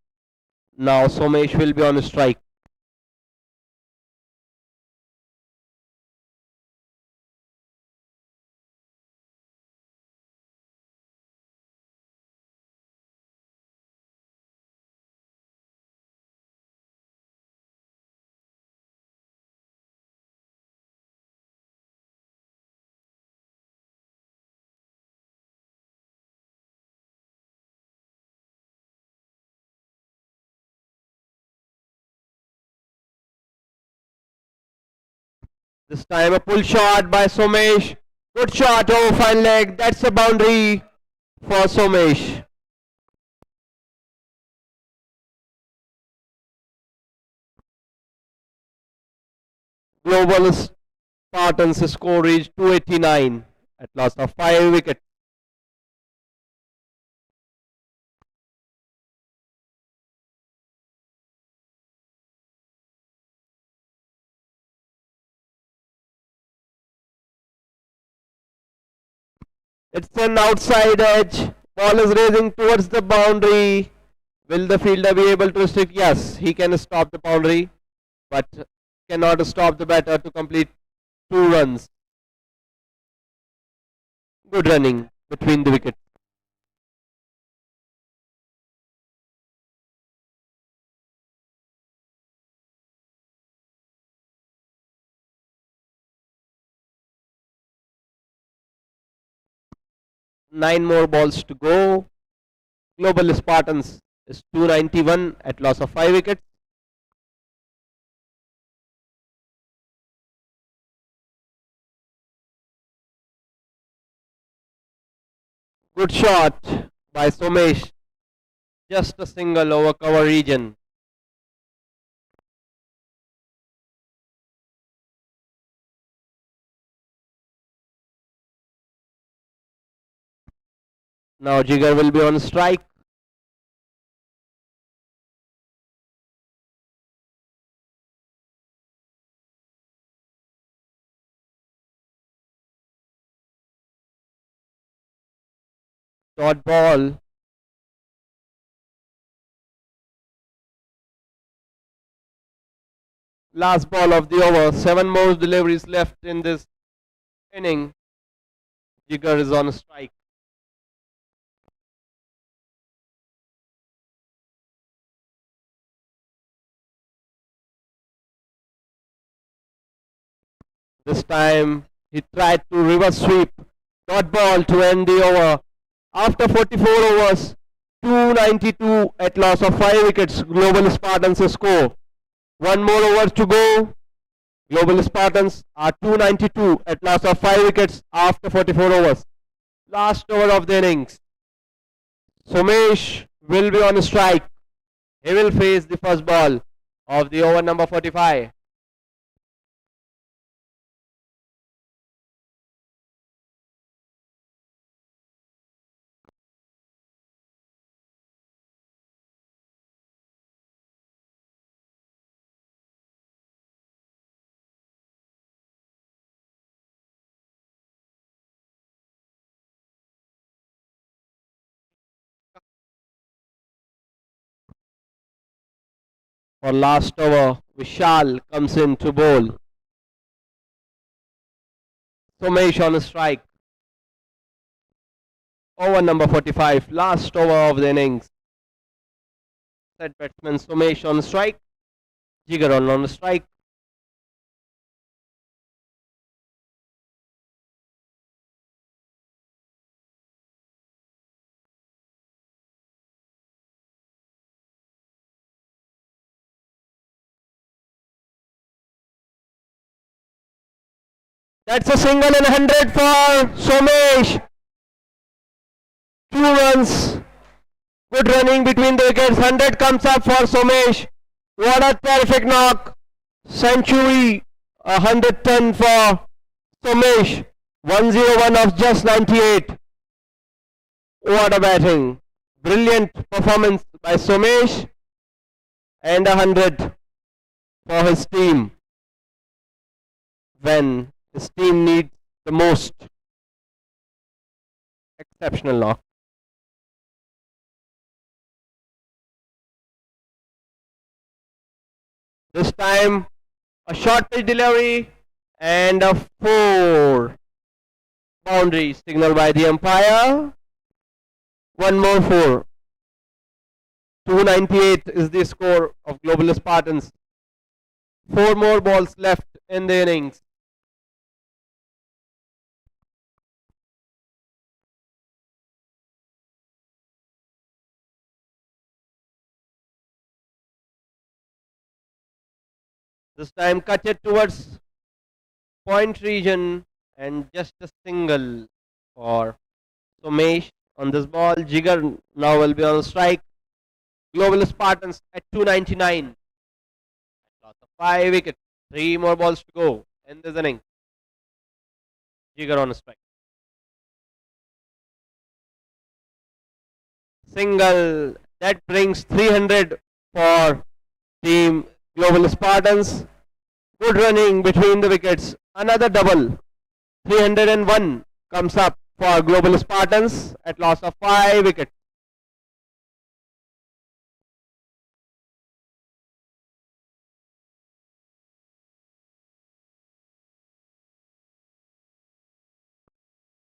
Speaker 1: Now Somesh will be on strike. This time a pull shot by Somesh. Good shot over fine leg. That's a boundary for Somesh. Global Spartans score reached 289 at loss of 5 wickets. It's an outside edge. Ball is raising towards the boundary. Will the fielder be able to restrict? Yes, he can stop the boundary, but cannot stop the batter to complete 2 runs. Good running between the wickets. Nine more balls to go. Global Spartans is 291 at loss of 5 wickets. Good shot by Somesh. Just a single over cover region. Now Jigar will be on strike. Dot ball. Last ball of the over. 7 more deliveries left in this inning. Jigar is on strike. This time he tried to reverse sweep. Dot ball to end the over. After 44 overs, 292 at loss of 5 wickets. Global Spartans score. 1 more over to go. Global Spartans are 292 at loss of 5 wickets after 44 overs. Last over of the innings. Somesh will be on strike. He will face the first ball of the over number 45. For last over, Vishal comes in to bowl. Somesh on strike. Over number 45, last over of the innings. Set batsman Somesh on strike. Jigar on strike. That's a single and 100 for Somesh. 2 runs. Good running between the wickets. 100 comes up for Somesh. What a terrific knock. Century. 110 for Somesh. 101 of just 98. What a batting. Brilliant performance by Somesh. And 100 for his team. When his team needs the most. Exceptional knock. This time a short pitch delivery and a 4. Boundary signaled by the umpire. 1 more 4. 298 is the score of Global Spartans. 4 more balls left in the innings. This time cut it towards point region and just a single for Somesh on this ball. Jigar now will be on strike. Global Spartans at 299. Loss of 5 wickets. 3 more balls to go in this inning. Jigar on strike. Single. That brings 300 for team Global Spartans. Good running between the wickets. Another double. 301 comes up for Global Spartans at loss of 5 wickets.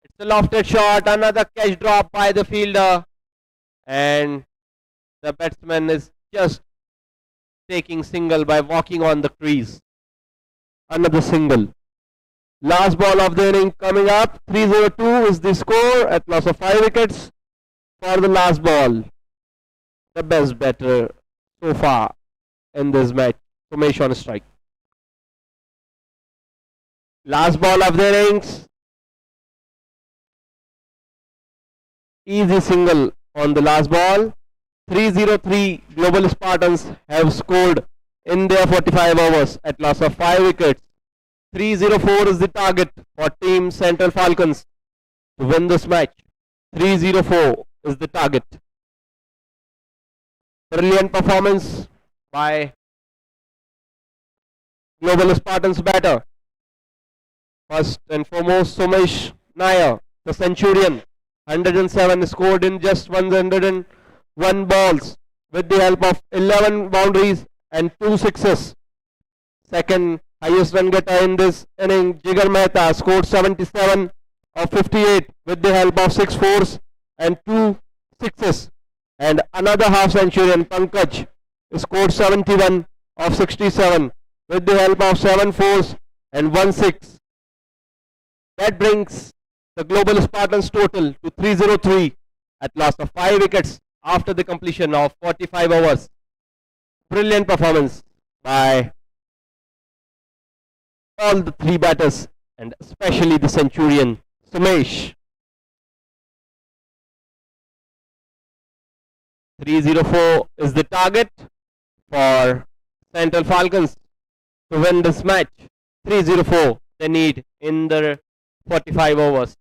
Speaker 1: It's a lofted shot. Another catch drop by the fielder. And the batsman is just taking single by walking on the crease. Another single. Last ball of the inning coming up. 302 is the score at loss of 5 wickets for the last ball. The best batter so far in this match. Somesh on strike. Last ball of the innings. Easy single on the last ball. 303 Global Spartans have scored in their 45 overs at loss of 5 wickets. 304 is the target for Team Central Falcons to win this match. 304 is the target. Brilliant performance by Global Spartans batter. First and foremost, Somesh Nair, the Centurion. 107 scored in just 101 balls with the help of 11 boundaries and 2 sixes. Second highest run getter in this inning, Jigar Mehta, scored 77 of 58 with the help of 6 fours and 2 sixes. And another half centurion, Pankaj, scored 71 of 67 with the help of 7 fours and 1 6. That brings the Global Spartans total to 303 at loss of 5 wickets after the completion of 45 overs. Brilliant performance by all the 3 batters and especially the Centurion, Sumesh. 304 is the target for Central Falcons to win this match. 304 they need in the 45 overs.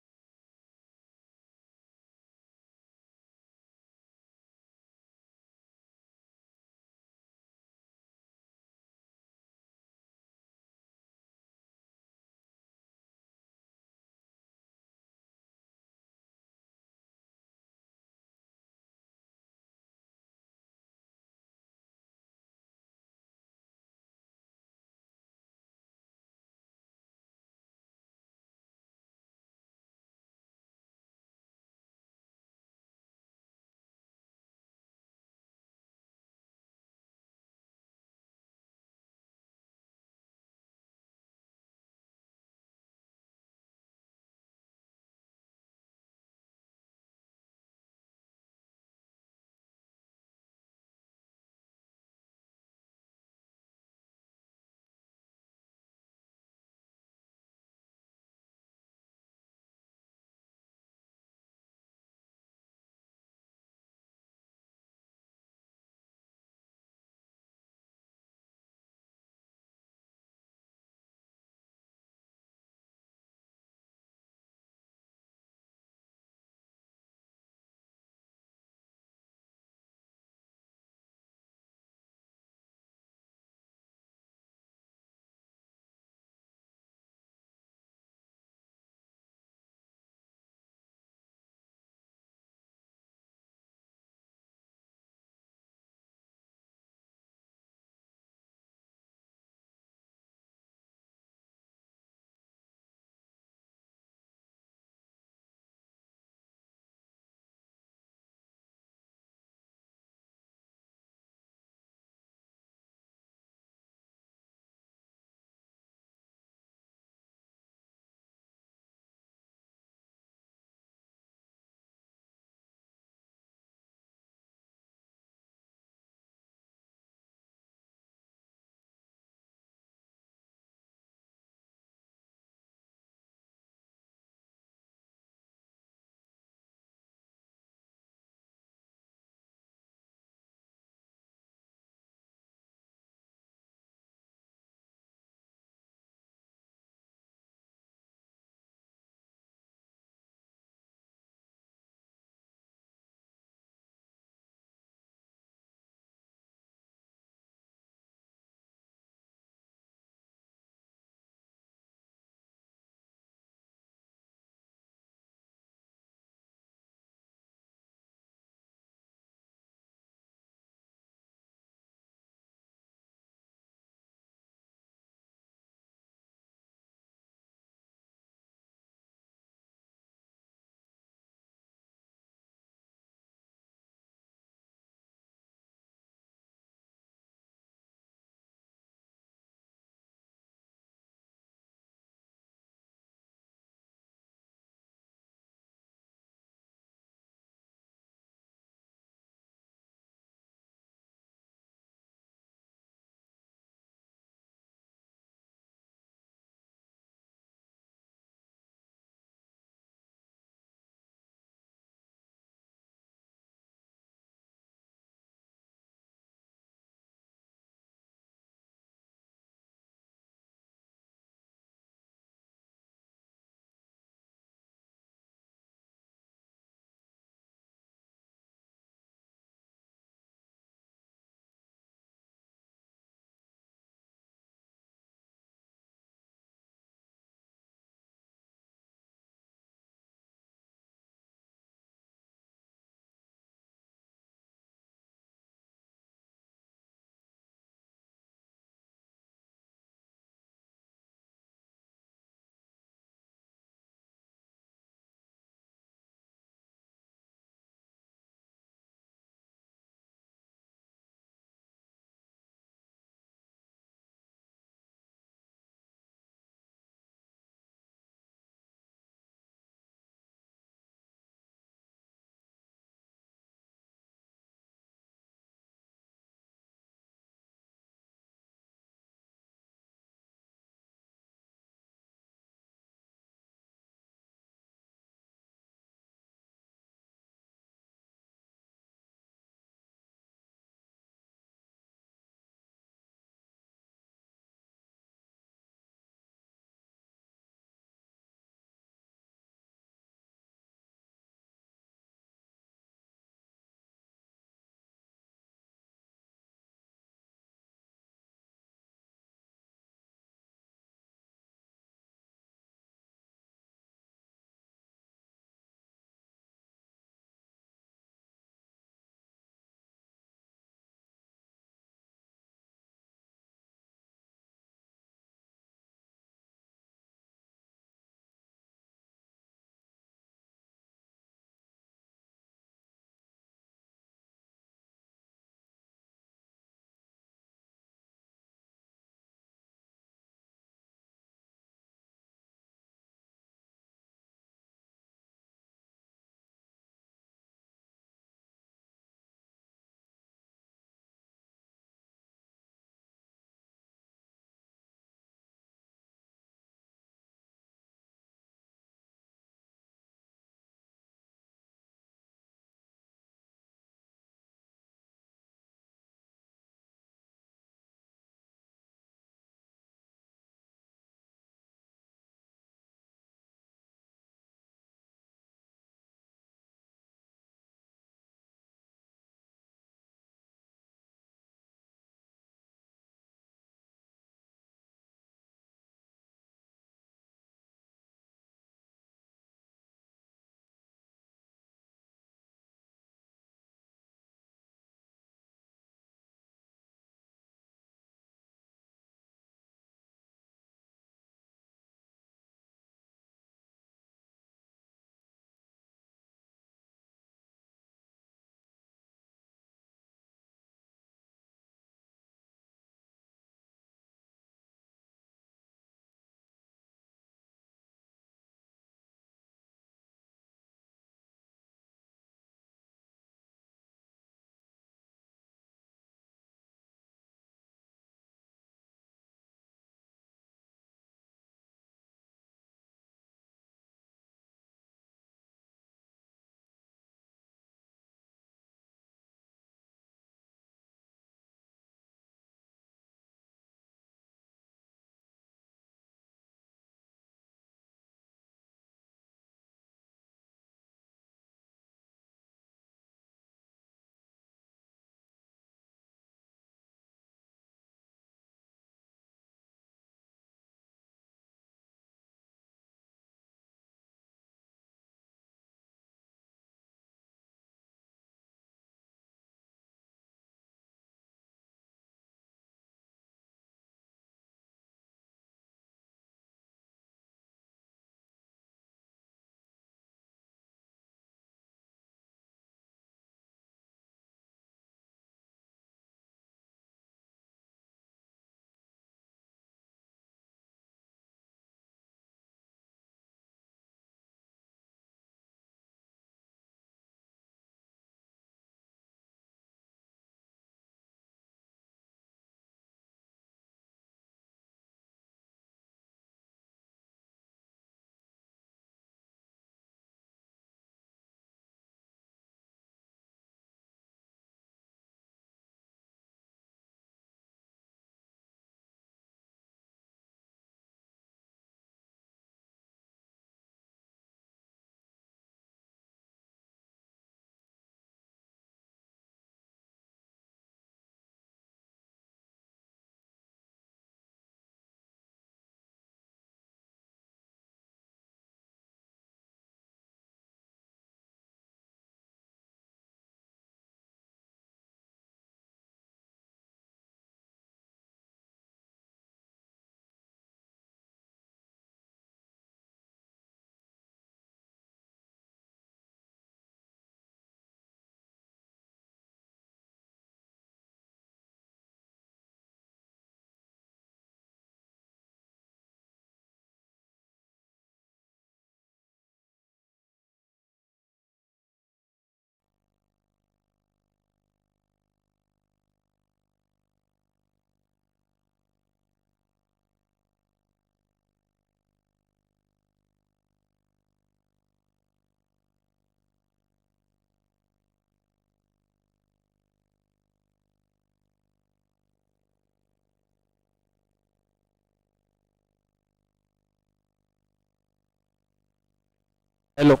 Speaker 1: Hello,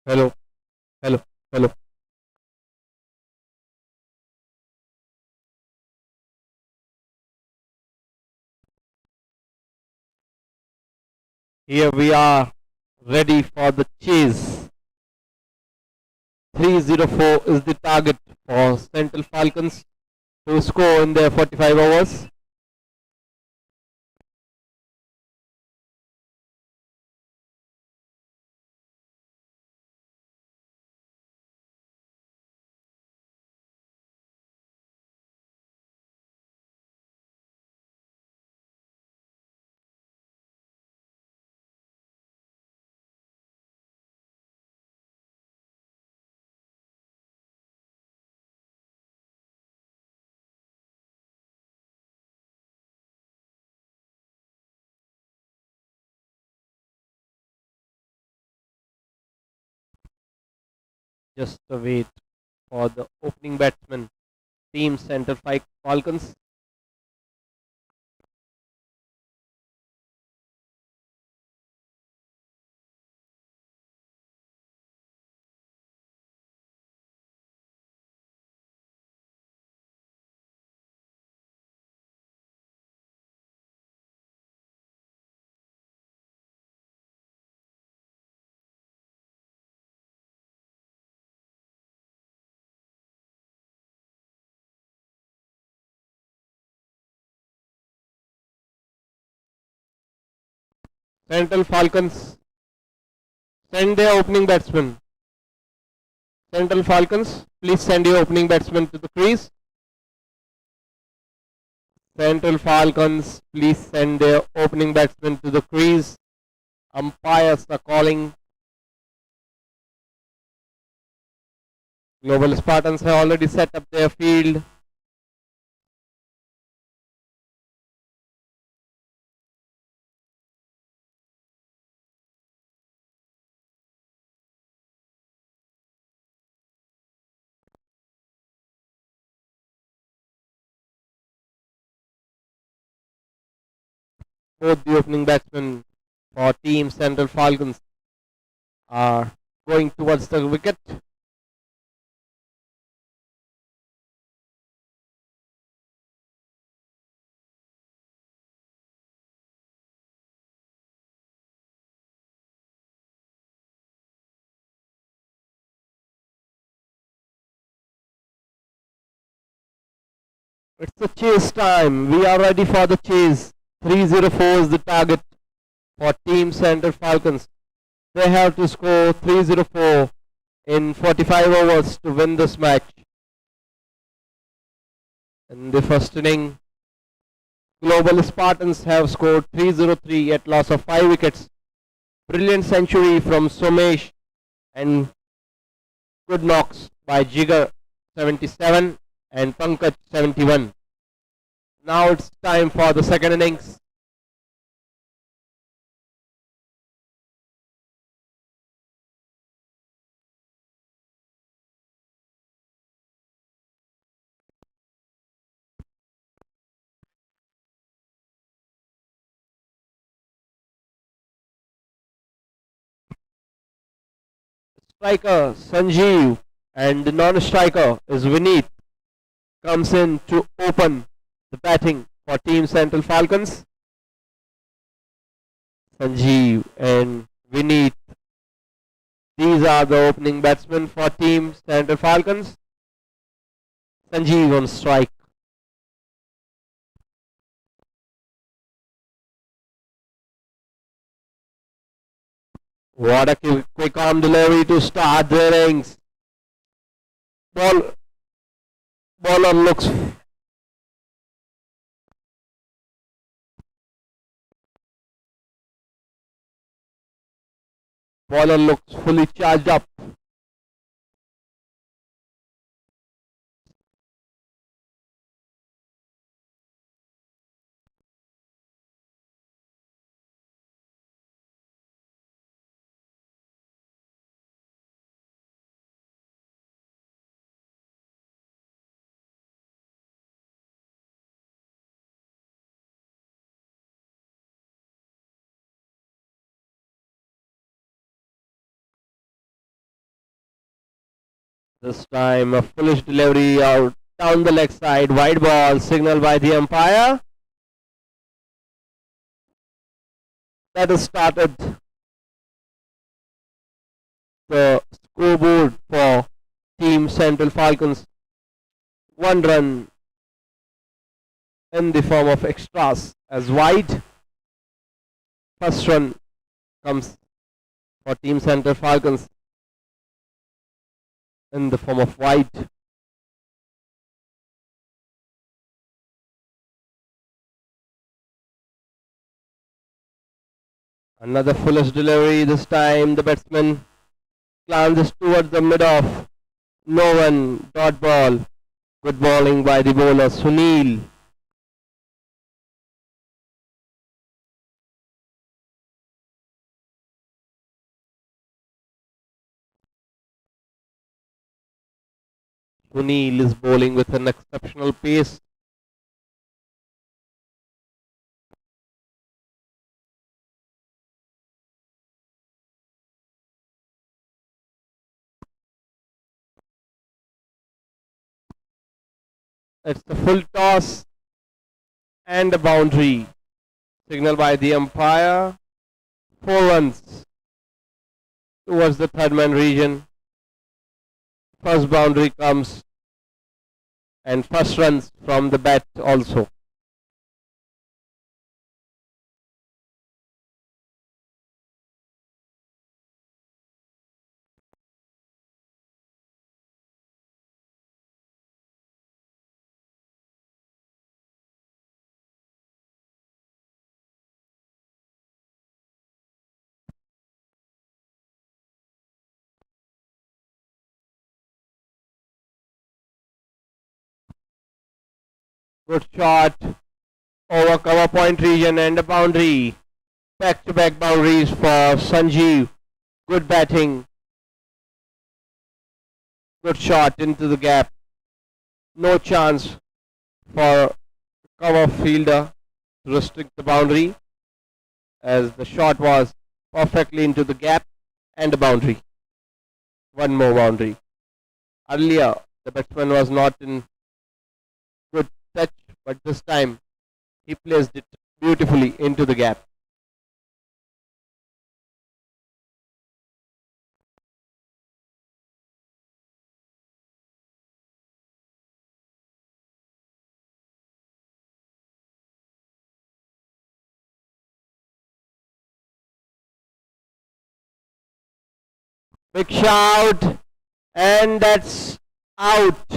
Speaker 1: hello, hello, hello. Here we are, ready for the chase. 304 is the target for Central Falcons to score in their 45 overs. Just wait for the opening batsman, Team Central Falcons. Central Falcons send their opening batsman. Central Falcons, please send your opening batsman to the crease. Central Falcons, please send their opening batsman to the crease. Umpires are calling. Global Spartans have already set up their field. Both the opening batsmen for Team Central Falcons are going towards the wicket. It's the chase time. We are ready for the chase. 304 is the target for Team Central Falcons. They have to score 304 in 45 overs to win this match. In the first inning, Global Spartans have scored 303 at loss of 5 wickets. Brilliant century from Somesh and good knocks by Jigar 77 and Pankaj 71. Now it's time for the second innings. Striker Sanjeev and the non-striker is Vineet comes in to open the batting for Team Central Falcons. Sanjeev and Vineet. These are the opening batsmen for Team Central Falcons. Sanjeev on strike. What a quick arm delivery to start the innings. Ball, bowler looks fully charged up. This time a foolish delivery out down the leg side, wide ball signaled by the umpire. That has started the scoreboard for Team Central Falcons. 1 run in the form of extras as wide. First run comes for Team Central Falcons in the form of wide. Another foolish delivery. This time the batsman glances towards the mid-off. No one. Dot ball. Good bowling by the bowler Sunil. Sunil is bowling with an exceptional pace. It's the full toss and a boundary. Signal by the umpire. 4 runs towards the third man region. First boundary comes and first runs from the bat also. Good shot over cover point region and a boundary. Back-to-back boundaries for Sanjeev. Good batting. Good shot into the gap. No chance for cover fielder to restrict the boundary as the shot was perfectly into the gap and a boundary. One more boundary. Earlier the batsman was not in good touch, but this time he placed it beautifully into the gap. Big shout, and that's out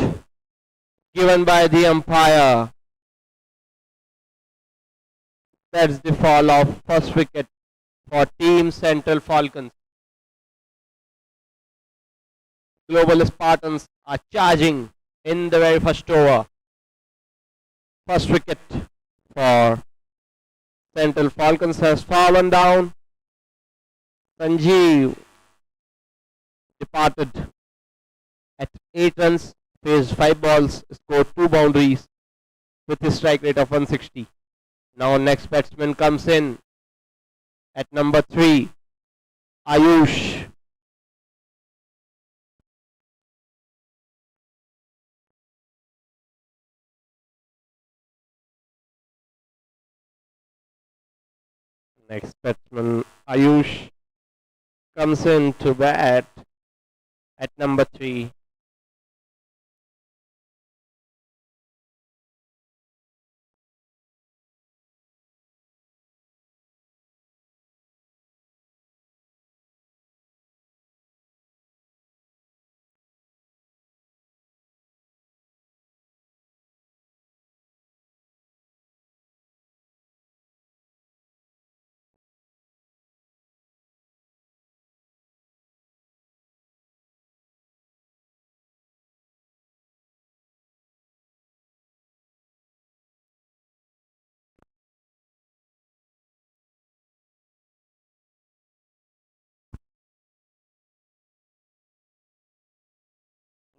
Speaker 1: given by the umpire. That's the fall of first wicket for Team Central Falcons. Global Spartans are charging in the very first over. First wicket for Central Falcons has fallen down. Sanjeev departed at 8 runs, faced 5 balls, scored 2 boundaries with a strike rate of 160. Now next batsman comes in at number 3, Ayush. Next batsman Ayush comes in to bat at number 3.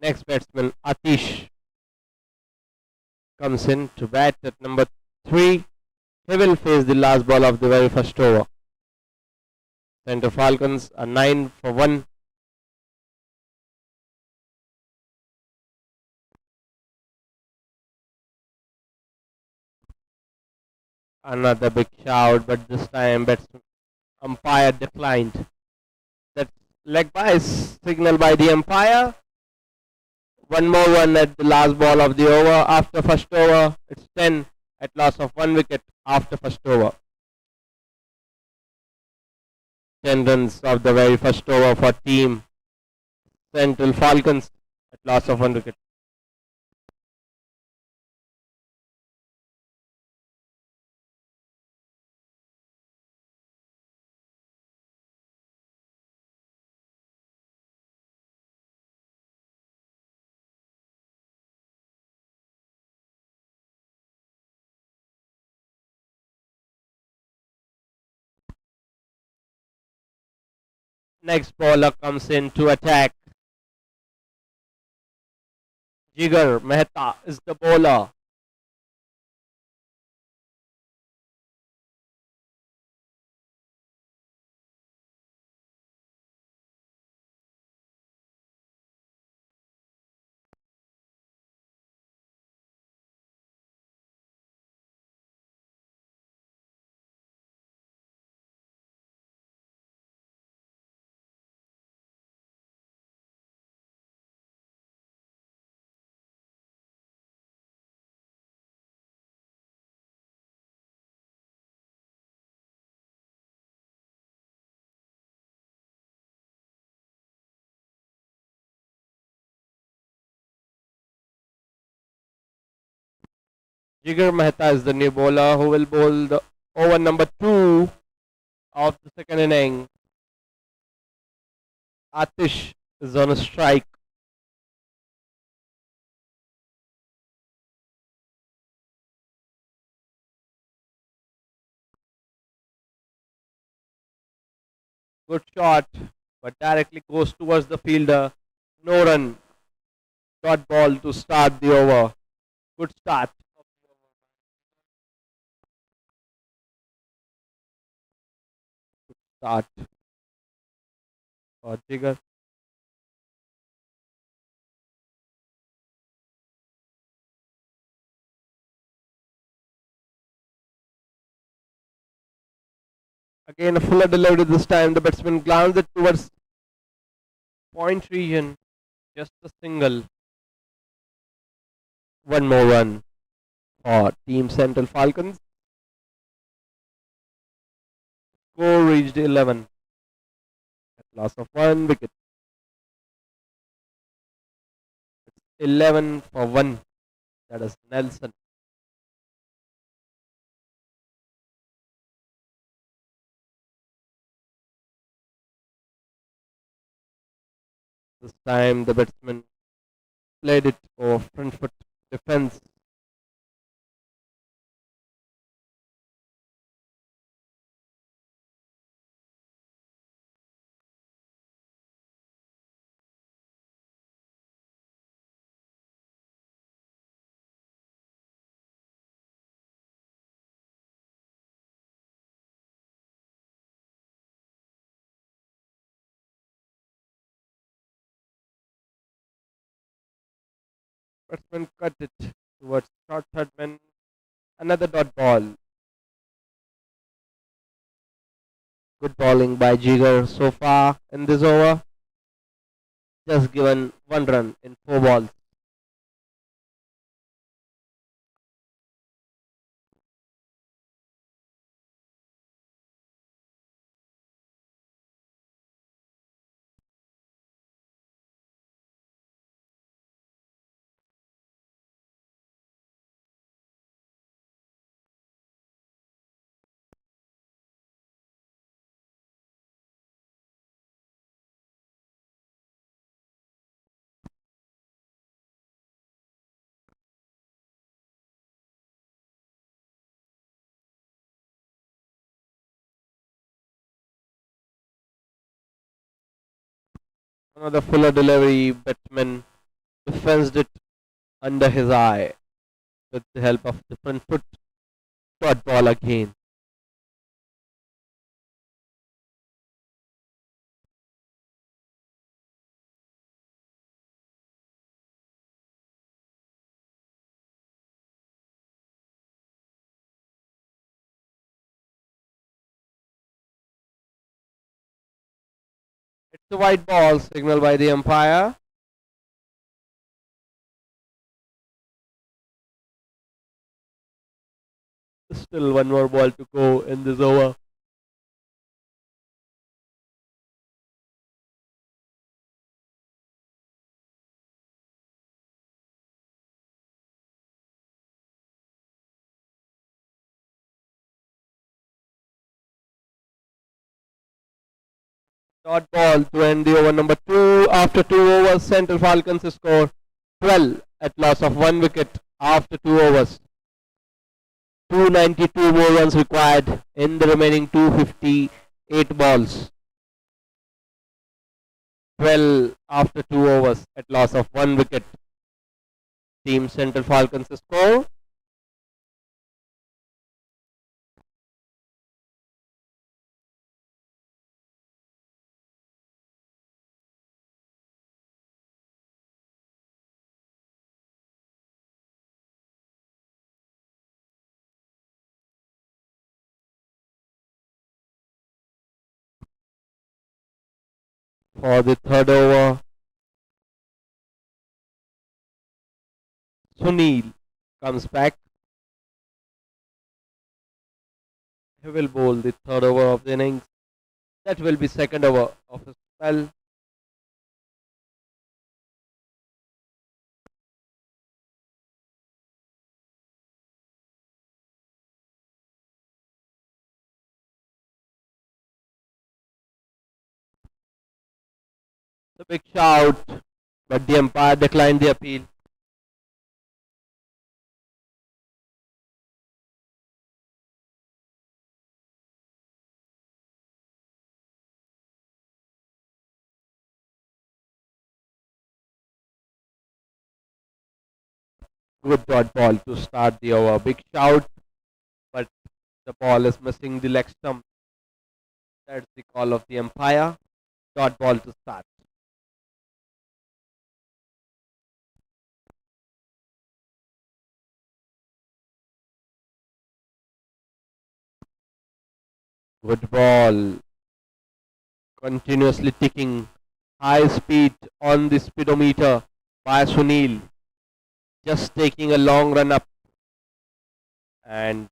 Speaker 1: Next batsman Atish comes in to bat at number 3. He will face the last ball of the very first over. Central Falcons are 9 for 1. Another big shout, but this time umpire declined. That's leg by signal by the umpire. One more one at the last ball of the over after first over. It's 10 at loss of 1 wicket after first over. 10 runs of the very first over for team Central Falcons at loss of 1 wicket. Next bowler comes in to attack. Jigar Mehta is the bowler. Jigar Mehta is the new bowler who will bowl the over number 2 of the second inning. Atish is on a strike. Good shot, but directly goes towards the fielder. No run. Dot ball to start the over. Good start. Start for Jigar. Again, a fuller delivery this time. The batsman glanced it towards point region. Just a single. One more run for Team Central Falcons. Score reached 11. At loss of 1 wicket. 11 for 1. That is Nelson. This time the batsman played it over front foot defense. Batsman cut it towards short third man. Another dot ball. Good bowling by Jigar so far in this over. Just given 1 run in 4 balls. Another fuller delivery. Batsman defensed it under his eye with the help of the front foot. Dot ball again. a white ball signaled by the umpire. Still one more ball to go in this over. Dot ball to end the over number 2. After 2 overs, Central Falcons score 12 at loss of 1 wicket after 2 overs. 292 more runs required in the remaining 258 balls. 12 after 2 overs at loss of 1 wicket. Team Central Falcons score. For the third over, Sunil comes back. He will bowl the third over of the innings. That will be second over of his spell. The big shout, but the umpire declined the appeal. Good dot ball to start the over. Big shout, but the ball is missing the leg stump. That's the call of the umpire. Dot ball to start. Good ball. Continuously ticking. High speed on the speedometer by Sunil. Just taking a long run up and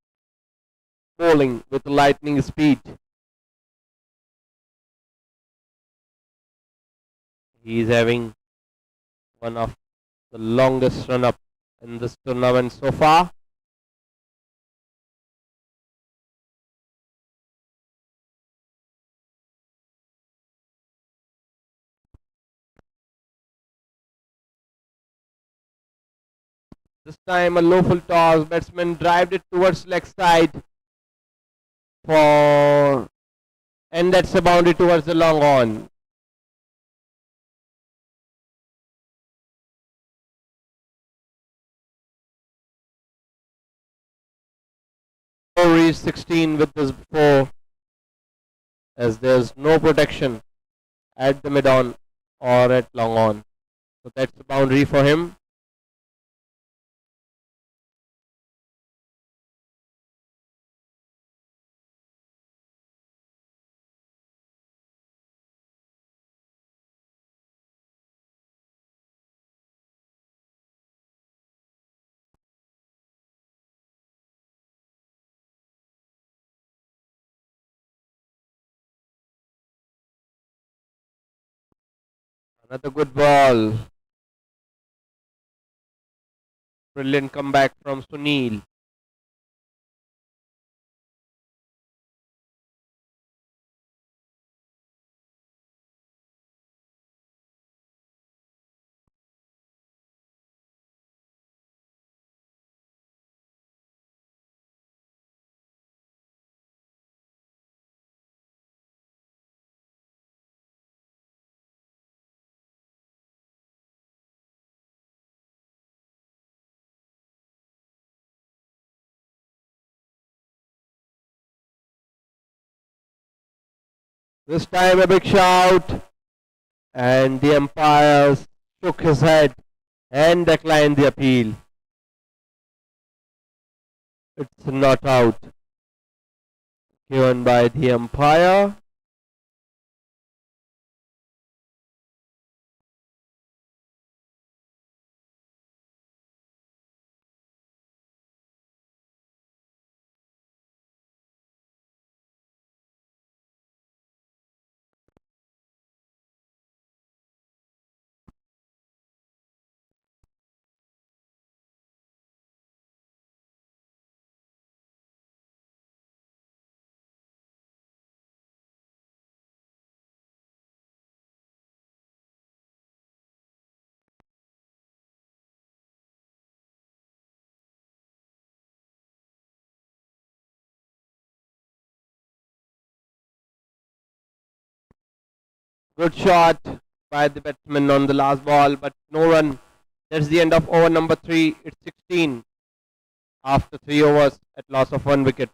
Speaker 1: bowling with lightning speed. He is having one of the longest run up in this tournament so far. This time a low full toss, batsman drived it towards leg side for, and that's a boundary towards the long on. Reached 16 with this 4 as there's no protection at the mid on or at long on. So that's the boundary for him. Another good ball. Brilliant comeback from Sunil. This time a big shout, and the umpire shook his head and declined the appeal. It's not out given by the umpire. Good shot by the batsman on the last ball, but no run. That's the end of over number 3. It's 16 after 3 overs at loss of 1 wicket.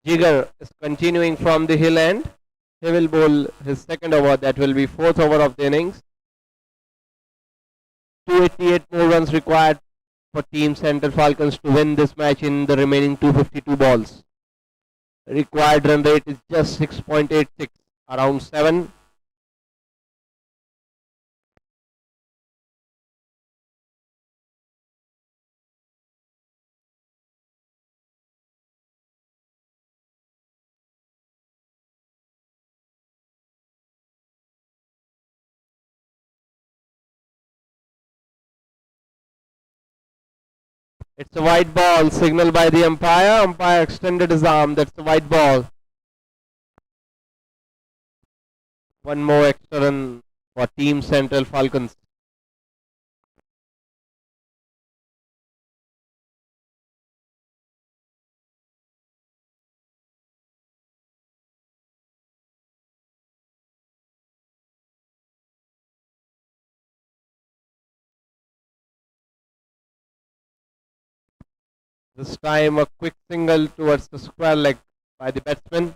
Speaker 1: Jigar is continuing from the hill end. He will bowl his second over, that will be fourth over of the innings. 288 more runs required for Team Central Falcons to win this match in the remaining 252 balls. Required run rate is just 6.86, around 7. It's a white ball, signaled by the umpire. Umpire extended his arm. That's a white ball. One more extra run for Team Central Falcons. This time a quick single towards the square leg by the batsman.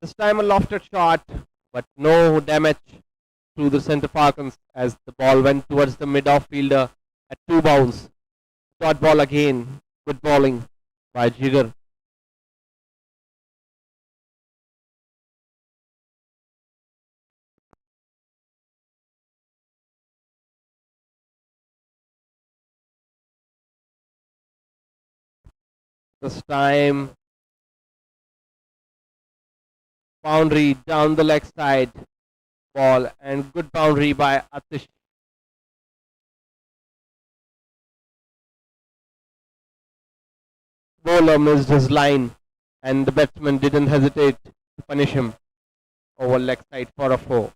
Speaker 1: This time a lofted shot, but no damage to the centre Falcons as the ball went towards the mid-off fielder at 2 bounds. Dot ball again. Good bowling by Jigar. This time boundary down the leg side ball and good boundary by Atish. Bowler missed his line and the batsman didn't hesitate to punish him over leg side for a 4.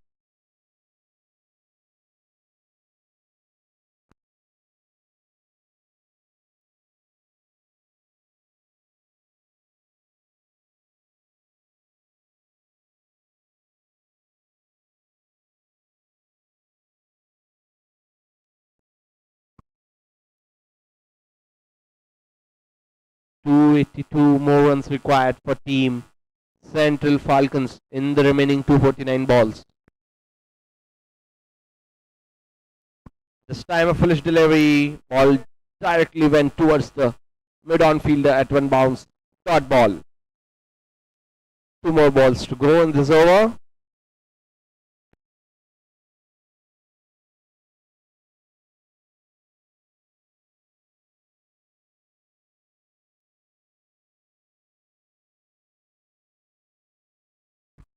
Speaker 1: .282 more runs required for Team Central Falcons in the remaining 249 balls. This time a foolish delivery, ball directly went towards the mid-on fielder at 1 bounce. Dot ball. 2 more balls to go in this over.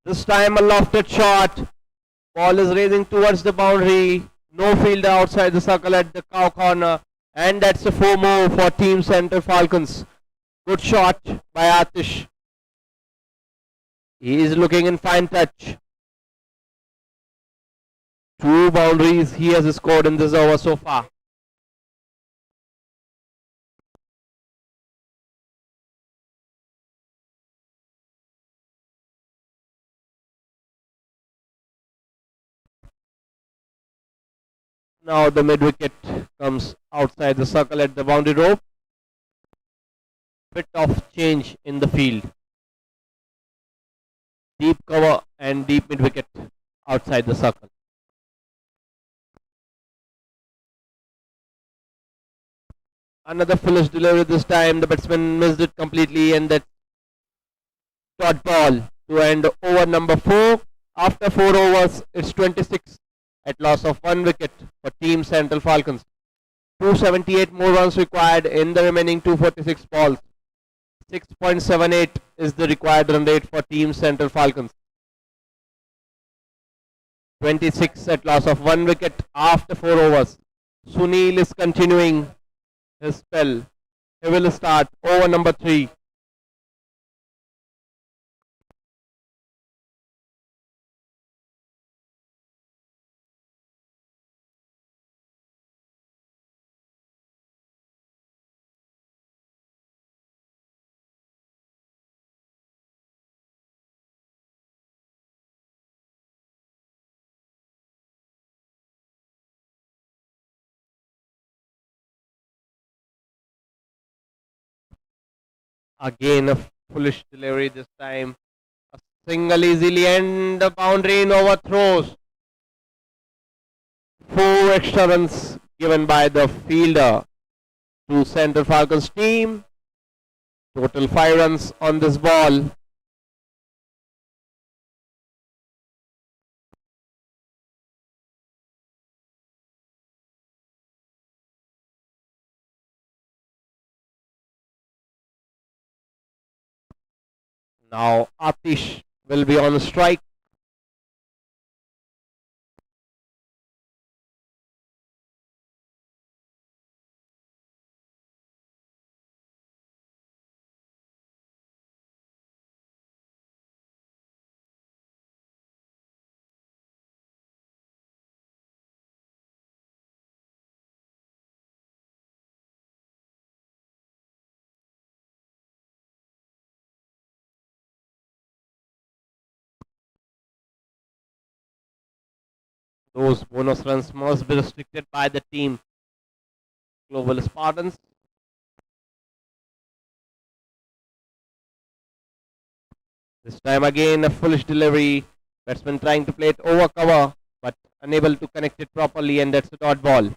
Speaker 1: This time a lofted shot. Ball is raising towards the boundary. No fielder outside the circle at the cow corner. And that's a 4 more for Team Central Falcons. Good shot by Atish. He is looking in fine touch. 2 boundaries he has scored in this over so far. Now the mid wicket comes outside the circle at the boundary rope. Bit of change in the field. Deep cover and deep mid wicket outside the circle. Another foolish delivery this time. The batsman missed it completely and that dot ball to end over number 4. After 4 overs, it's 26 at loss of 1 wicket for Team Central Falcons. 278 more runs required in the remaining 246 balls. 6.78 is the required run rate for Team Central Falcons. 26 at loss of 1 wicket after 4 overs. Sunil is continuing his spell. He will start over number 3. Again a foolish delivery this time. A single easily and a boundary in overthrows. 4 extra runs given by the fielder to Central Falcons team. Total 5 runs on this ball. Now Atish will be on strike. Those bonus runs must be restricted by the team. Global Spartans. This time again a foolish delivery. Batsman trying to play it over cover but unable to connect it properly, and that's a dot ball.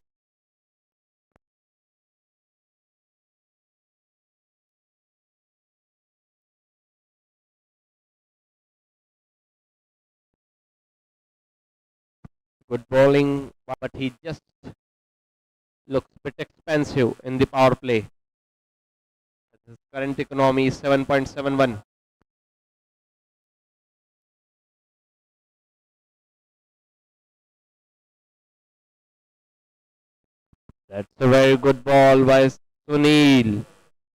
Speaker 1: Good bowling, but he just looks a bit expensive in the power play. His current economy is 7.71. That's a very good ball by Sunil.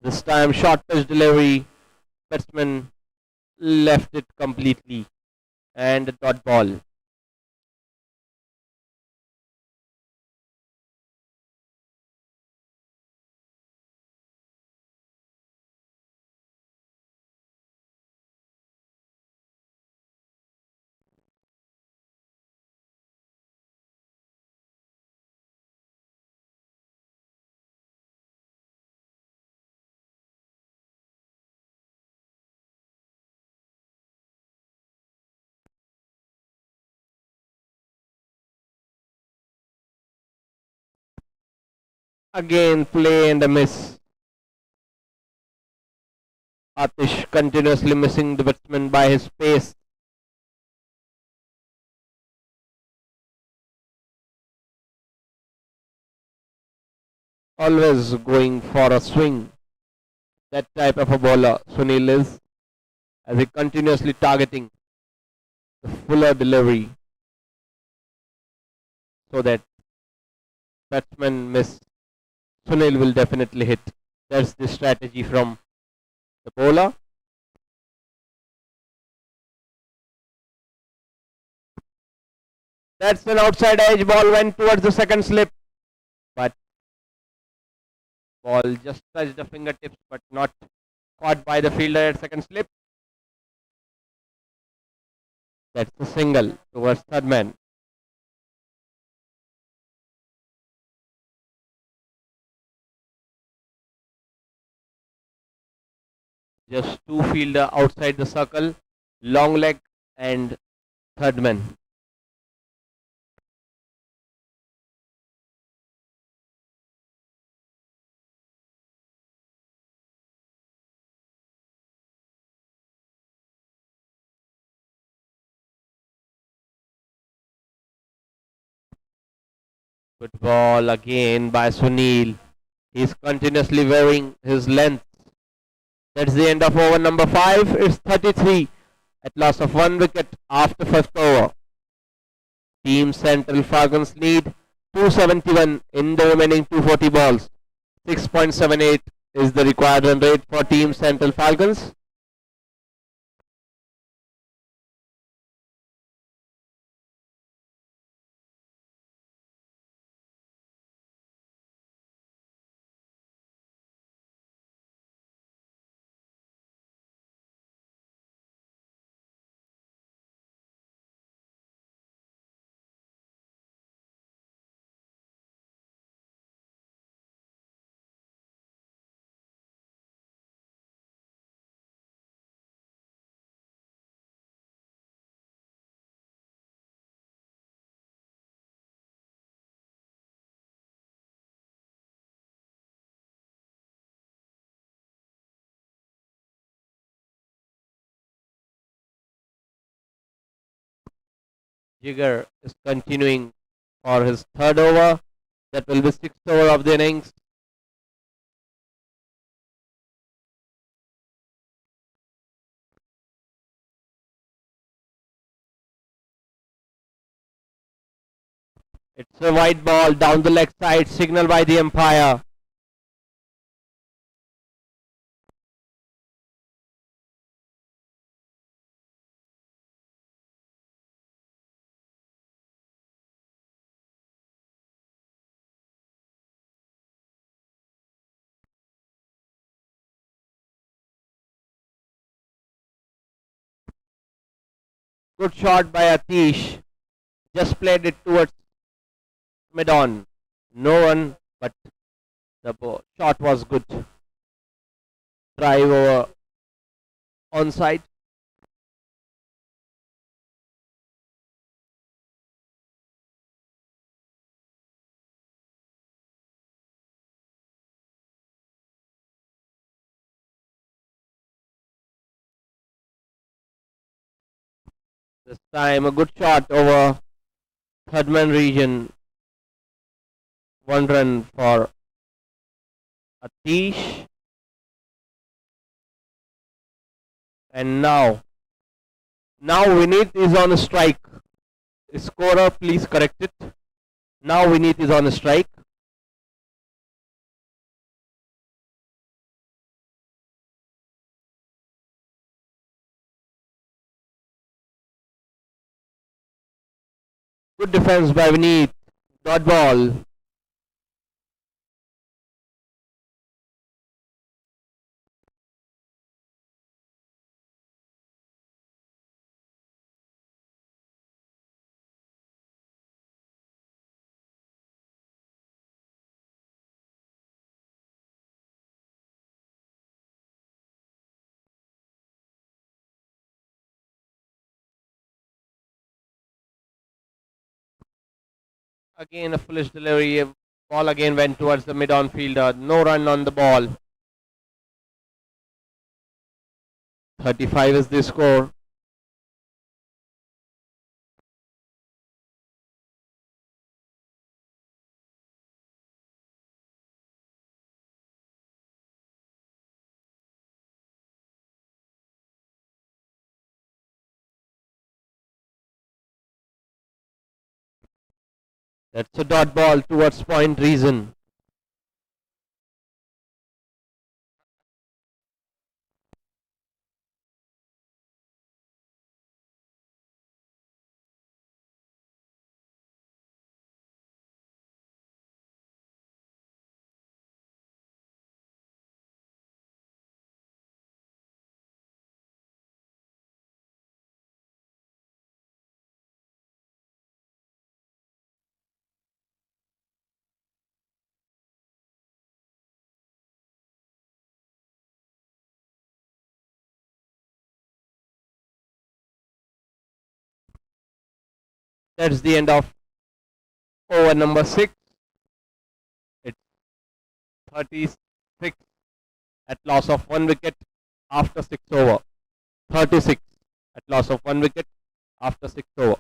Speaker 1: This time short pitch delivery. Batsman left it completely, and a dot ball. Again play and a miss. Atish continuously missing the batsman by his pace. Always going for a swing. That type of a bowler Sunil is, as he continuously targeting the fuller delivery so that batsman miss. Sunil will definitely hit. That's the strategy from the bowler. That's an outside edge. Ball went towards the second slip, but ball just touched the fingertips, but not caught by the fielder at second slip. That's a single towards third man. Just two fielder outside the circle, long leg and third man. Good ball again by Sunil. He's continuously varying his length. That's the end of over number 5. It's 33 at loss of 1 wicket after 5th over. Team Central Falcons lead 271 in the remaining 240 balls. 6.78 is the required run rate for Team Central Falcons. Jigger is continuing for his 3rd over. That will be 6th over of the innings. It's a wide ball down the leg side, signal by the umpire. Good shot by Atish. Just played it towards mid-on. No run, but the shot was good. Drive over onside. This time a good shot over third man region. 1 run for Atish. And now Vineet is on a strike. Scorer, please correct it. Now Vineet is on a strike. Good defense by Vineet. Dot ball. Again a foolish delivery. Ball again went towards the mid-on fielder. No run on the ball. 35 is the score. That's a dot ball towards point reason. That's the end of over number 6. It's 36 at loss of 1 wicket after 6 over. 36 at loss of 1 wicket after 6 over.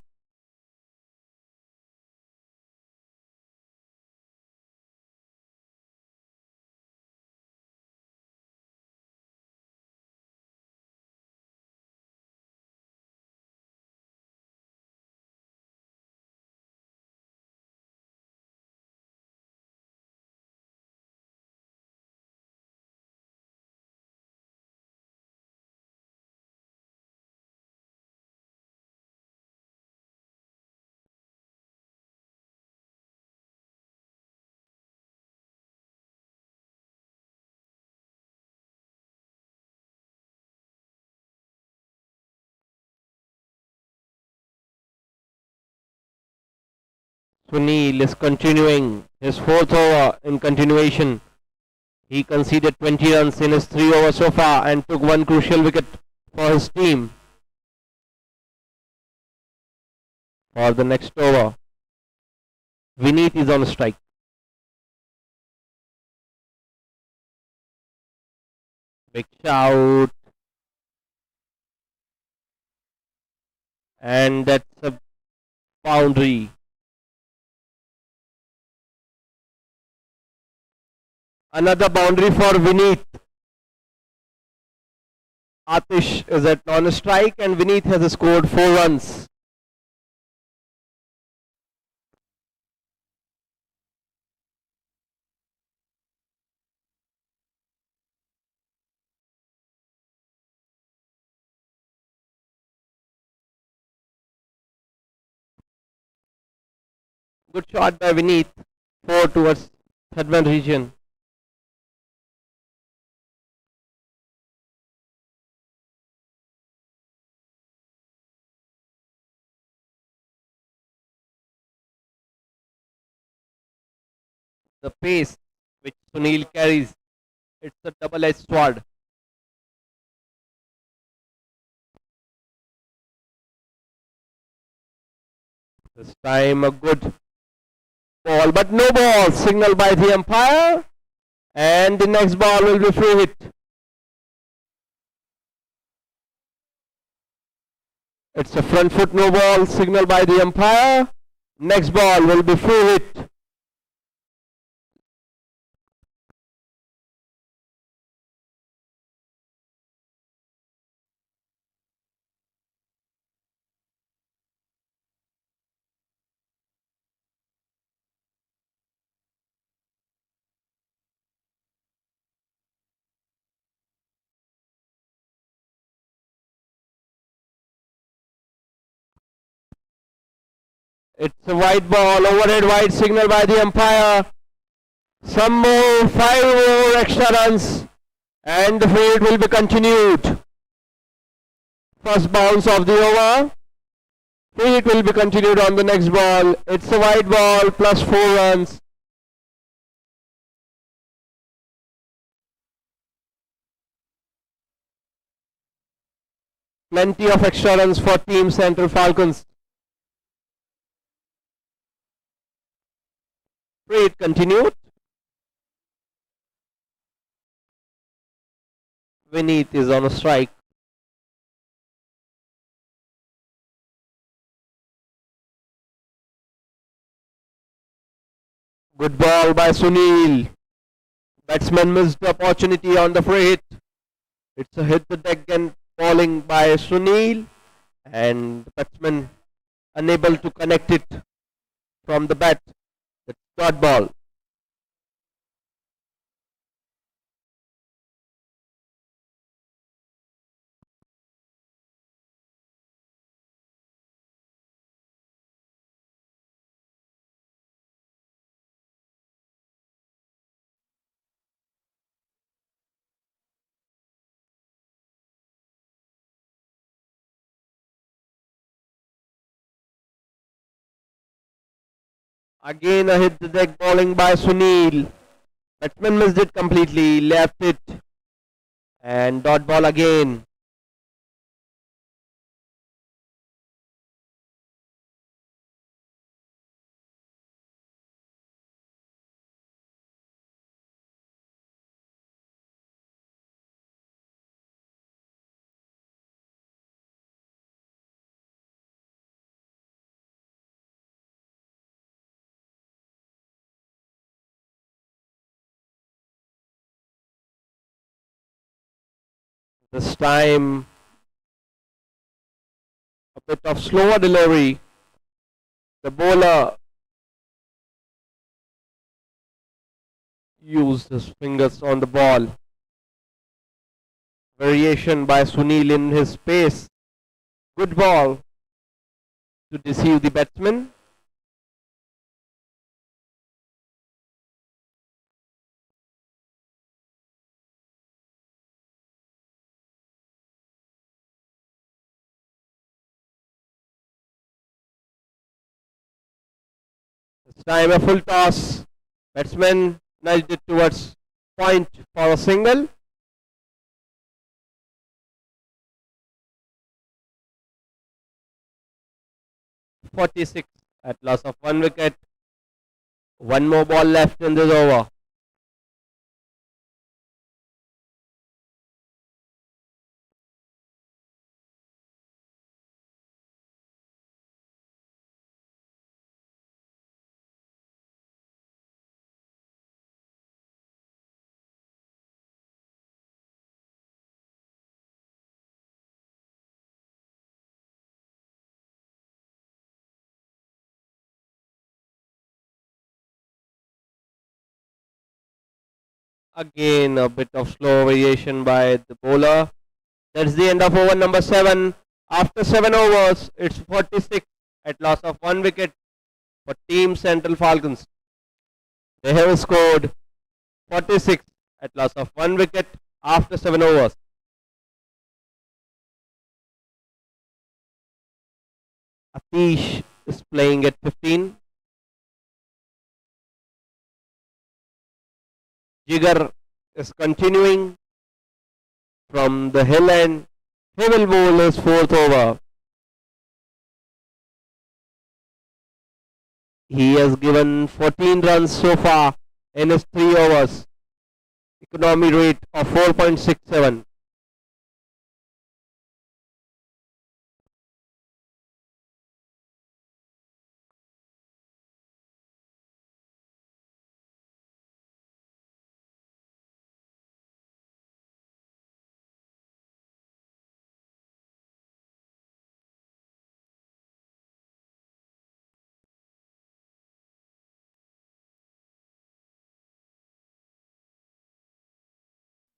Speaker 1: Sunil is continuing his fourth over in continuation. He conceded 20 runs in his 3 overs so far and took one crucial wicket for his team. For the next over, Vineet is on strike. Big shout. And that's a boundary. Another boundary for Vineet. Atish is at non-strike and Vineet has scored 4 runs. Good shot by Vineet. 4 towards third man region. The pace which Sunil carries, it's a double-edged sword. This time a good ball, but no ball. Signal by the umpire. And the next ball will be free hit. It's a front foot no ball. Signal by the umpire. Next ball will be free hit. It's a white ball, overhead wide signal by the umpire. Some more, 5 more extra runs, and the free hit will be continued. First bounce of the over. Free hit will be continued on the next ball. It's a white ball plus 4 runs. Plenty of extra runs for Team Central Falcons. Free hit continued. Vineet is on a strike. Good ball by Sunil. Batsman missed the opportunity on the free hit. It's a hit the deck and bowling by Sunil, and the batsman unable to connect it from the bat. It's dot ball. Again a hit the deck bowling by Sunil. Batsman missed it completely, left it, and dot ball again. This time a bit of slower delivery. The bowler used his fingers on the ball. Variation by Sunil in his pace. Good ball to deceive the batsman. time a full toss. Batsman nudged it towards point for a single. .46 at loss of 1 wicket. One more ball left in this over. Again, a bit of slow variation by the bowler. That's the end of over number 7. After 7 overs, it's 46 at loss of 1 wicket for Team Central Falcons. They have scored 46 at loss of 1 wicket after 7 overs. Atish is playing at 15. Jigar is continuing from the hill end. He will bowl his 4th over. He has given 14 runs so far in his 3 overs. Economy rate of 4.67.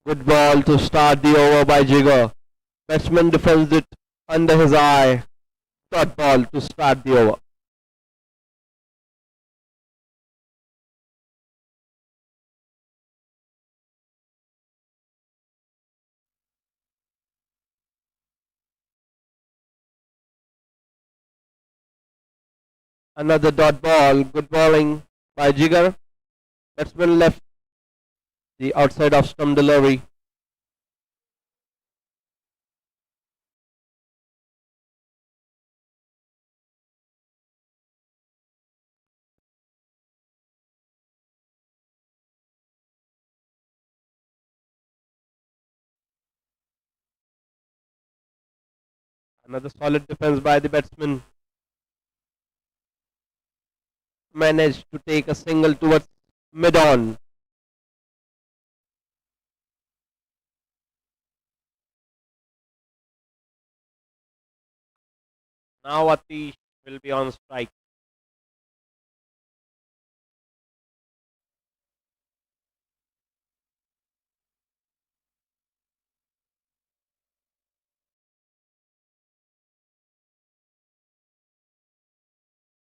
Speaker 1: Good ball to start the over by Jigar. Batsman defends it under his eye. Dot ball to start the over. Another dot ball. Good bowling by Jigar. Batsman left the outside of stump delivery. Another solid defense by the batsman. Managed to take a single towards mid-on. Now Atish will be on strike.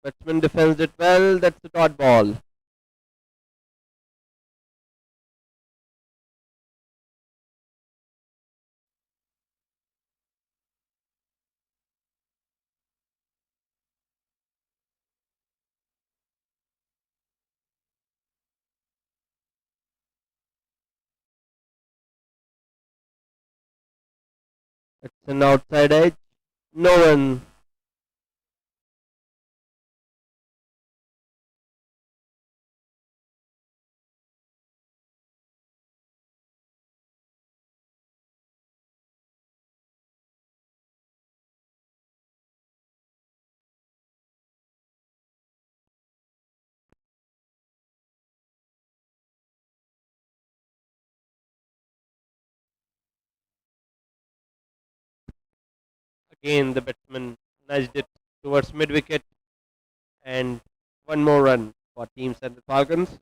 Speaker 1: Batsman defends it well. That's a dot ball. It's an outside edge. No one. Again, the batsman nudged it towards mid wicket, and one more run for Team Central Falcons.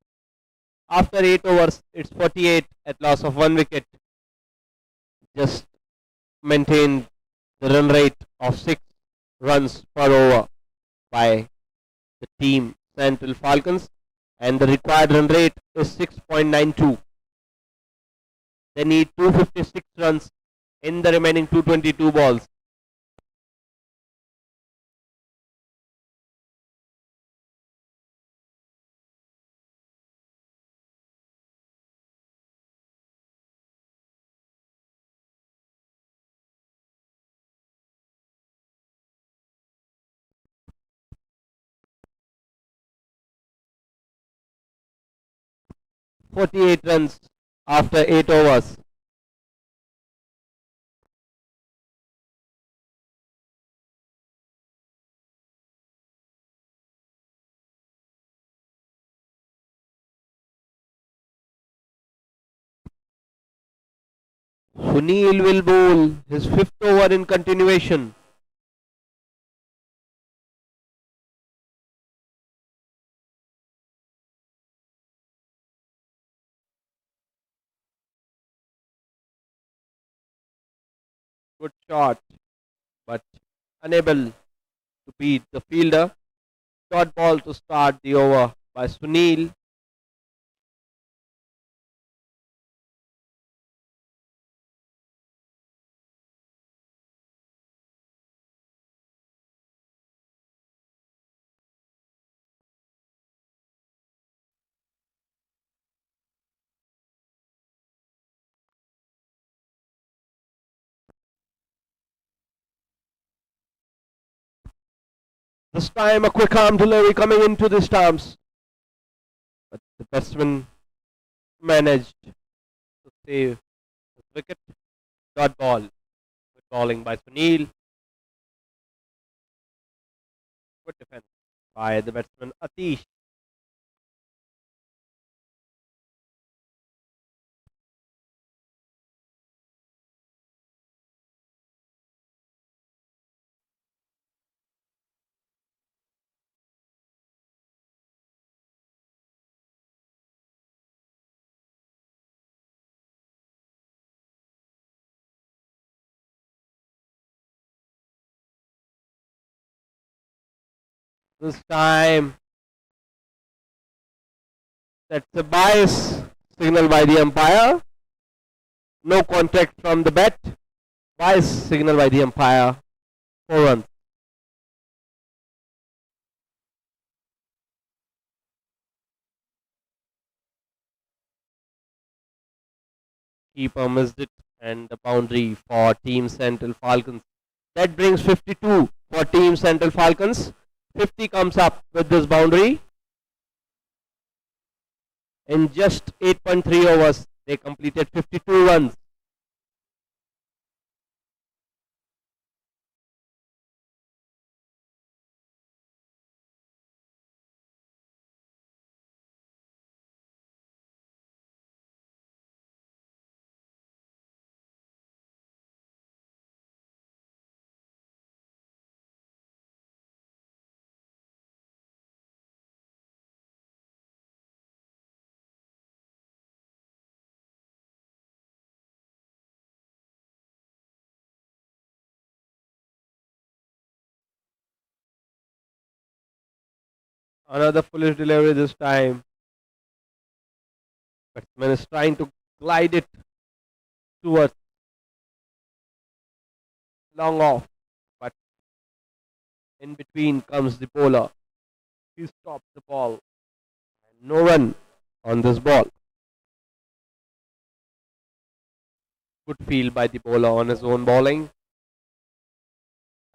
Speaker 1: After 8 overs, it's 48 at loss of 1 wicket. Just maintained the run rate of 6 runs per over by the Team Central Falcons, and the required run rate is 6.92. They need 256 runs in the remaining 222 balls. 48 runs after 8 overs. Sunil will bowl his 5th over in continuation. Good shot, but unable to beat the fielder. Dot ball to start the over by Sunil. This time a quick arm delivery coming into the stumps. But the batsman managed to save his wicket. Dot ball. Good bowling by Sunil. Good defense by the batsman Atish. This time that's a bias signal by the umpire. No contact from the bat. Bias signal by the umpire. 4 runs. Keeper missed it and the boundary for Team Central Falcons. That brings 52 for Team Central Falcons. 50 comes up with this boundary. In just 8.3 overs, they completed 52 runs. Another foolish delivery this time. Batsman is trying to glide it towards long off, but in between comes the bowler. He stops the ball. No run on this ball. Good field by the bowler on his own bowling.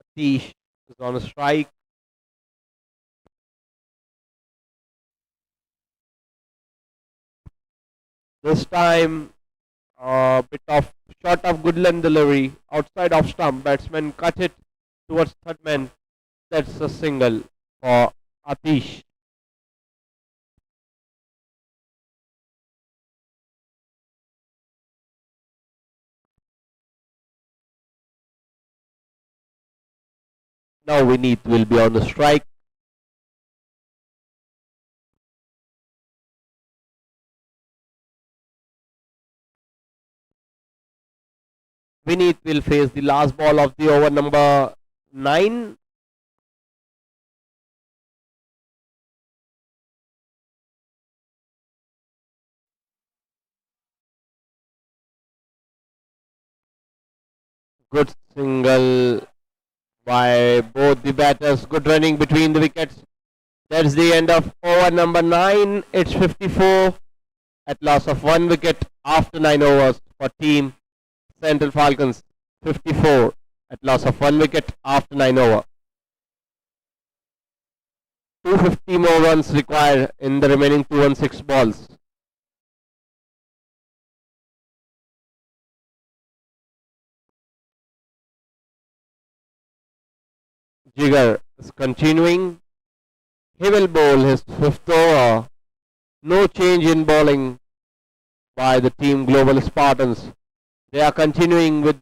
Speaker 1: Atish is on a strike. This time, a bit of short of Goodland delivery outside of stump. Batsman cut it towards third man. That's a single for Atish. Now Vineet will be on the strike. Vineet will face the last ball of the over number 9. Good single by both the batters. Good running between the wickets. That's the end of over number 9. It's 54 at loss of 1 wicket after 9 overs for Team Central Falcons. 54 at loss of 1 wicket after 9 overs. 250 more runs required in the remaining 216 balls. Jigar is continuing. He will bowl his fifth over. No change in bowling by the team Global Spartans. They are continuing with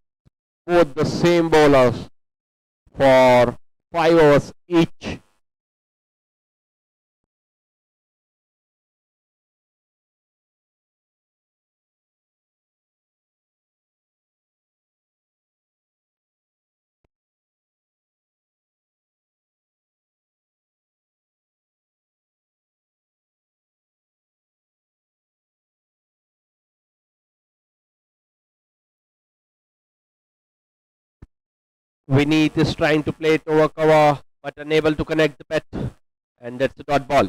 Speaker 1: both the same bowlers for 5 overs each. Vineet is trying to play it over cover but unable to connect the bat, and that's a dot ball.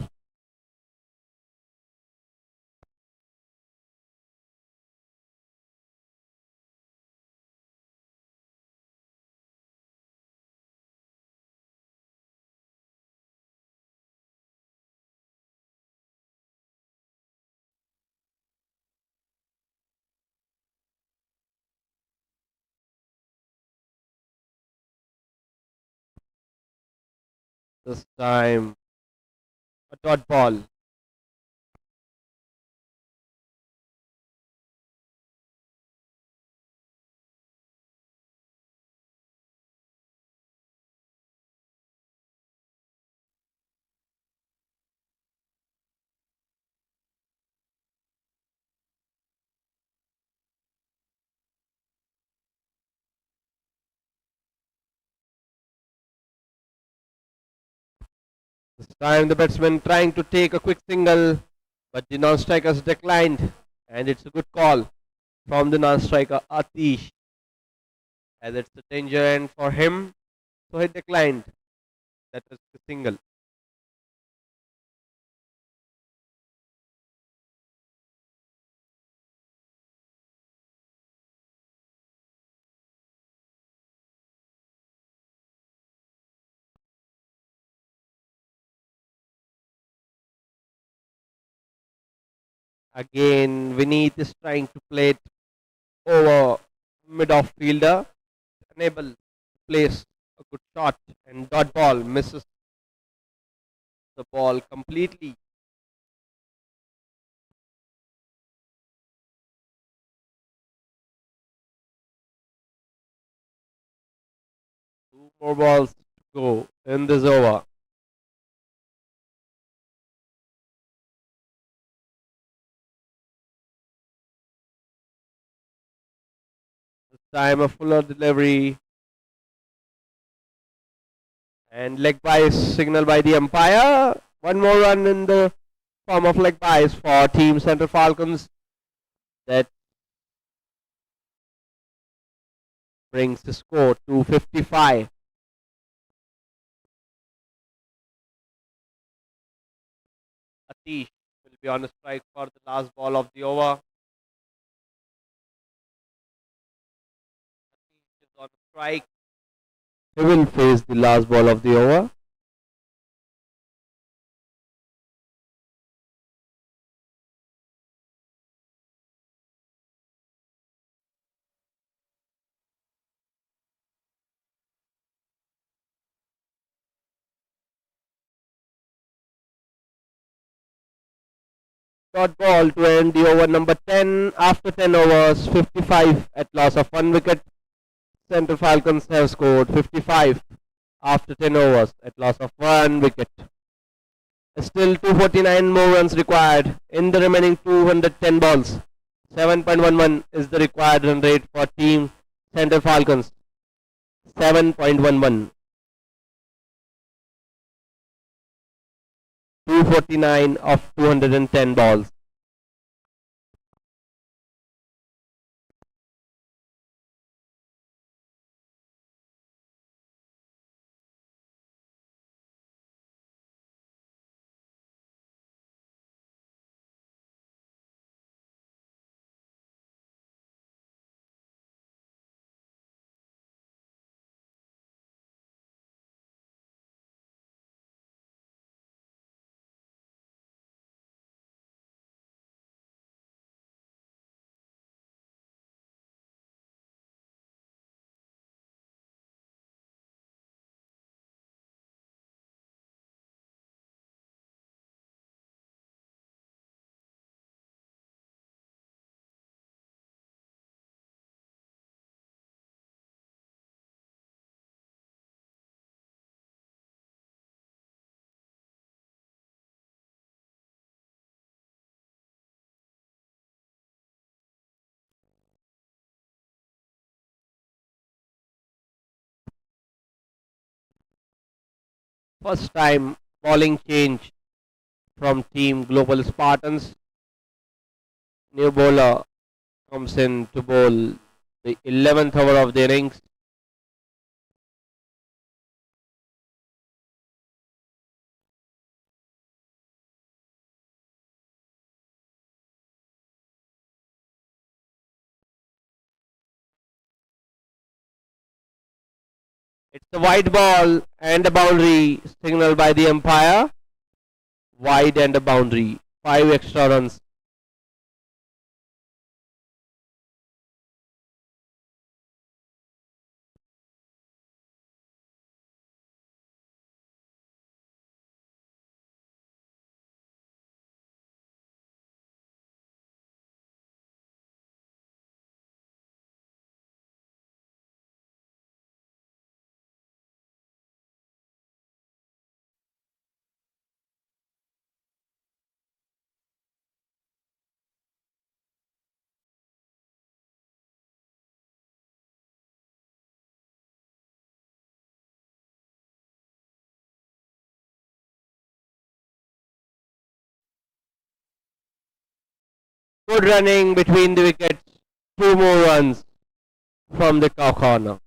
Speaker 1: This time a dot ball. This time the batsman trying to take a quick single, but the non-striker has declined, and it's a good call from the non-striker Atish, as it's a danger end for him, so he declined. That was the single. Again, Vineet is trying to play it over mid-off fielder, unable to place a good shot, and dot ball misses the ball completely. Two more balls to go in this over. This time a fuller delivery and leg byes signal by the umpire. One more run in the form of leg byes for Team Central Falcons. That brings the score to 55. Atish will be on a strike for the last ball of the over. Atish is on a strike. He will face the last ball of the over. Dot ball to end the over number 10. After 10 overs, 55 at loss of 1 wicket. Central Falcons have scored 55 after 10 overs at loss of 1 wicket. Still 249 more runs required in the remaining 210 balls. 7.11 is the required run rate for Team Central Falcons. 7.11. 249 of 210 balls. First time bowling change from team Global Spartans. New bowler comes in to bowl the 11th over of the innings. It's a wide ball and a boundary signaled by the umpire. Wide and a boundary. 5 extra runs. Good running between the wickets. 2 more runs from the top corner.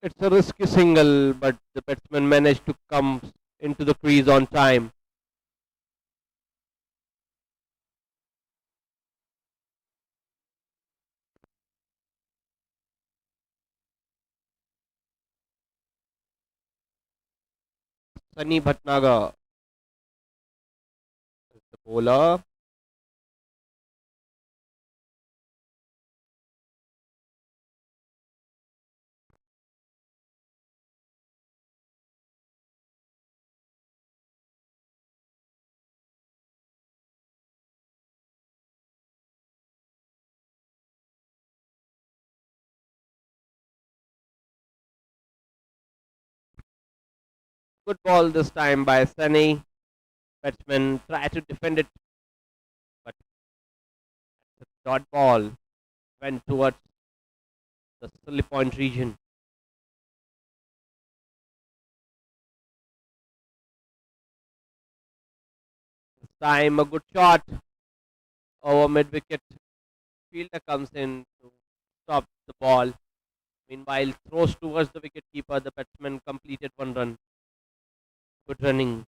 Speaker 1: It's a risky single, but the batsman managed to come into the crease on time. Sunny Bhatnagar is the bowler. Good ball this time by Sunny. Batsman tried to defend it, but the dot ball went towards the silly point region. This time a good shot over mid wicket. Fielder comes in to stop the ball. Meanwhile, throws towards the wicket keeper. The batsman completed 1 run. Good running.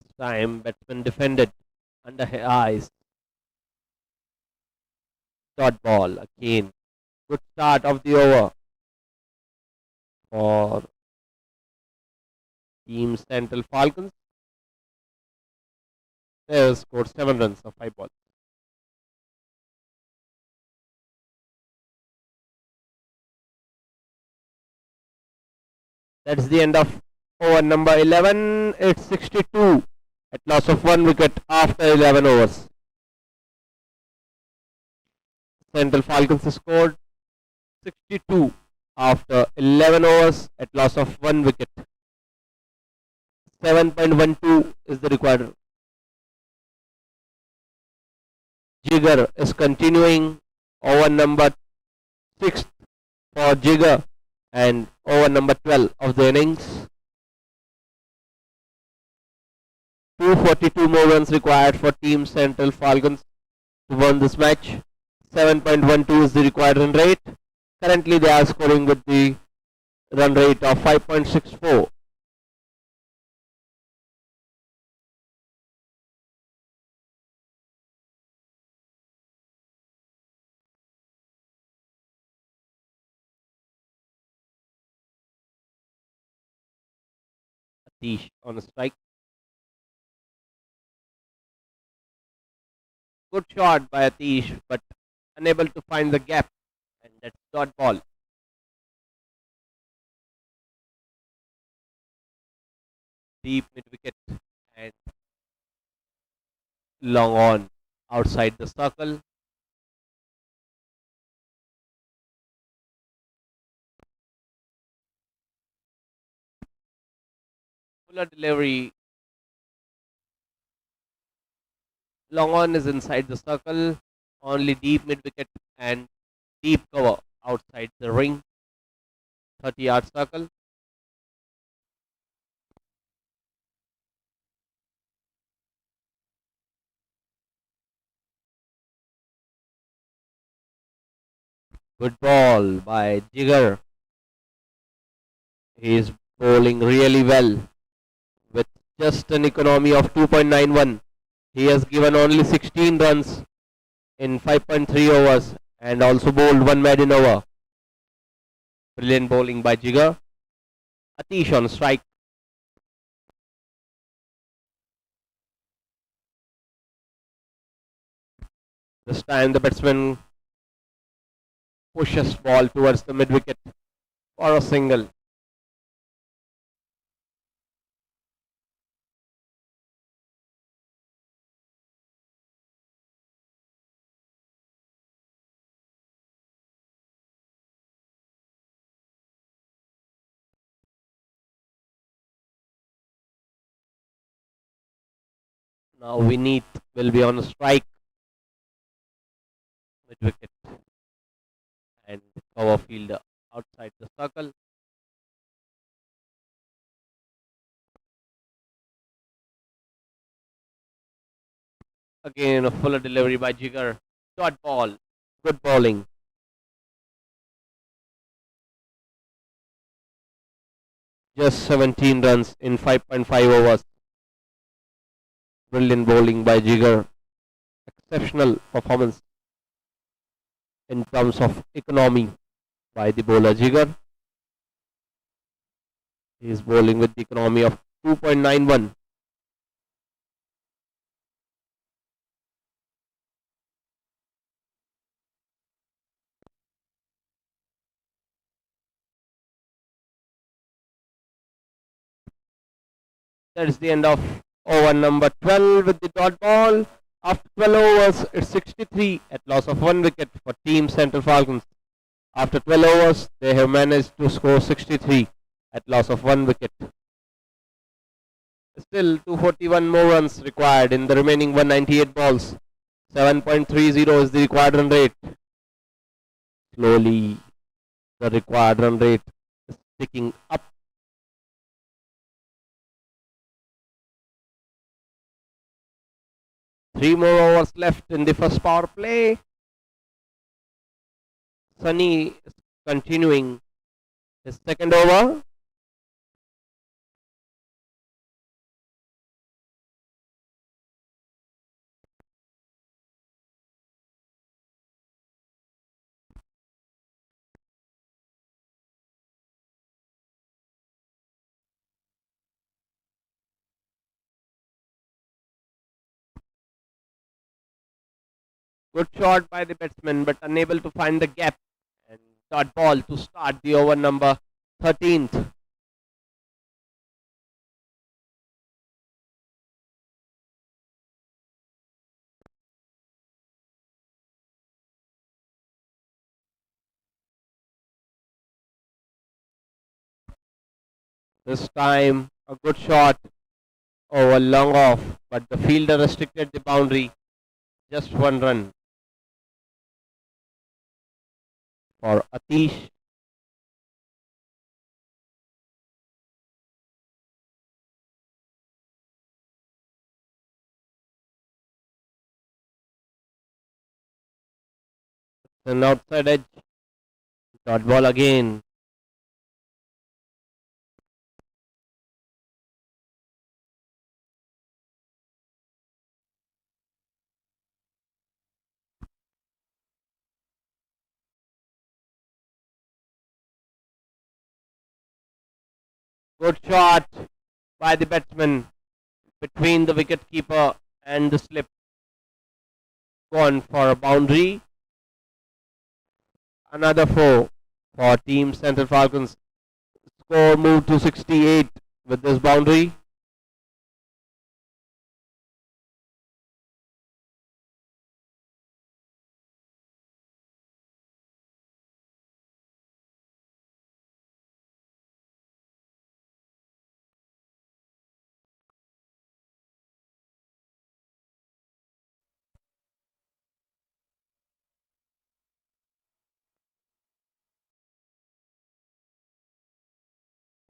Speaker 1: This time, batsman defended under his eyes. Dot ball again. Good start of the over for Team Central Falcons. They have scored 7 runs of 5 balls. That's the end of over number 11. It's 62 at loss of 1 wicket after 11 overs. Central Falcons scored 62 after 11 overs at loss of 1 wicket. 7.12 is the required. Jigger is continuing over number 6 for Jigger and over number 12 of the innings. 242 more runs required for Team Central Falcons to win this match. 7.12 is the required run rate. Currently they are scoring with the run rate of 5.64. Atish on a strike. Good shot by Atish, but unable to find the gap, and that's dot ball. Deep mid wicket and long on outside the circle. Fuller delivery. Long on is inside the circle. Only deep mid wicket and deep cover outside the ring. 30-yard circle. Good ball by Jigger. He is bowling really well with just an economy of 2.91. He has given only 16 runs in 5.3 overs and also bowled one maiden over. Brilliant bowling by Jigger. Atish on strike. This time the batsman pushes ball towards the mid wicket for a single. Now Vineet will be on a strike mid wicket and cover fielder outside the circle. Again a fuller delivery by Jigger. Dot ball. Good bowling. Just 17 runs in 5.5 overs. Brilliant bowling by Jigger. Exceptional performance in terms of economy by the bowler Jigger. He is bowling with the economy of 2.91. That is the end of over number 12 with the dot ball. After 12 overs, it's 63 at loss of 1 wicket for Team Central Falcons. After 12 overs, they have managed to score 63 at loss of 1 wicket. Still 241 more runs required in the remaining 198 balls. 7.30 is the required run rate. Slowly, the required run rate is ticking up. Three more overs left in the first power play. Sunny is continuing his second over. Good shot by the batsman, but unable to find the gap. And dot ball to start the over number 13th. This time a good shot over long off, but the fielder restricted the boundary. Just one run for Atish. An outside edge. Dot ball again. Good shot by the batsman between the wicketkeeper and the slip. Gone for a boundary. Another 4 for Team Central Falcons. Score moved to 68 with this boundary.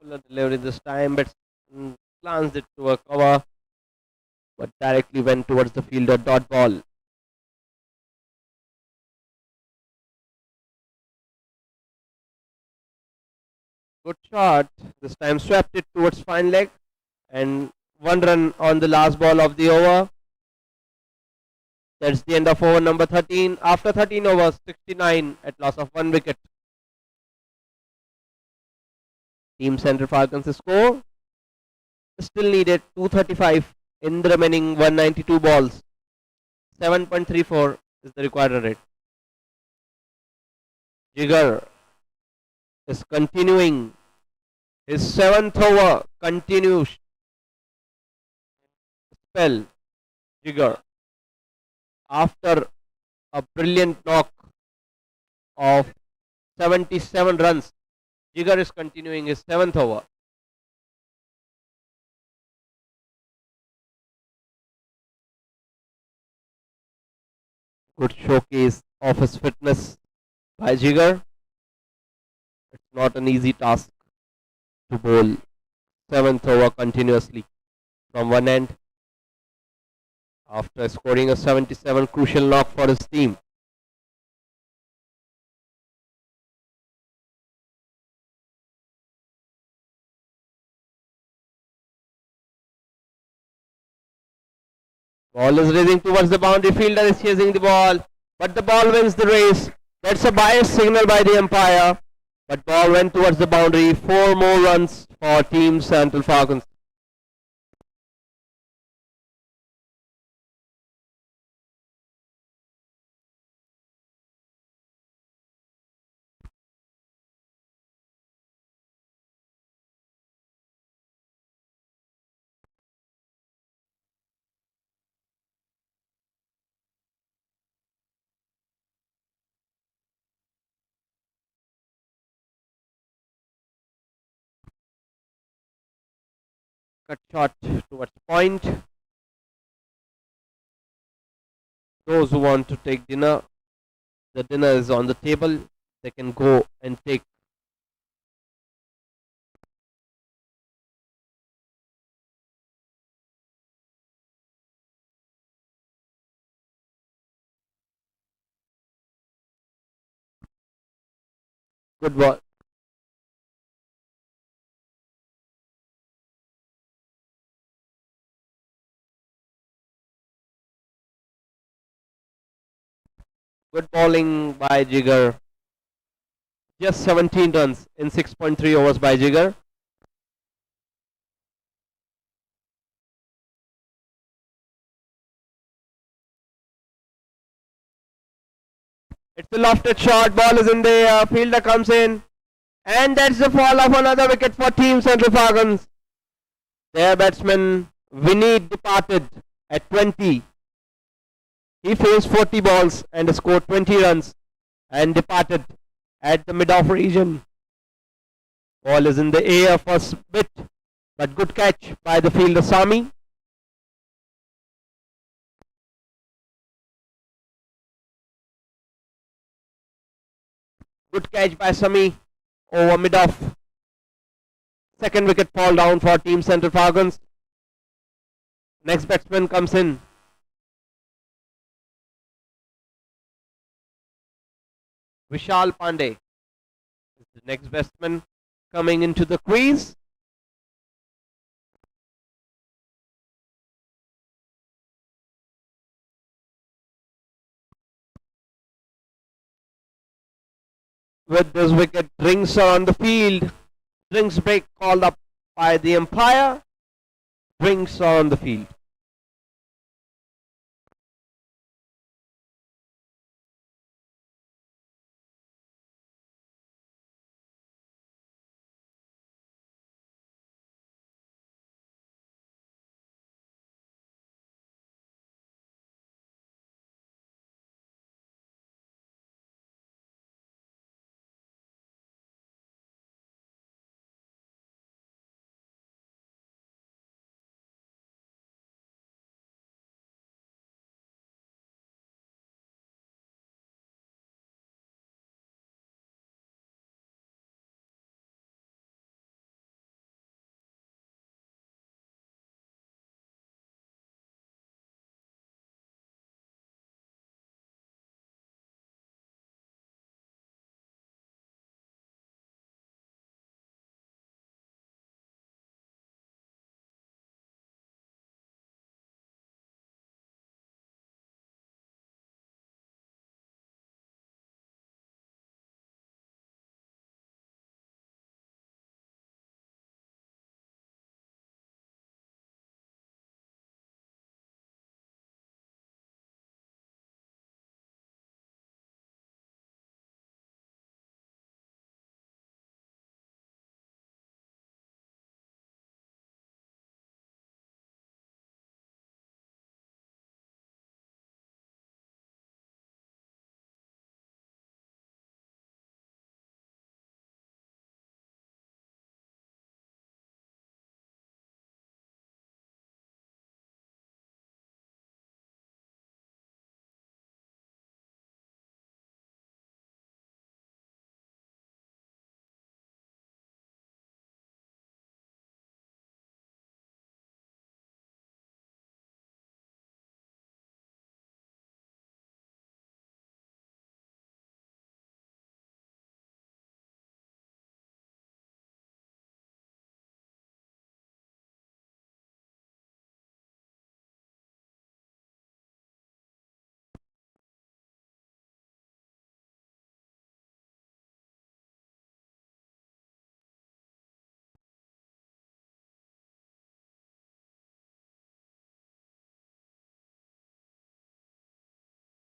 Speaker 1: Fuller delivery this time, but glanced it to a cover, but directly went towards the fielder. Dot ball. Good shot. This time swept it towards fine leg, and 1 run on the last ball of the over. That's the end of over number 13. After 13 overs, 69 at loss of 1 wicket. Team Central Falcons score still needed 235 in the remaining 192 balls. 7.34 is the required run rate. Jigar is continuing. His 7th over continues. Spell. Jigar. After a brilliant knock of 77 runs, Jigar is continuing his 7th over. Good showcase of his fitness by Jigar. It's not an easy task to bowl 7th over continuously from one end after scoring a 77 crucial knock for his team. Ball is racing towards the boundary. Fielder is chasing the ball, but the ball wins the race. That's a biased signal by the umpire, but ball went towards the boundary. 4 more runs for Team Central Falcons. Cut shot towards point. Those who want to take dinner, the dinner is on the table. They can go and take. Good ball. Good bowling by Jigar. Just 17 runs in 6.3 overs by Jigar. It's a lofted shot. Ball is in the air. Fielder comes in. And that's the fall of another wicket for Team Central Falcons. Their batsman Vinny departed at 20. He faced 40 balls and scored 20 runs and departed at the mid-off region. Ball is in the air for a bit, but good catch by the fielder Sami. Good catch by Sami over mid-off. Second wicket fall down for Team Central Falcons. Next batsman comes in. Vishal Pandey is the next batsman coming into the crease. With this wicket, drinks are on the field. Drinks break called up by the umpire. Drinks are on the field.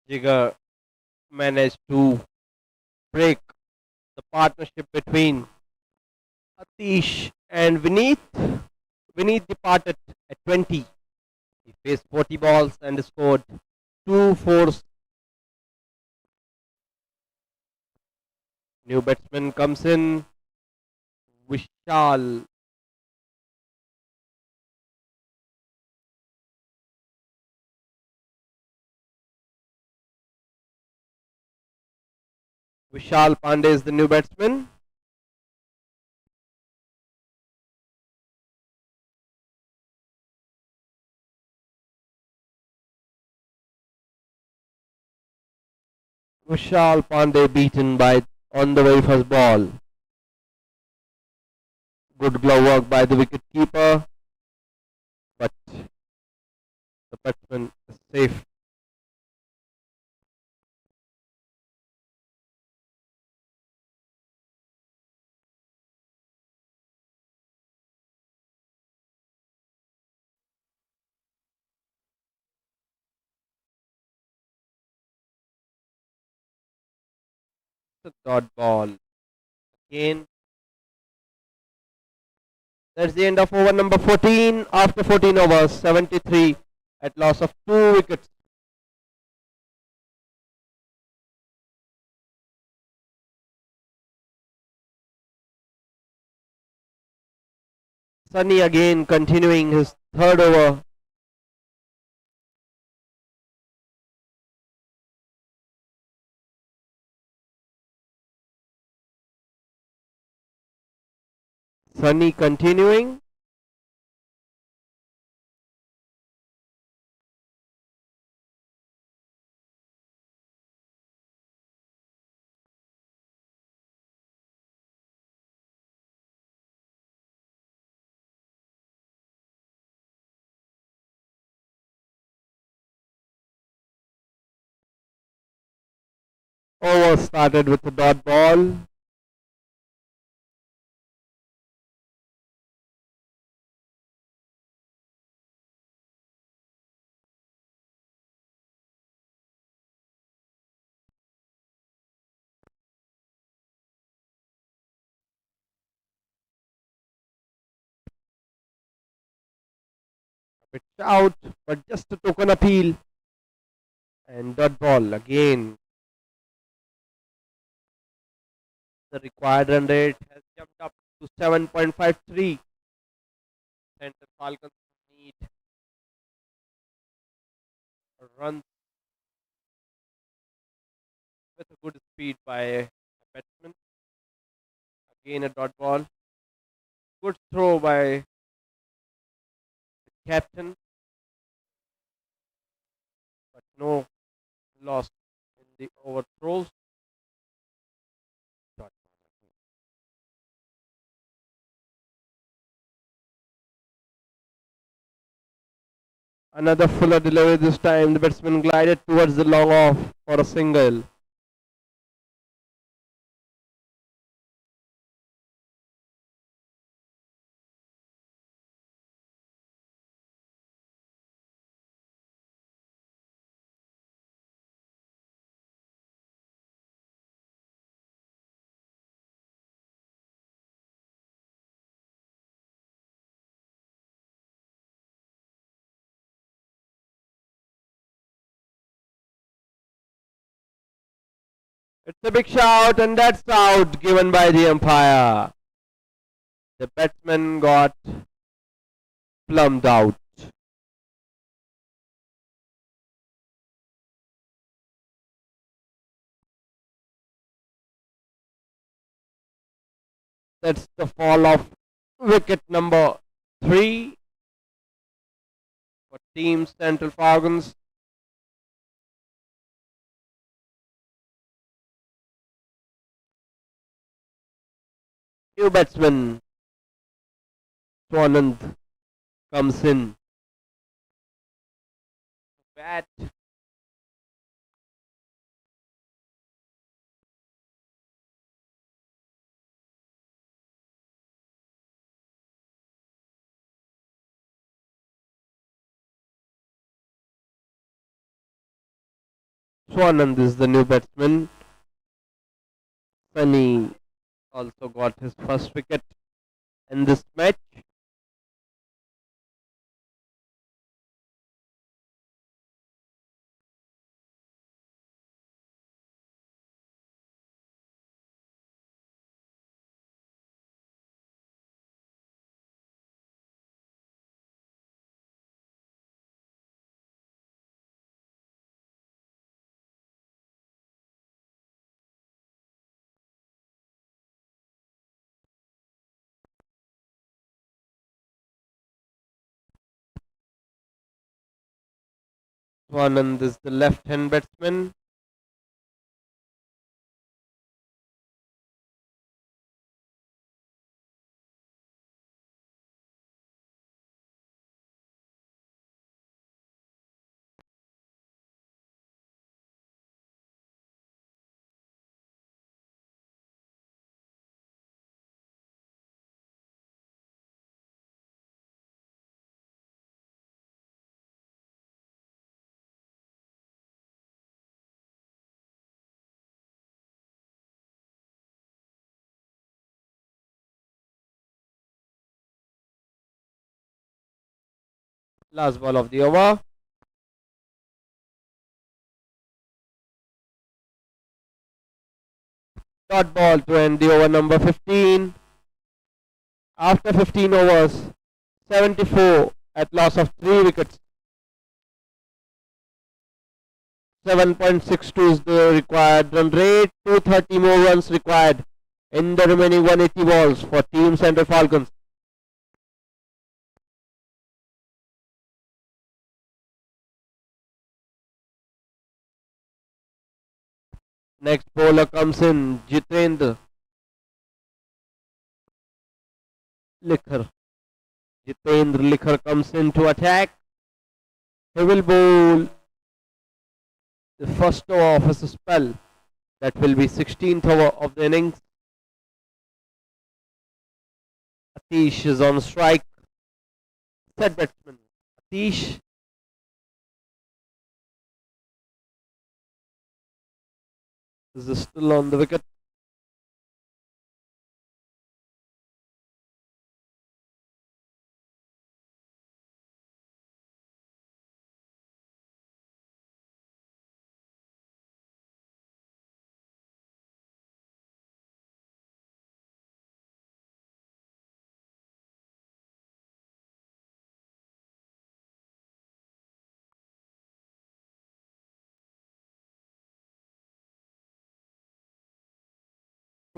Speaker 1: Jigar managed to break the partnership between Atish and Vineet. Vineet departed at 20. He faced 40 balls and scored 2 fours. New batsman comes in, Vishal. Vishal Pandey is the new batsman. Vishal Pandey beaten by on the very first ball. Good glove work by the wicket keeper, but the batsman is safe. The dot ball again. That's the end of over number 14. After 14 overs, 73 at loss of 2 wickets. Sunny again continuing his third over. Sunny continuing. Over started with the dot ball. out, but just a token appeal. And dot ball again. The required run rate has jumped up to 7.53. Center Falcons need a run with a good speed by a batsman. Again a dot ball. Good throw by the captain, but no loss in the overthrows. Dot ball. Another fuller delivery this time. The batsman glided towards the long off for a single. It's a big shout, and that's out given by the umpire. The batsman got plumbed out. That's the fall of wicket number 3 for Team Central Falcons. New batsman Swanand comes in. Bat. Swanand is the new batsman. Sunny also got his first wicket in this match. Swanand is the left-hand batsman. Last ball of the over. Dot ball to end the over number 15. After 15 overs, 74 at loss of 3 wickets. 7.62 is the required run rate. 230 more runs required in the remaining 180 balls for Team Central Falcons. Next bowler comes in, Jitendra Likhar. Jitendra Likhar comes in to attack. He will bowl the first over of his spell. That will be 16th over of the innings. Atish is on strike. Set batsman. Atish. Is still on the wicket.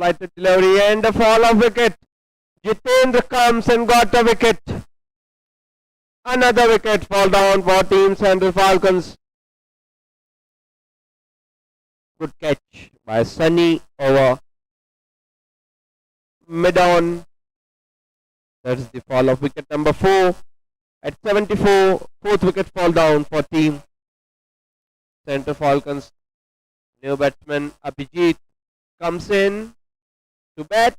Speaker 1: flighted delivery and a fall of wicket. Jitendra comes and got a wicket. Another wicket fall down for Team Central Falcons. Good catch by Sunny over mid-on. That's the fall of wicket number 4. At 74, fourth wicket fall down for Team Central Falcons. New batsman Abhijit comes in to bat.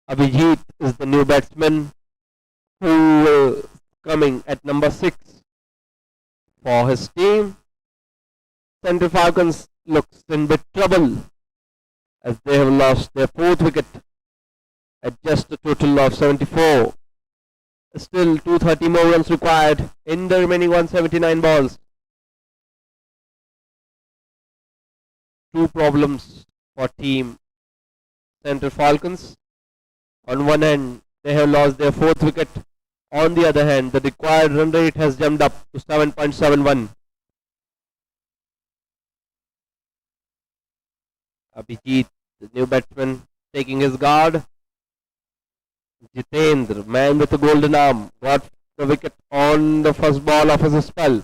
Speaker 1: Abhijit is the new batsman who will coming at number 6 for his team. Central Falcons looks in bit trouble as they have lost their fourth wicket at just a total of 74. Still 230 more runs required in the remaining 179 balls. Two problems for team Central Falcons. On one hand, they have lost their fourth wicket. On the other hand, the required run rate has jumped up to 7.71. Abhijit, the new batsman, taking his guard. Jitendra, man with a golden arm, got the wicket on the first ball of his spell.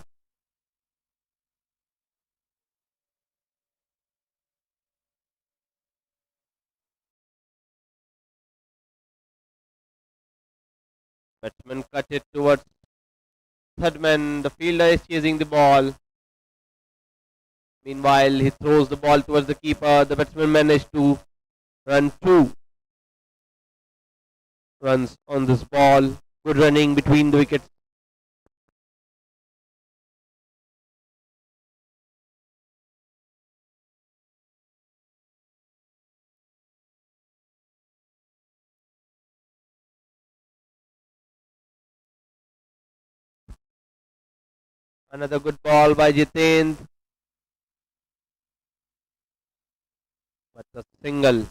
Speaker 1: Batsman cut it towards third man. The fielder is chasing the ball. Meanwhile, he throws the ball towards the keeper. The batsman managed to run 2 runs on this ball. Good running between the wickets. Another good ball by Jitendra. But a single.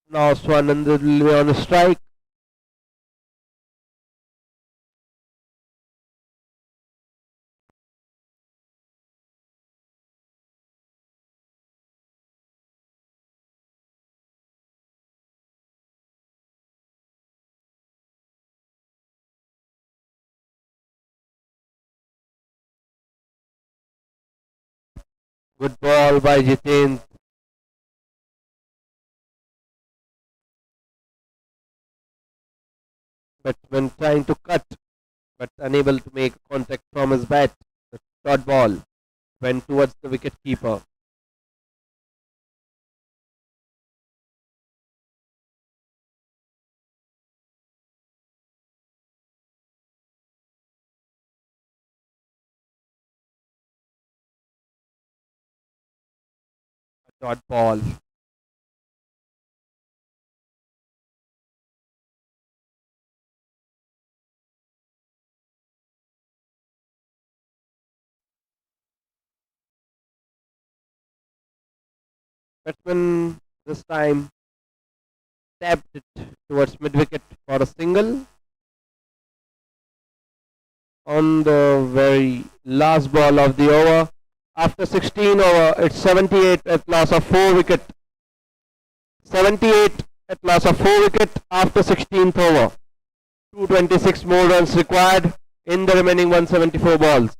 Speaker 1: Now Swanand will be on a strike. Good ball by Jitendra. Batsman trying to cut but unable to make contact from his bat. The dot ball went towards the wicket keeper. Dot ball. Batsman this time tapped it towards mid wicket for a single. On the very last ball of the over. After 16 over, it's 78 at loss of 4 wicket. 78 at loss of 4 wicket after 16th over. 226 more runs required in the remaining 174 balls.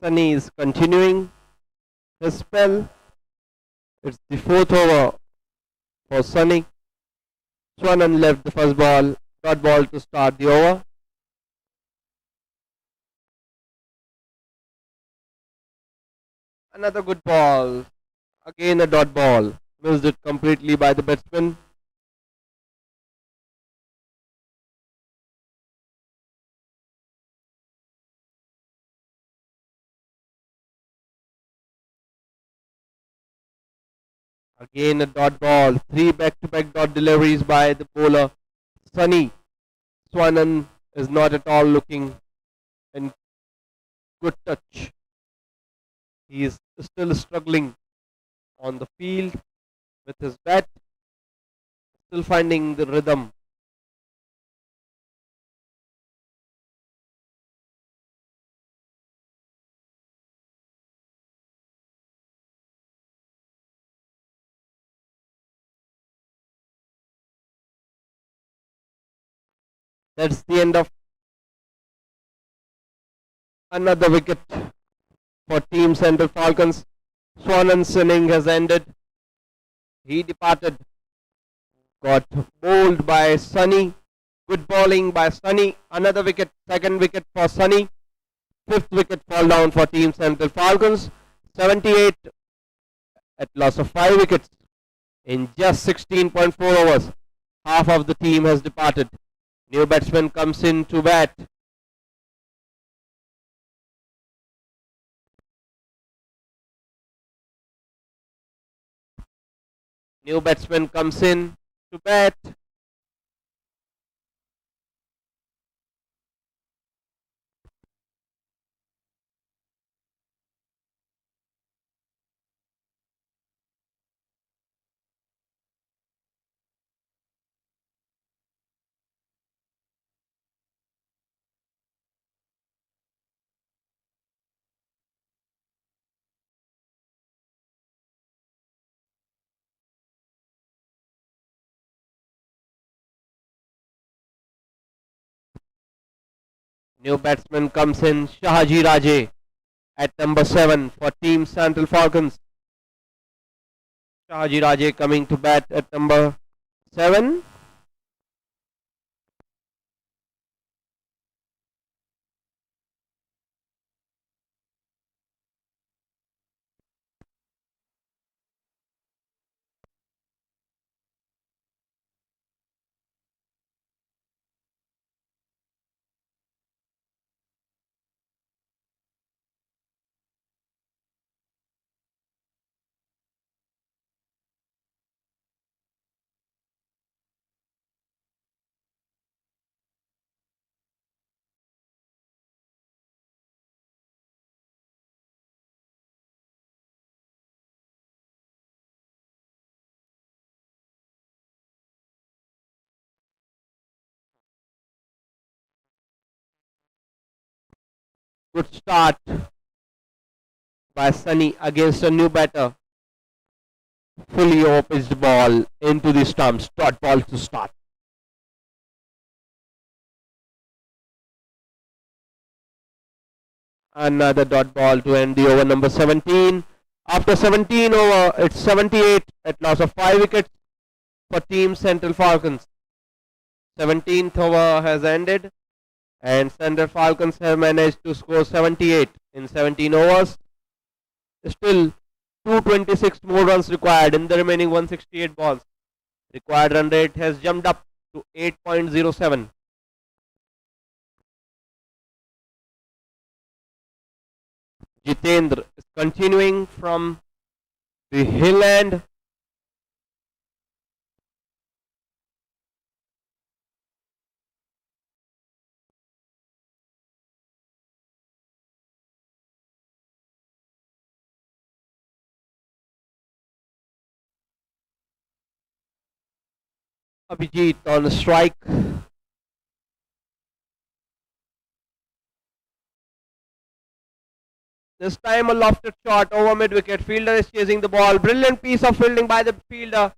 Speaker 1: Sunny is continuing his spell. It's the fourth over for Sunny. Swanan left the first ball, dot ball to start the over. Another good ball. Again a dot ball. Missed it completely by the batsman. Again a dot ball. Three back-to-back dot deliveries by the bowler. Sunny. Swanan is not at all looking in good touch. He is still struggling on the field with his bat, still finding the rhythm. That's the end of another wicket for Team Central Falcons. Swanan's inning has ended. He departed. Got bowled by Sunny. Good bowling by Sunny. Another wicket, second wicket for Sunny. Fifth wicket fall down for Team Central Falcons. 78 at loss of 5 wickets in just 16.4 overs. Half of the team has departed. New batsman comes in to bat. New batsman comes in to bat. New batsman comes in, Shahaji Raje at number 7 for Team Central Falcons. Shahaji Raje coming to bat at number 7. Good start by Sunny against a new batter. Fully over-pitched ball into the stumps. Dot ball to start. Another dot ball to end the over number 17. After 17 over, it's 78 at loss of 5 wickets for Team Central Falcons. 17th over has ended and Central Falcons have managed to score 78 in 17 overs. Still 226 more runs required in the remaining 168 balls. Required run rate has jumped up to 8.07. Jitendra is continuing from the hill end. Abhijit on the strike. This time a lofted shot over mid wicket. Fielder is chasing the ball. Brilliant piece of fielding by the fielder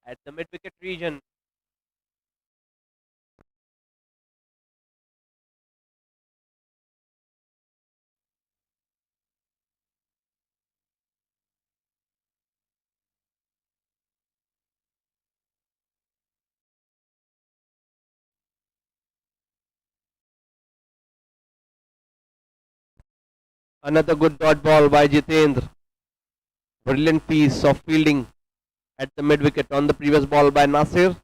Speaker 1: at the mid wicket region. Another good dot ball by Jitendra. Brilliant piece of fielding at the mid wicket on the previous ball by Nasir.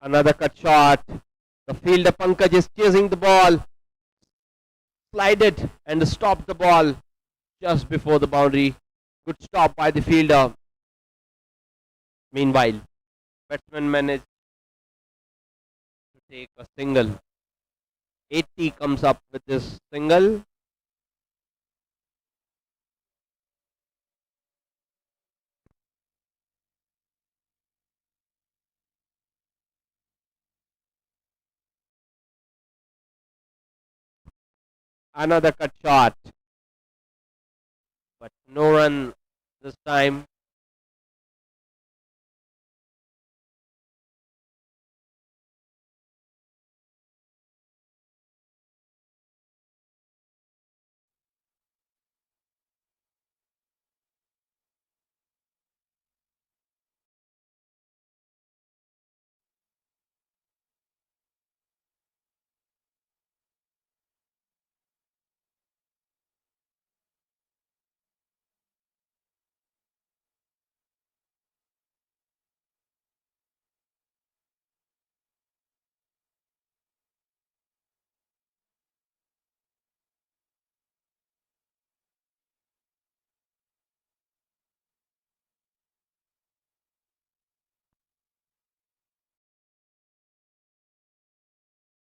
Speaker 1: Another cut shot. The fielder Pankaj is chasing the ball, slided and stopped the ball just before the boundary. Good stop by the fielder. Meanwhile, batsman managed to take a single. 80 comes up with this single. Another cut shot, but no run this time.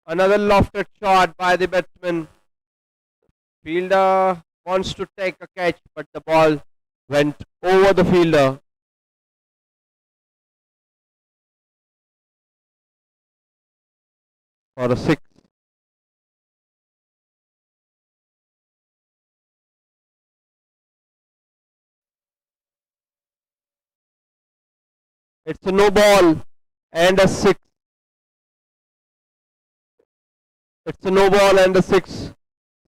Speaker 1: Another lofted shot by the batsman. Fielder wants to take a catch, but the ball went over the fielder for a six. It's a no ball and a six. It's a no ball and a six.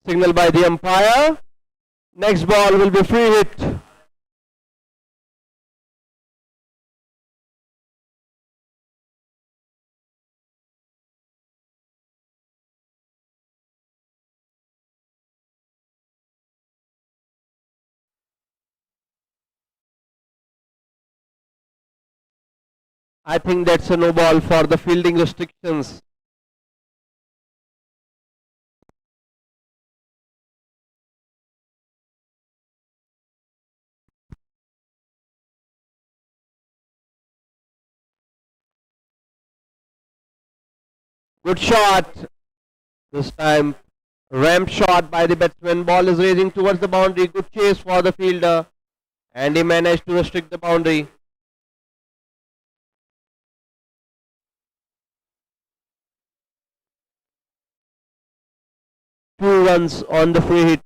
Speaker 1: Signal by the umpire. Next ball will be free hit. I think that's a no ball for the fielding restrictions. Good shot. This time, ramp shot by the batsman. Ball is raising towards the boundary. Good chase for the fielder. And he managed to restrict the boundary. Two runs on the free hit.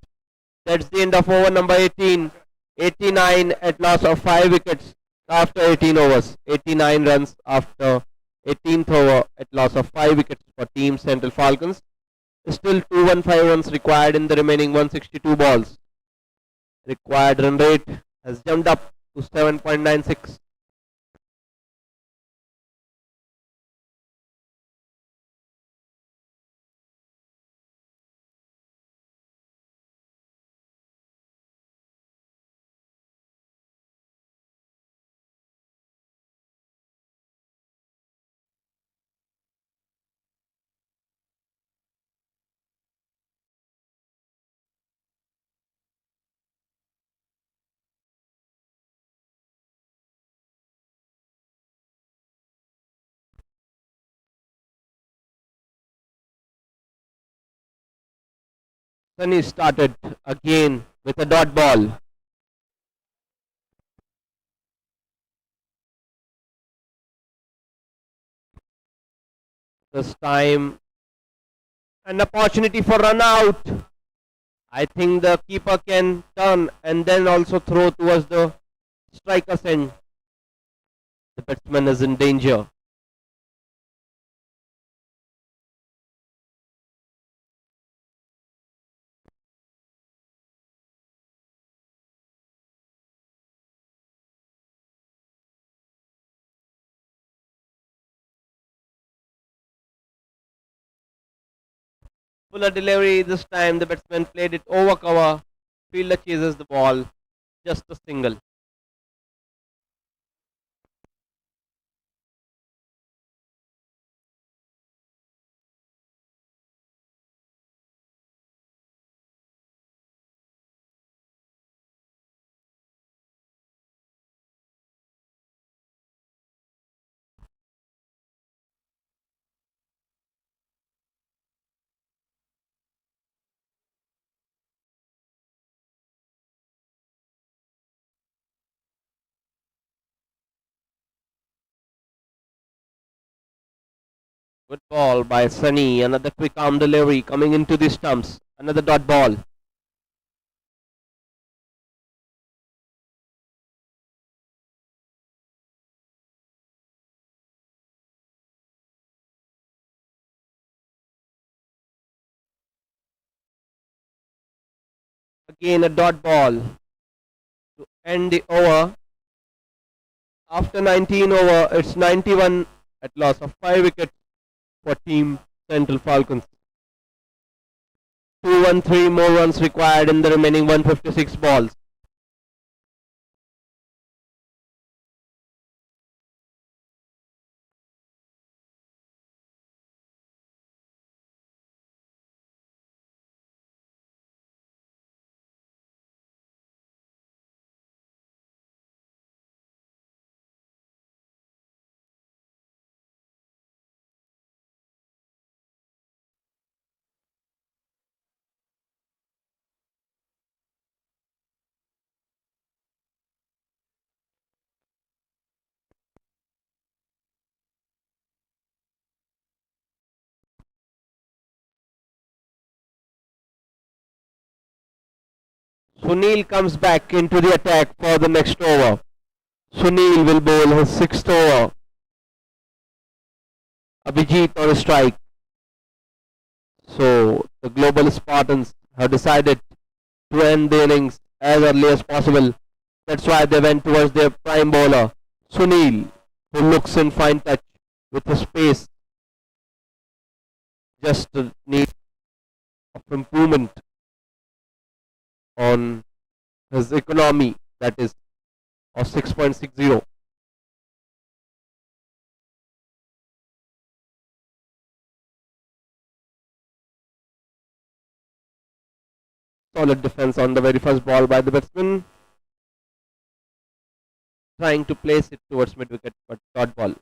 Speaker 1: That's the end of over number 18. 89 at loss of 5 wickets after 18 overs. 89 runs after 18th over at loss of 5 wickets for Team Central Falcons. Still 215 runs required in the remaining 162 balls. Required run rate has jumped up to 7.96. Sunny started again with a dot ball. This time An opportunity for run out. I think the keeper can turn and then also throw towards the striker's end. The batsman is in danger. Fuller delivery this time. The batsman played it over cover. Fielder chases the ball. Just a single. Good ball by Sunny. Another quick arm delivery coming into the stumps. Another dot ball. Again a dot ball to end the over. After 19 over, it's 91 at loss of 5 wickets for Team Central Falcons. 213 more runs required in the remaining 156 balls. Sunil comes back into the attack for the next over. Sunil will bowl his 6th over. Abhijit on a strike. So the Global Spartans have decided to end the innings as early as possible. That's why they went towards their prime bowler, Sunil, who looks in fine touch with his pace. Just need of improvement on his economy, that is of 6.60. Solid defense on the very first ball by the batsman, trying to place it towards mid wicket, but dot ball.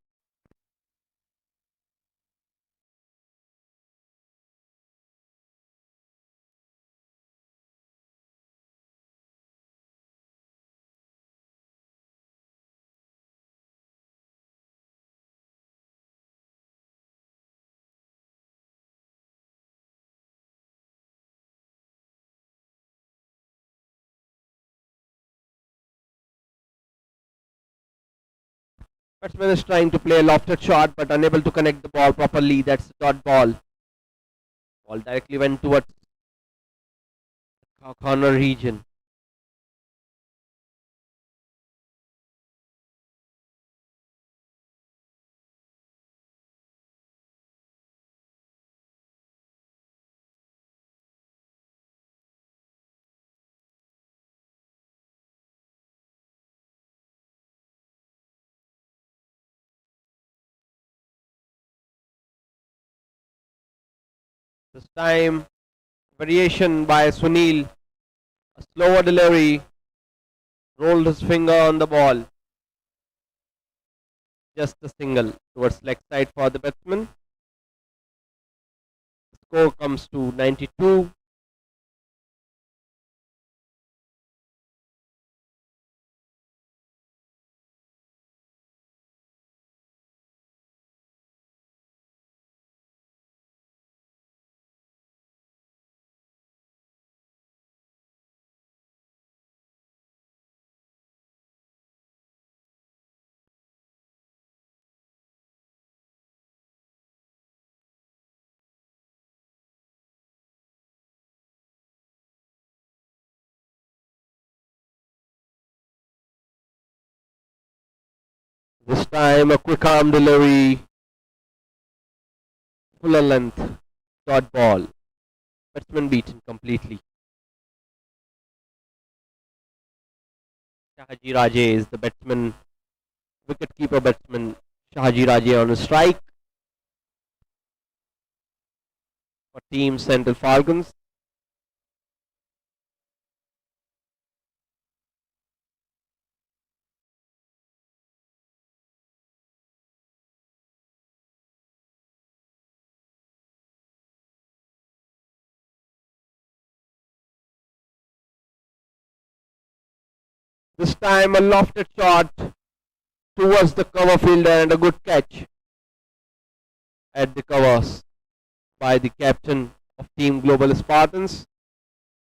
Speaker 1: Batsman is trying to play a lofted shot but unable to connect the ball properly. That's dot ball. Ball directly went towards corner region. This time, variation by Sunil. A slower delivery. Rolled his finger on the ball. Just a single towards leg side for the batsman. Score comes to 92. This time a quick arm delivery, fuller length, dot ball. Batsman beaten completely. Shahaji Raje is the batsman, wicket-keeper batsman. Shahaji Raje on a strike for Team Central Falcons. This time a lofted shot towards the cover fielder and a good catch at the covers by the captain of Team Global Spartans.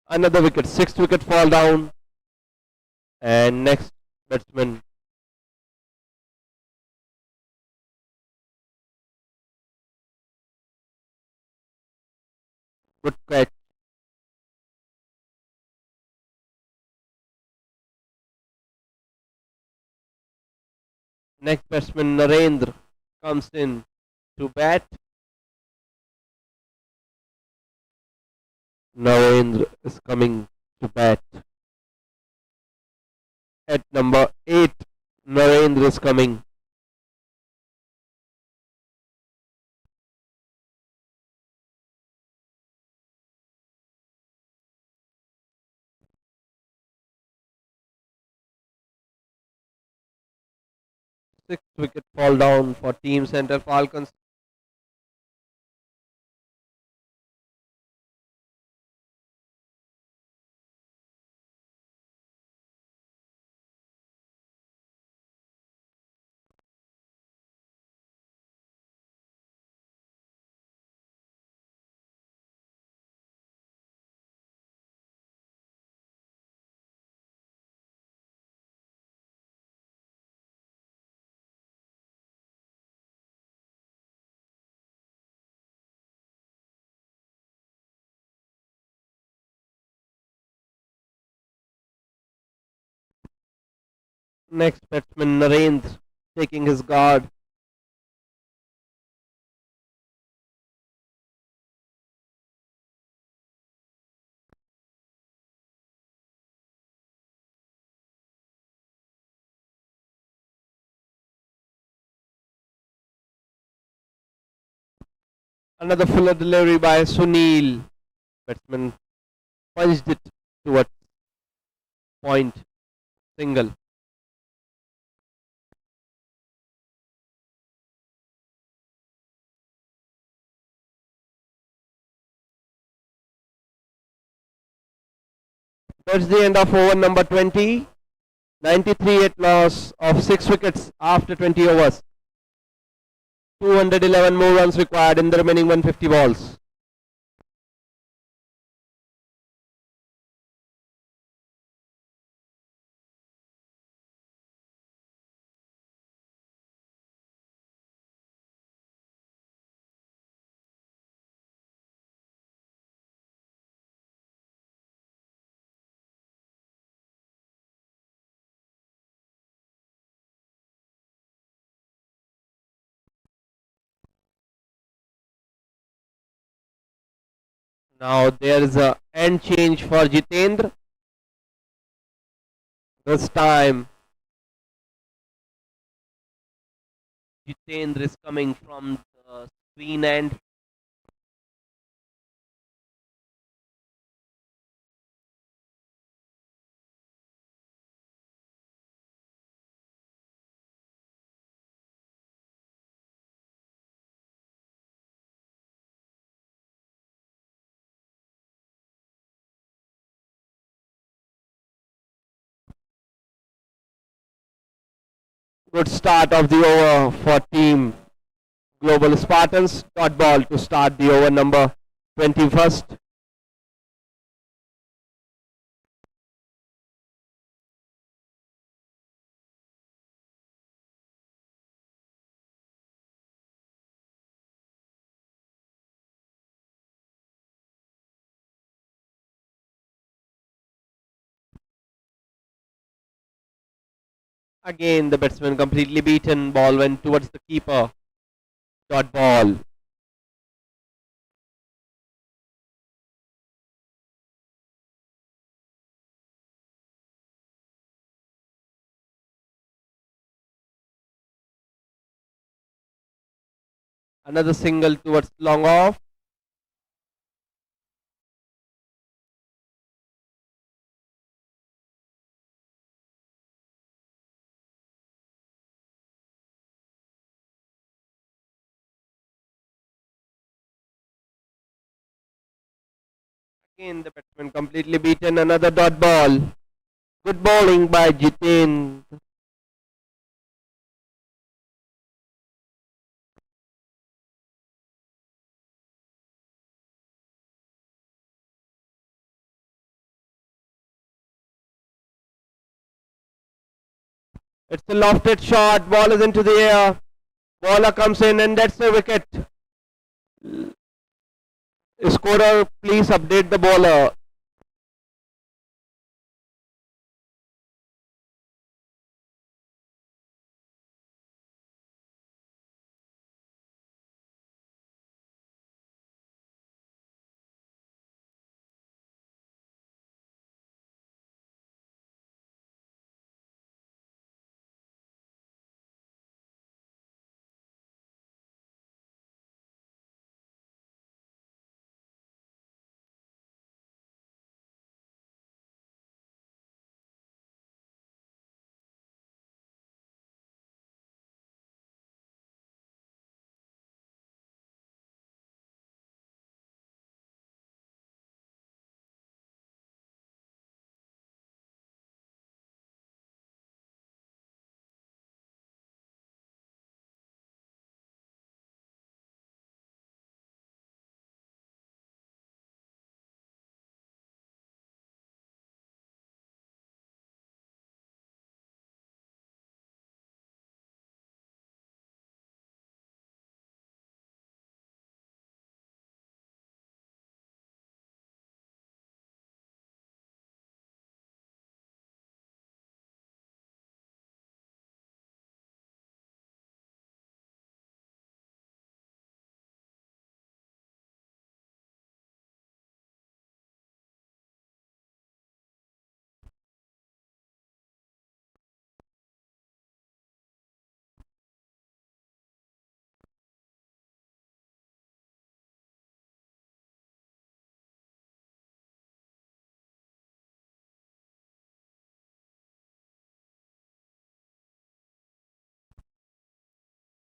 Speaker 1: Another wicket, sixth wicket fall down, and next batsman good catch. Next batsman Narendra comes in to bat. Narendra is coming to bat. At number 8, Narendra is coming. Sixth wicket fall down for Team Central Falcons. Next batsman Narendra taking his guard. Another fuller delivery by Sunil. Batsman punched it towards point, single. That's the end of over number 20. 93 at loss of 6 wickets after 20 overs. 211 more runs required in the remaining 150 balls. Now there is a end change for Jitendra. This time Jitendra is coming from the screen end. Good start of the over for Team Global Spartans. Dot ball to start the over number 21st. Again, the batsman completely beaten. Ball went towards the keeper. Dot ball. Another single towards long off. Again, the batsman completely beaten. Another dot ball. Good bowling by Jitin. It's a lofted shot. Ball is into the air. Bowler comes in and that's a wicket. Scorer, please update the bowler.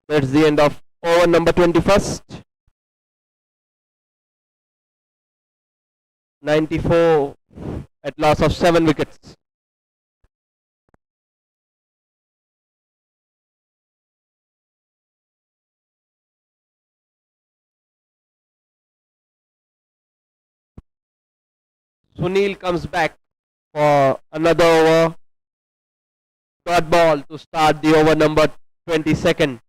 Speaker 1: That's the end of over number 21st. 94 at loss of 7 wickets. Sunil comes back for another over. Dot ball to start the over number 22nd.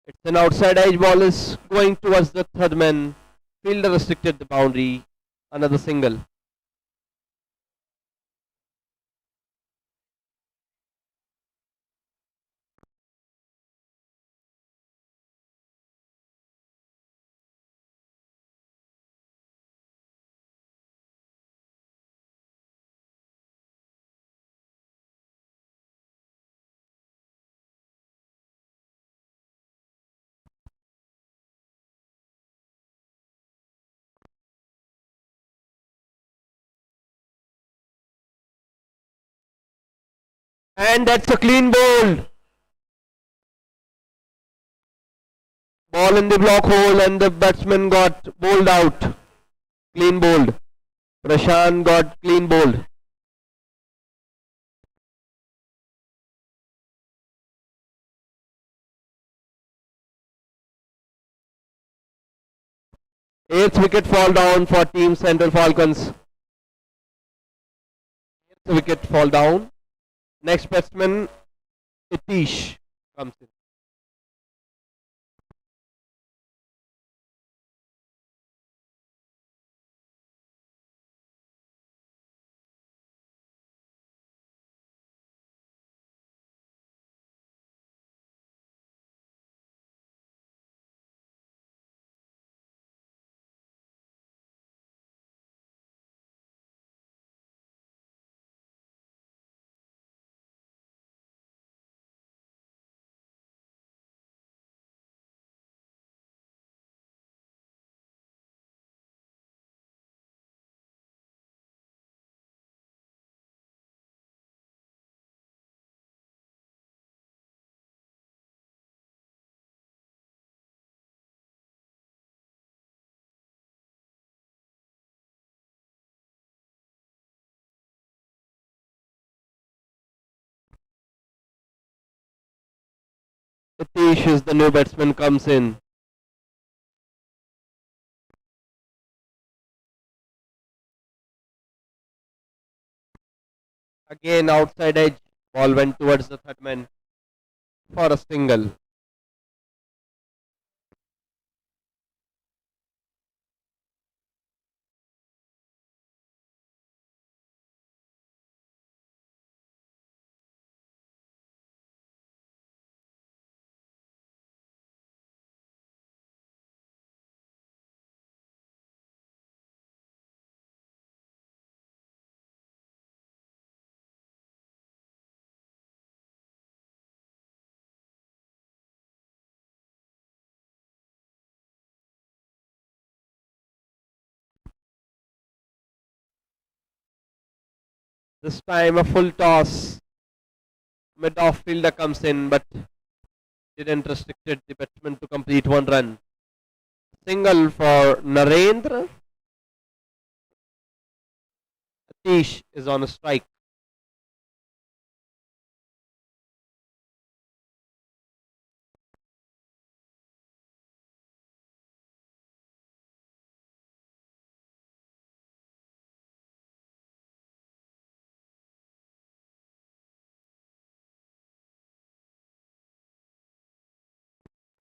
Speaker 1: It's an outside edge ball is going towards the third man. Fielder restricted the boundary. Another single. And that's a clean bowl. Ball in the block hole and the batsman got bowled out. Clean bowled. Prashant got clean bowled. Eighth wicket fall down for Team Central Falcons. Eighth wicket fall down. Next batsman, Itish comes in. Itish is the new batsman, comes in. Again outside edge, ball went towards the third man for a single. This time a full toss. Mid-off fielder comes in, but didn't restricted the batsman to complete one run. Single for Narendra. Atish is on a strike.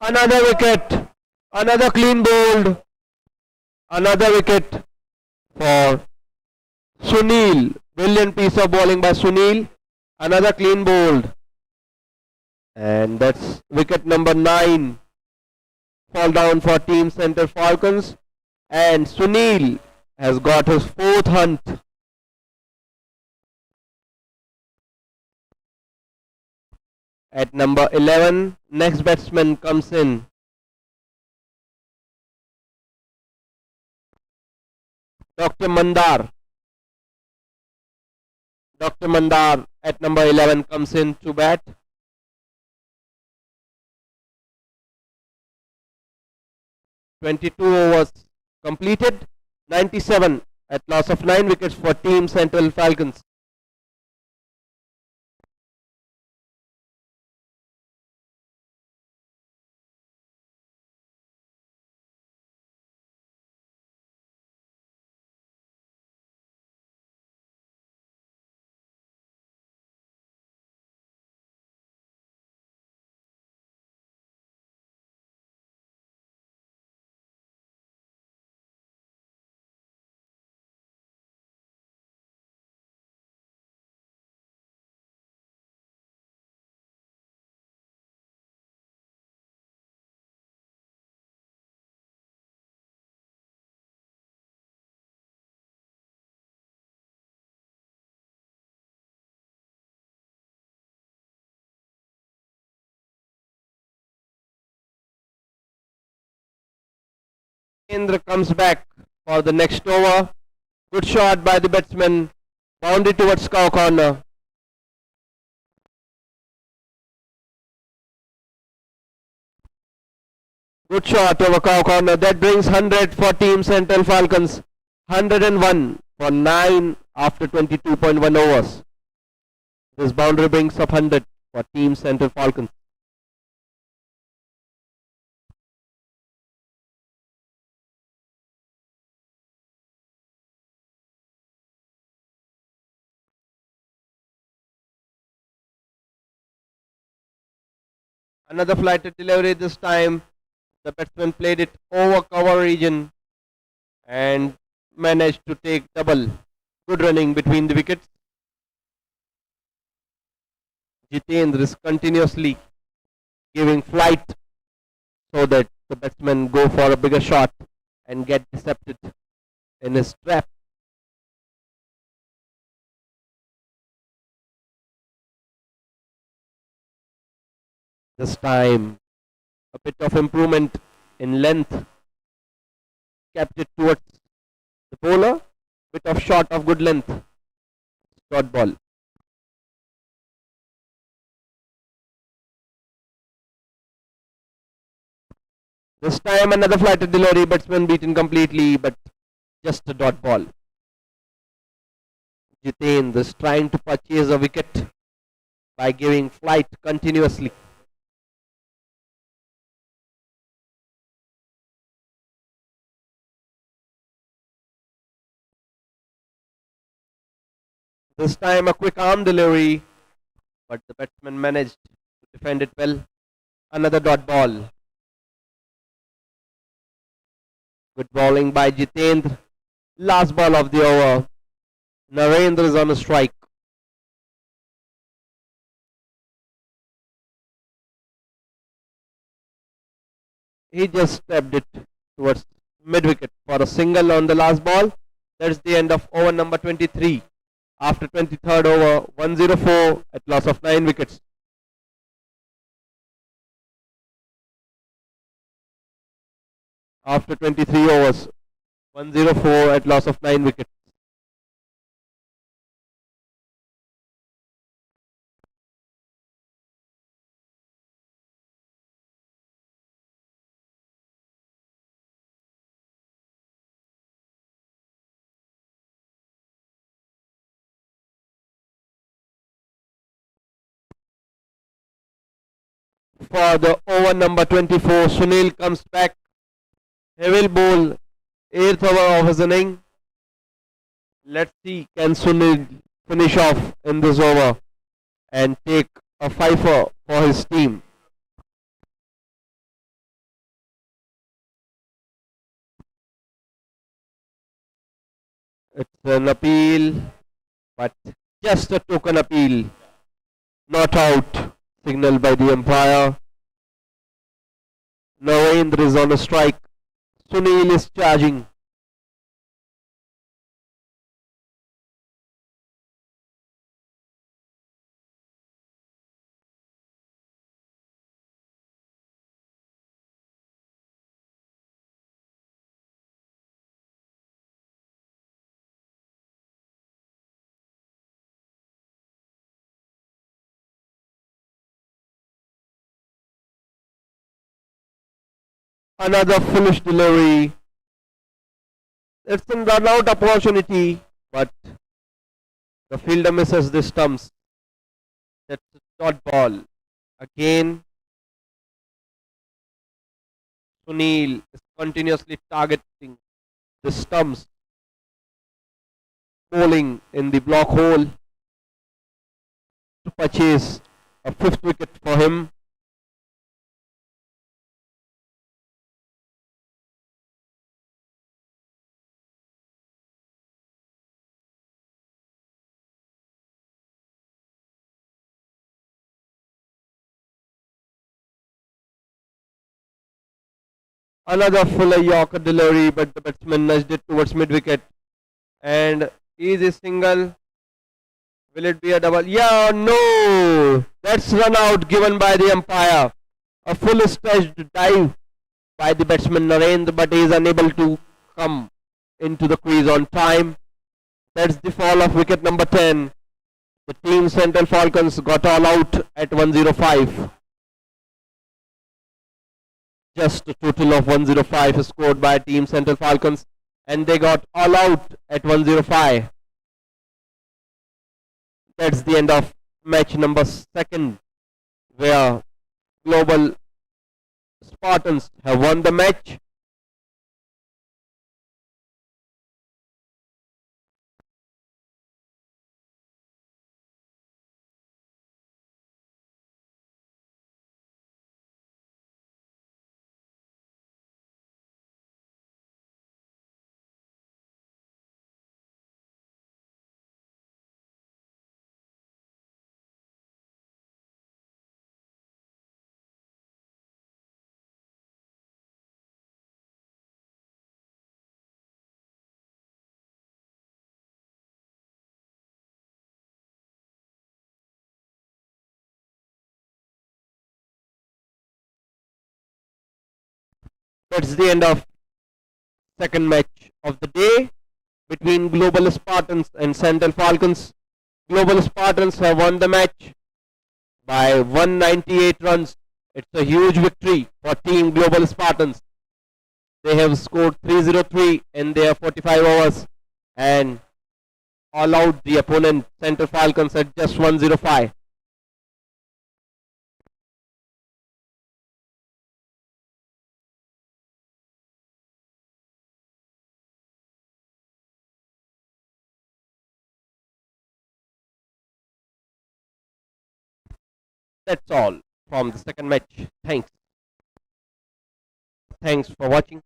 Speaker 1: Another wicket. Another clean bowled. Another wicket for Sunil. Brilliant piece of bowling by Sunil. Another clean bowled. And that's wicket number 9. Fall down for Team Central Falcons. And Sunil has got his 4th hunt. At number 11, next batsman comes in. Dr. Mandar. Dr. Mandar at number 11 comes in to bat. (22 overs completed). 97 at loss of 9 wickets for Team Central Falcons. Indra comes back for the next over. Good shot by the batsman. Boundary towards cow corner. Good shot over cow corner. That brings 100 for Team Central Falcons. 101 for 9 after 22.1 overs. This boundary brings up 100 for Team Central Falcons. Another flighted delivery this time. The batsman played it over cover region and managed to take double. Good running between the wickets. Jitendra is continuously giving flight so that the batsmen go for a bigger shot and get decepted in his trap. This time, a bit of improvement in length kept it towards the bowler. Bit of shot of good length. Dot ball. This time another flighted delivery, batsman beaten completely, but just a dot ball. Jitendra is trying to purchase a wicket by giving flight continuously. This time a quick arm delivery, but the batsman managed to defend it well. Another dot ball. Good bowling by Jitendra. Last ball of the over. Narendra is on a strike. He just stepped it towards mid wicket for a single on the last ball. That's the end of over number 23. After 23rd over, 104 at loss of 9 wickets. After 23 overs, 104 at loss of 9 wickets. For the over number 24, Sunil comes back. He will bowl 8th over of his inning. Let's see, can Sunil finish off in this over and take a fifer for his team. It's an appeal, but just a token appeal. Not out. Signal by the umpire. Narendra is on a strike. Sunil is charging. Another foolish delivery. It's a run out opportunity, but the fielder misses the stumps. That's a dot ball. Again, Sunil is continuously targeting the stumps, bowling in the block hole to purchase a 5th wicket for him. Another fuller Yorker delivery, but the batsman nudged it towards mid wicket. And easy single. Will it be a double? Yeah or no? That's run out given by the umpire. A full stretched dive by the batsman Narendra, but he is unable to come into the crease on time. That's the fall of wicket number 10. The team Central Falcons got all out at 105. Just a total of 105 is scored by team Central Falcons, and they got all out at 105. That's the end of match number 2, where Global Spartans have won the match. That's the end of second match of the day between Global Spartans and Central Falcons. Global Spartans have won the match by 198 runs. It's a huge victory for Team Global Spartans. They have scored 303 in their 45 overs and all out the opponent Central Falcons at just 105. That's all from the second match. Thanks for watching.